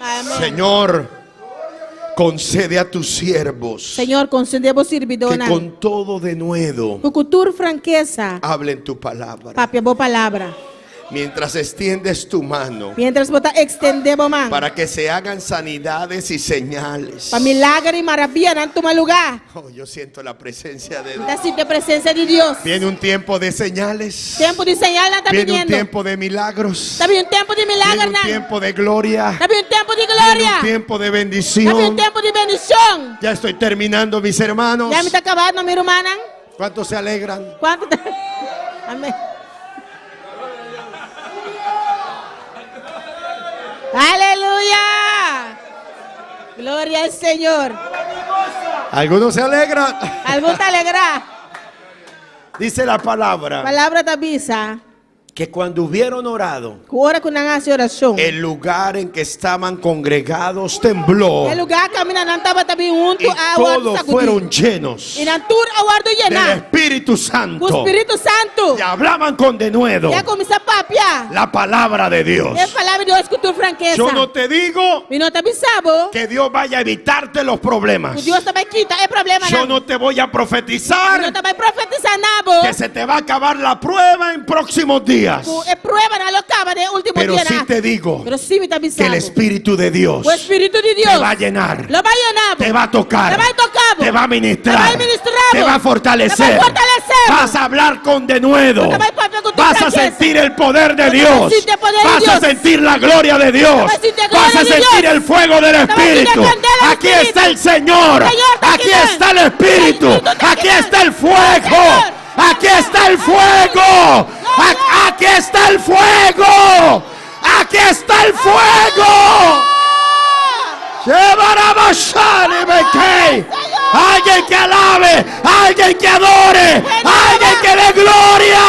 Amén. Señor, concede a tus siervos Señor, concedemos que servidona. con todo denuedo Por cultura franqueza. hablen tu palabra. Papi, boa palavra. Mientras extiendes tu mano Mientras bota extendemos man. para que se hagan sanidades y señales. Para milagre y maravilla en tu lugar. Oh, yo siento la presencia de Dios. Esta siente presencia de Dios. Viene un tiempo de señales. Tiempo de señal está Viene un viniendo. tiempo de milagros. Está bien un tiempo de Viene milagro. un tiempo de gloria. Está bien un tiempo de Viene gloria. un tiempo de Está bien un bendición. tiempo de bendición. Ya estoy terminando, mis hermanos. Ya me está acabando, mi hermana. ¿Cuántos se alegran? ¿Cuánto? Amén. Aleluya. Gloria al Señor. Algunos se alegran. Algo te alegra. Dice la palabra Palabra te avisa. que cuando hubieron orado, Ora con una oración. el lugar en que estaban congregados tembló El lugar camina no estaba también junto y a todos fueron llenos Y Nantur aguardo del llenar. Espíritu Santo Espíritu Santo. y hablaban con denuedo Ya comienza papia. la palabra de Dios. Es palabra de Dios con tu franqueza. Yo no te digo Y no te avisaba. que Dios vaya a evitarte los problemas. Dios te va a quitar el problema. Yo no te voy a No profetizar te va a profetizar nada. que se te va a acabar la prueba en próximos días. Es prueba, no lo acaba de último Pero día. sí te digo Pero sí me está que avisando. el Espíritu de Dios O Espíritu de Dios te va a llenar, lo va a llenar. te va a tocar, Te va a tocar. te va a ministrar, Te va a ministrar. te va a fortalecer, Te va a fortalecer. vas a hablar con denuedo, Te va a papia con tu vas a franqueza. sentir el poder de Te vas a Dios, sentir el poder de vas a Dios. sentir la gloria de Dios, vas a sentir la gloria vas a de sentir Dios. el fuego del vas a sentir Espíritu. la candela del Aquí Espíritu. está el Señor, El Señor está aquí aquí. está el Espíritu, El Espíritu está aquí aquí. está el fuego, Señor. aquí está el fuego, aquí está el fuego, aquí está el fuego. Alguien que alabe, alguien que adore, alguien que dé gloria.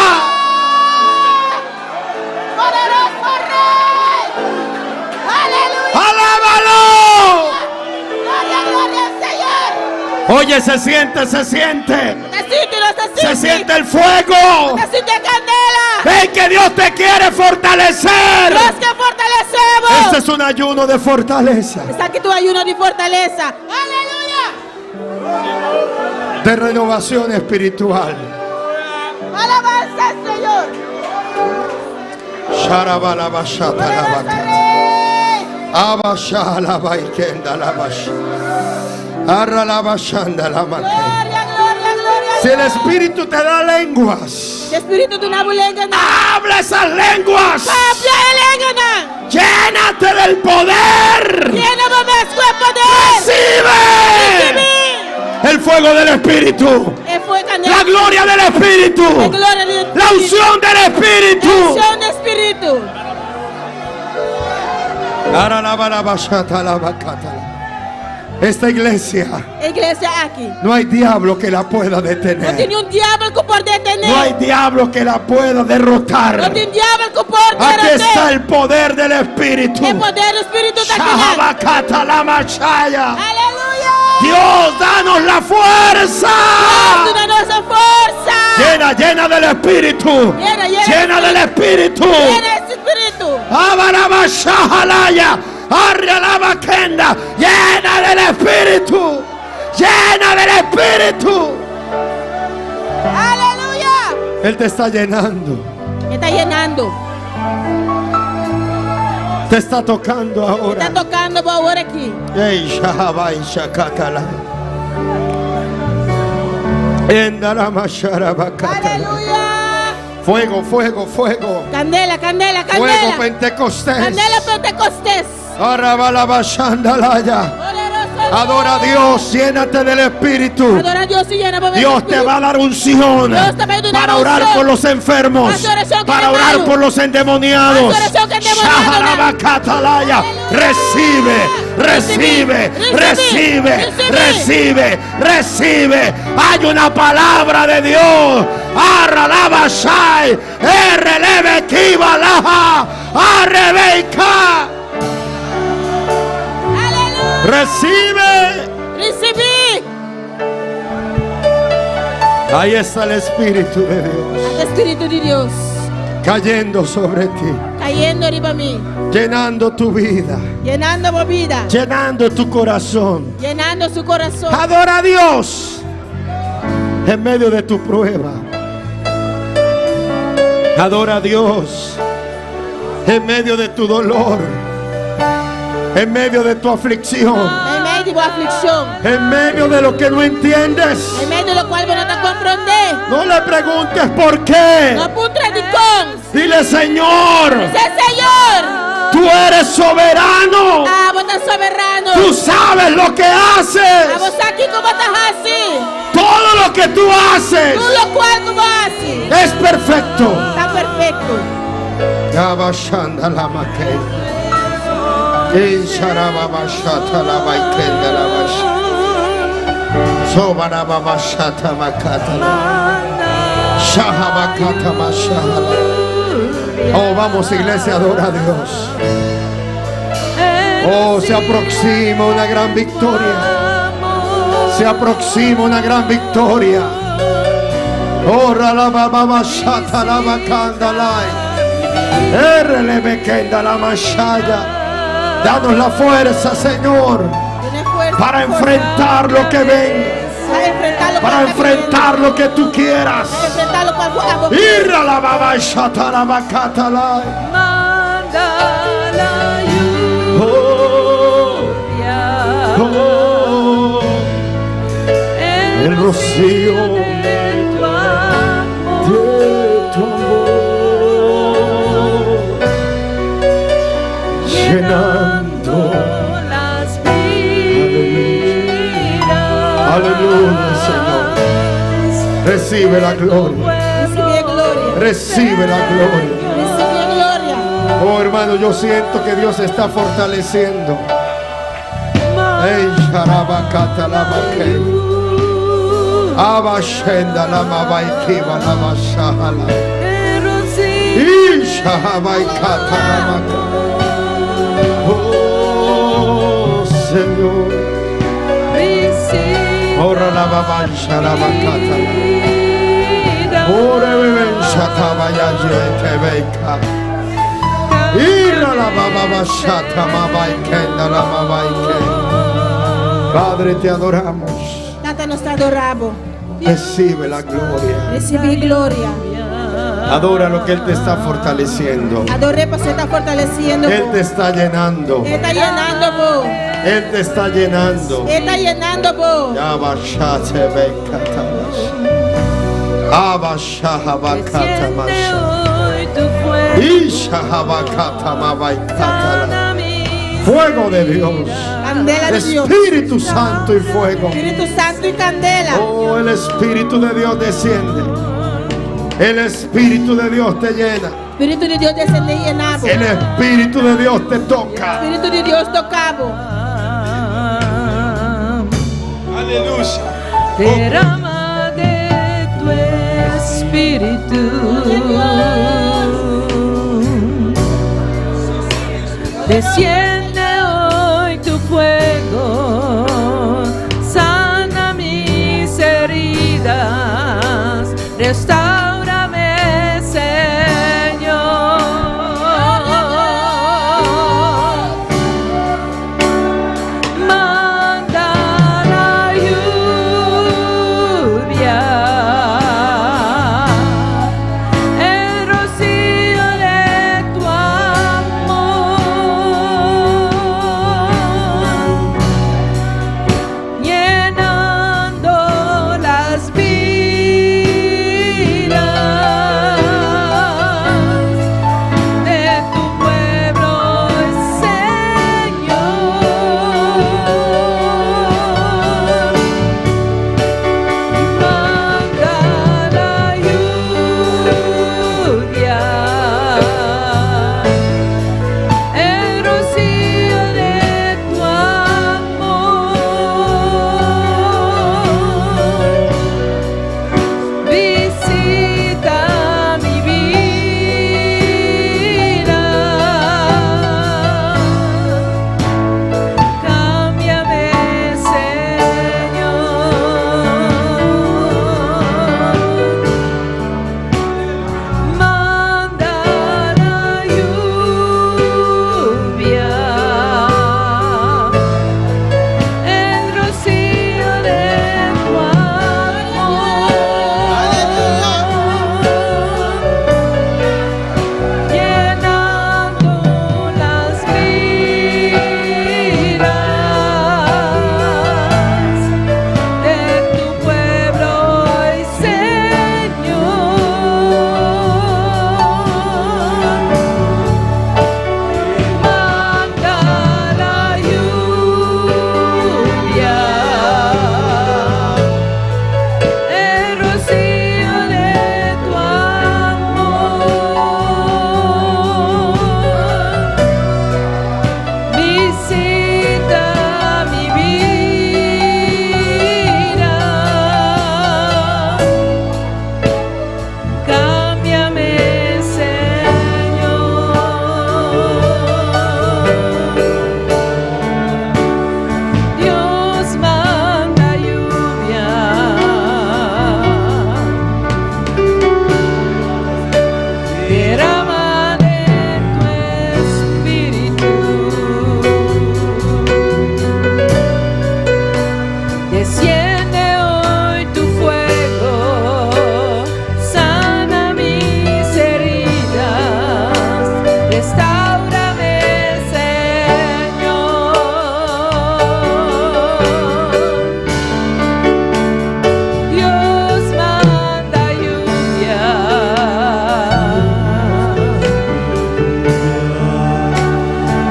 Poderoso Rey. Aleluya. ¡Alábalo! Gloria, gloria al Señor. Oye, se siente, se siente. Se siente el fuego. Se siente candela. Ven que Dios te quiere fortalecer. Dios que fortalecemos. Este es un ayuno de fortaleza, Está aquí tu ayuno de fortaleza. Aleluya. de renovación espiritual. Alabanza al Señor. Sharabalabashata Poderoso labaka. Rey. Abashalabaikenда labash. Arralabashanda lamake. Gloria, gloria, gloria. Si el Espíritu te da lenguas, El Espíritu de una bulenga. habla esas lenguas. Habla el Llénate del poder. Lléname más con poder. Recibe el fuego del Espíritu, Fue candela. la gloria del Espíritu, La gloria del la unción del Espíritu. unción de Espíritu. Esta iglesia, Iglesia aquí. no hay diablo que la pueda No detener. tiene un diablo que por detener. No hay diablo que la pueda derrotar. No tiene un diablo que por Aquí detener. está el poder del Espíritu. El poder del Espíritu está aquí. Shahabakata la machaya. Aleluya. Dios, danos la fuerza. Dios, danos fuerza. Llena, llena del Espíritu. Llena, llena Llena del Espíritu. Llena ese Espíritu. Abarabashahalaya. Arrealabakenda. Llena del Espíritu. Llena del Espíritu. Aleluya. Él te está llenando. Me está llenando. Te está tocando Me ahora. está tocando por ahora aquí. Ey, shahabai shakakala. Endaramasharabakat. Aleluya. Fuego, fuego, fuego. Candela, candela, Fuego candela. Pentecostés. Candela Pentecostés. Arabalabashandalaya. Poderoso Adora a Dios, llénate del Espíritu. Adora a Dios y llena por el Dios te Espíritu. va a dar unción Dios te va a dar una para orar unción. por los enfermos, Más oración que para orar endemoniados. por los endemoniados. Más oración que endemoniados. Shaharabacatalaya. Recibe, recibe, recibe, recibe, recibe. Hay una palabra de Dios. Arralabashai, erreleve kibalaja, arrebeika. Aleluya. Recibe. Recibí. Ahí está el Espíritu de Dios El Espíritu de Dios cayendo sobre ti, cayendo arriba a mí. llenando tu vida, Llenando mi vida. llenando tu corazón. Llenando su corazón. Adora a Dios en medio de tu prueba. Adora a Dios En medio de tu dolor, en medio de tu aflicción, Em meio de boa aflição, en medio de lo que no entiendes, em meio do qual você não está compreendendo. no le preguntes por qué. Não putre de com. Dile, Señor, Dizer, Senhor, tú eres soberano. você é soberano. Tú sabes lo que haces. Você aqui como está assim. Todo lo que tú haces Tudo o qual como assim. es perfecto. Está perfeito. Yabashanda la maqueta. Insharababashata la maikenda la bash. Sobarababashata makata la. Shahabakata mashala. Oh, vamos iglesia, adora a Dios. Oh, se aproxima una gran victoria. Se aproxima una gran victoria. Oh, ralababashata la makanda lai. Errele bekenda la mashaya. Danos la fuerza, Señor, para enfrentar lo que venga, para enfrentar lo que tú quieras. Irra la baba shata la bakata la. El rocío de tu amor llenando las vidas. Aleluya, Señor. Recibe la gloria. Recibe la gloria. Oh, hermano, yo siento que Dios está fortaleciendo. Ey, sharabakata la maqueta. Abashenda la mabaikiva la mashala. Ishahabaikata la maqueta. Oh, Señor. Ora la babancha la bacata. Ora bebencha tabaya yete beca. Ira la bababashata mabaikenda la mabaike. Padre, te adoramos. Tata, nos adoramos. Recibe la gloria. Recibe glória. Adora lo que Él te está fortaleciendo. Adoré, porque você está fortalecendo. Él te está llenando. Ele está llenando, pô. Él te está llenando. Ele está llenando, pô. Yabashate bekata masha. Abashahabakata masha. Ishahabakata mabaikata. Fuego de Dios. Candela de Dios. Espíritu Santo y fuego. Espíritu Santo y candela. Oh, el Espíritu de Dios desciende. El Espíritu de Dios te llena. Espíritu de Dios descende y llenado. El Espíritu de Dios te toca. Espíritu de Dios tocado. Aleluya. Derrama de tu espíritu. Desciende hoy tu fuego, sana mis heridas, restáurame, Señor. Manda la lluvia, el rocío de tu amor.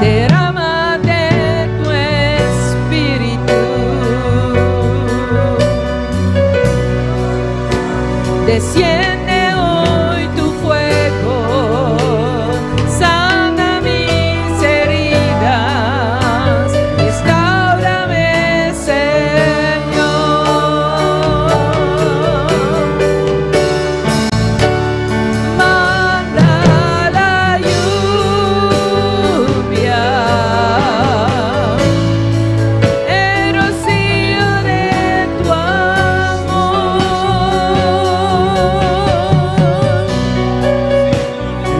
derrámate tu espíritu. Desciende hoy tu fuego, sana mis heridas, restáurame, Señor. Manda la lluvia, el rocío de tu amor,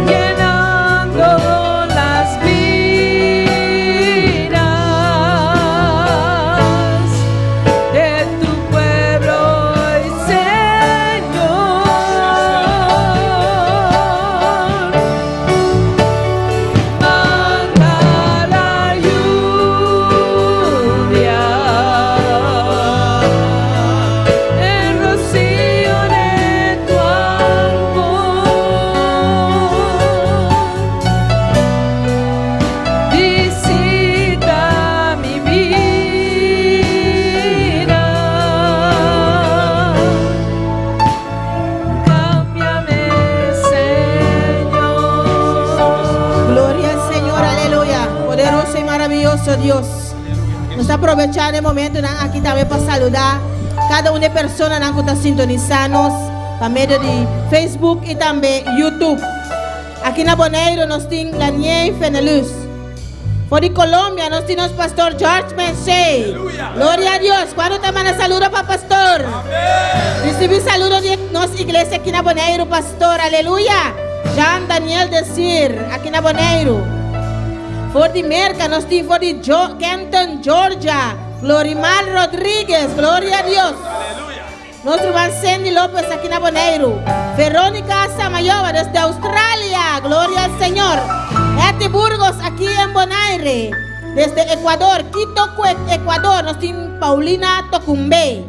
llenando las vidas de tu pueblo y Señor. Manda la lluvia, el rocío de tu amor, visita mi vida, cámbiame, Señor. Gloria al Señor, aleluya. Poderoso y maravilloso Dios. Nos aprovechando el momento aquí también para saludar cada una de las personas que están sintonizando por medio de Facebook y también YouTube. Aquí en Bonaire nos tiene Daniel Feneluz. Por de Colombia nos tiene el pastor George Menchey. Gloria a Dios. ¿Cuándo te manda saludos para pastor? Recibí saludos de nuestra iglesia aquí en Bonaire, pastor. Aleluya. Jean Daniel Desir, aquí en Bonaire. For de Merca, nos tiene for de Canton, Georgia. Glorimar Rodríguez, gloria a Dios. Nuestro hermano Sandy López aquí en Bonaire. Verónica Samayoa desde Australia, gloria al Señor. Eti Burgos aquí en Bonaire. Desde Ecuador, Quito, Ecuador, nos tiene Paulina Tocumbe.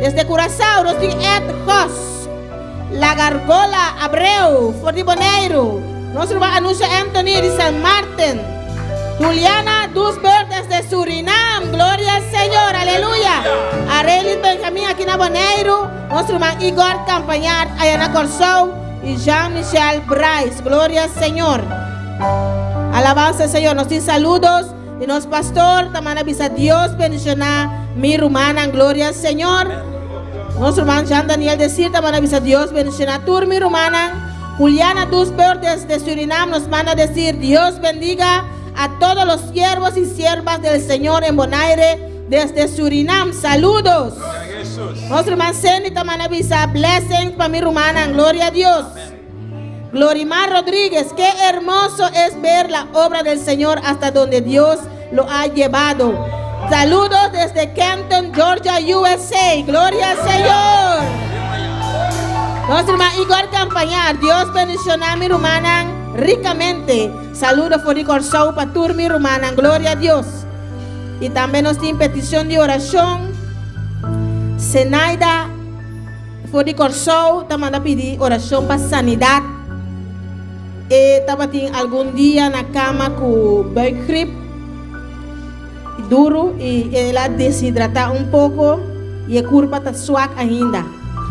Desde Curazao, nos tiene Ed Jos. La Gargola Abreu, for de Bonaire. Nuestro hermano Anuncia Anthony de San Martín. Juliana Dusberg desde Surinam, gloria al Señor, aleluya. Arelis Benjamín aquí en Bonaire, nuestro hermano Igor Campañar, Ayana Corsou y Jean-Michel Bryce, gloria al Señor. Alabanza al Señor, nos dice saludos de nuestro pastor, también avisa Dios, bendicionar mi rumana, gloria al Señor. Nuestro hermano Jean Daniel decir, también avisa Dios, bendicionar tu mi rumana. Juliana Dusberg desde Surinam nos manda decir, Dios bendiga a todos los siervos y siervas del Señor en Bonaire desde Surinam. Saludos. Nuestro hermano Sandy también avisa blessing para mi rumana. Gloria a Dios. Glorimar Rodríguez, qué hermoso es ver la obra del Señor hasta donde Dios lo ha llevado. Saludos desde Canton, Georgia, USA. Gloria al Señor. Nuestro hermano Igor Campañar, Dios bendicionar mi rumana ricamente. Saludos por Corsou para tu mi rumana. Gloria a Dios. Y también nos tiene petición de oración. Zenaida por Corsou también a pedir oración para sanidad. Estaba algún día en la cama con buikgrip duro y ela deshidrata un poco y el cuerpo está suave ainda.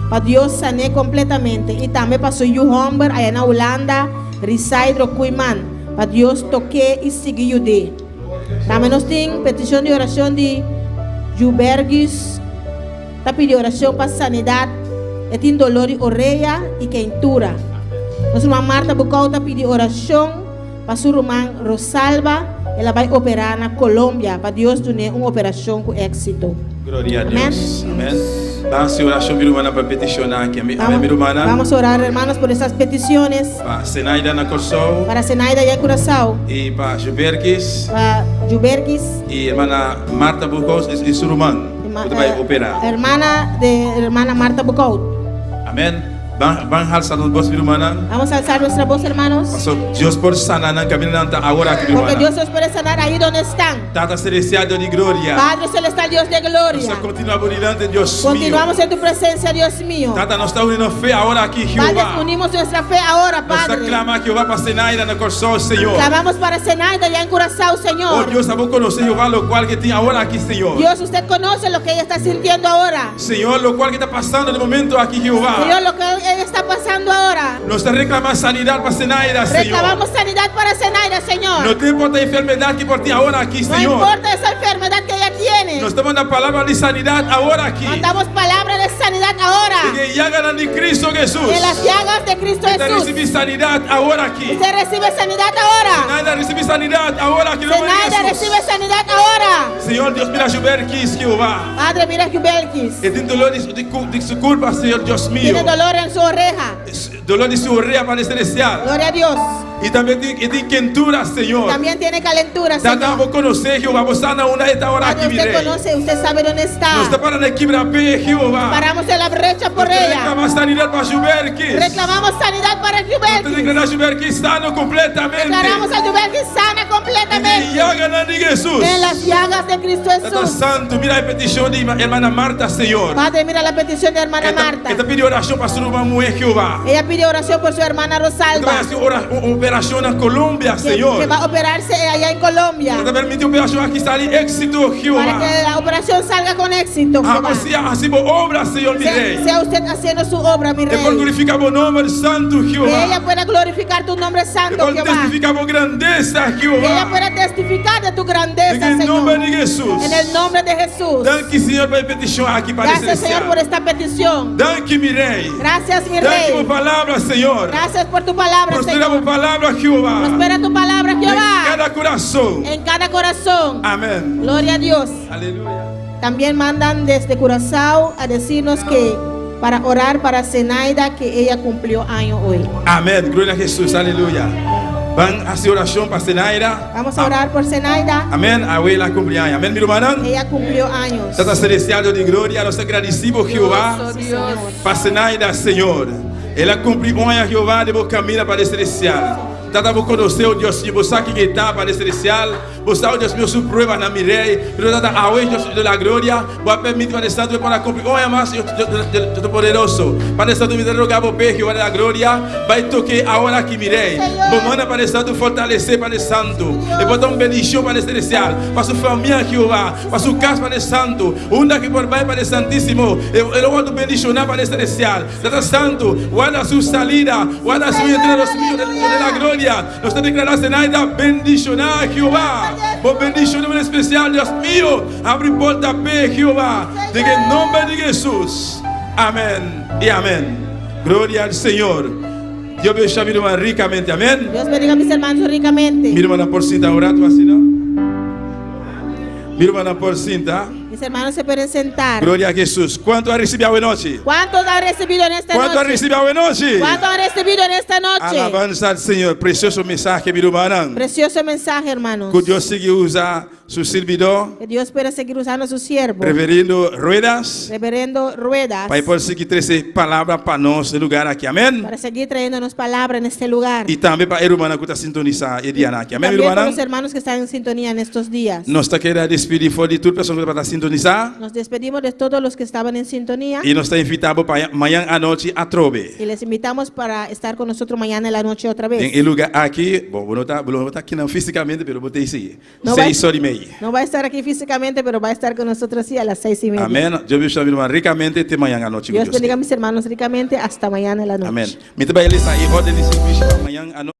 Para Dios sané completamente. Y también para su Humber allá en Holanda, Risaidro Cuiman. Para Dios toque y sigue de. También nos tiene petición de oración de Jubergis. Está pidiendo oración para sanidad. Tiene dolor de oreja y quentura. Nuestra mamá Marta Bucauta pide oración para su hermana Rosalba. Ela vai operar na Colômbia. Para Deus dar uma operação com éxito. Glória a Deus. Amém. Vamos a oración, mi hermana, para peticionar aquí. Amén, mi hermana. Vamos a orar, hermanos, por estas peticiones. Para Zenaida na Corsou. Para Zenaida y Curazao. Y para Jubergis. Para Jubergis. Y hermana Marta Bucos y su hermano. Vai operar. Hermana Marta Bucou. Amén. Van alzar los voz, mi hermana. Vamos a alzar nuestra voz, hermanos. Pastor, Dios por sanar, caminando ahora aquí, mi Porque hermana. Dios os puede sanar ahí donde están. Tata celestial, Dios de gloria. Padre celestial, Dios de gloria. Nos continuamos delante, Dios mío. Continuamos en tu presencia, Dios mío. Tata, nos está uniendo fe ahora aquí, Padre, Jehová. unimos nuestra fe ahora, Nos Padre. aclama Jehová para cenar en el corazón, Señor. Clamamos para Zenaida ya en Curazao, Oh Señor. Dios, sabemos conocer Jehová lo cual que tiene ahora aquí, Señor. Dios, usted conoce lo que ella está sintiendo ahora. Señor, lo cual que está pasando en el momento aquí, Jehová. Señor, lo que ella está pasando ahora. Nos está reclamando sanidad para Zenaida, Señor. Reclamamos sanidad para Zenaida, Señor. No te importa la enfermedad que por ti ahora aquí, No Señor. importa esa enfermedad que ella tiene. Nos estamos dando palabra de sanidad ahora aquí. Mandamos palabra de sanidad ahora. Que llagan de Cristo Jesús. En las llagas de Cristo Usted Jesús. recibe sanidad ahora aquí. Usted recibe sanidad ahora. Zenaida recibe sanidad ahora aquí. en el nombre de Zenaida Jesús. recibe sanidad ahora. Señor Dios, mira su verquis, Jehová. Padre, mira Jubelkis. Que tiene dolor de su culpa, Señor Dios mío. Tiene dolor en su oreja. Dolor de su oreja para el celestial. Gloria a Dios. Y también tiene quentura, Señor. También tiene calentura, Señor. Vamos a conocer, Jehová. Vamos a una de esta hora Padre, aquí, mi usted rey. conoce, usted sabe dónde está. Nos está para el quebrape, Jehová. Paramos en la brecha por Usted ella. reclama sanidad para su verquis. Reclamamos sanidad para Usted Jubelkis. declara su verquis sano completamente. Declaramos a Jubelkis sana Y completamente. llagan de Jesús. En las llagas de Cristo Tata Jesús. Santo, mira la petición de hermana Marta, Señor. Padre, mira la petición de hermana Marta. Esta pide oración para su hermana mujer, Jehová. Ella pide oración por su hermana Esta va a Rosalba, hacer operación en Colombia, que Señor. va a operarse allá en Colombia. Esta permite operación aquí salir éxito, Para Jehová. que la operación salga con éxito, Jehová. Así obra, Señor, mi rey. Sea usted haciendo su obra, mi Es por rey. glorificar tu nombre santo, Que ella Jehová. pueda glorificar tu nombre Es santo, por Jehová. testificar tu grandeza, Que ella Jehová. pueda testificar de tu En grandeza, el nombre Señor. de Jesús. En el nombre de Jesús. Danke, Señor, por la petición aquí para el Gracias, Señor, por celestial. esta petición. Danke, mi rey. Gracias, mi Danke por rey. palabra, Señor. Gracias por tu palabra, Prospera por Señor. palabra, Jehová. Prospera tu palabra, En Jehová. cada corazón. En cada corazón. Amén. Gloria a Dios. Aleluya. También mandan desde Curazao a decirnos que para orar para Zenaida, que ella cumplió año hoy. Amén. Gloria a Jesús. Aleluya. Van a hacer oración para Zenaida. Vamos a orar por Zenaida. Amén. Abuela cumpleaños. Amén, mi hermana. Ella cumplió años. Tata celestial de gloria, nos agradecemos, Jehová, Dios. para Zenaida, Senhor. Ela cumpriu honra, Jehová, de boa caminho para o celestial. Tata, vou conhecer o Deus, você aqui que está para o celestial. Você é o Deus meu, sua prueba na mirei. Pero tata, a hoje, Deus de la gloria, vou permitir para o Santo para cumprir honra mais, eu poderoso. Para o Santo me rogar por pé, Jehová da glória, vai tocar a hora que mirei. Vou mandar para o Santo fortalecer para o Santo. E vou dar uma bendição para o celestial, para sua família, Jehová, para sua casa para o Santo. Unda que por vai para o Santíssimo. Eu vou bendicionar para o celestial. Tata Santo, guarda sua salida, guarda sua entrada, os míos de la glória. Nós te declaramos Zenaida, bendicionar, Jehová. Vou bendicionar em especial, Deus mío. Abre porta pé, Jehová. Em nome de Jesus. Amém e amém. Glória ao Senhor. Dios bendiga a mi hermana ricamente. Amén. Dios bendiga a mis hermanos ricamente. Mi hermana Porcinta, ahora tú así, ¿no? Mi hermana Porcinta. Mis hermanos se pueden sentar. Gloria a Jesús. ¿Cuánto ha recibido hoy noche? ¿Cuántos han recibido en esta ¿Cuánto ha noche? recibido hoy noche? ¿Cuántos han recibido en esta noche? Alabanza al Señor. Precioso mensaje, mi hermana. Precioso mensaje, hermanos. Que Dios sigue usa su servidor, Que Dios pueda seguir usando a su siervo, reverendo Ruedas, Reverendo Ruedas, para poder seguir trazer palavra para nós no lugar aqui. Amém? para seguir trayéndonos palabra en este lugar. E também para a irmã que está sintonizada e Diana aqui. Amém, mi También por hermana? los hermanos que están en sintonía en estos días. Nós está querendo despedir fora de tudo pessoas que estão sintonizar. Nos despedimos de todos los que estaban en sintonía E nós está invitado para amanhã à noite a Trove. y les invitamos para estar con nosotros mañana en la noche otra vez. Em lugar aqui, bom, vou não estar aqui não fisicamente, mas botei isso. Não 6h30. No va a estar aquí físicamente, pero va a estar con nosotros sí a las 6:30. Amém. Deus bendiga mi irmã ricamente até amanhã à noite. Dios bendiga a mis hermanos ricamente hasta mañana en la noche. Amém. Me trabalha isso aí, ordem de serviço para amanhã à noite.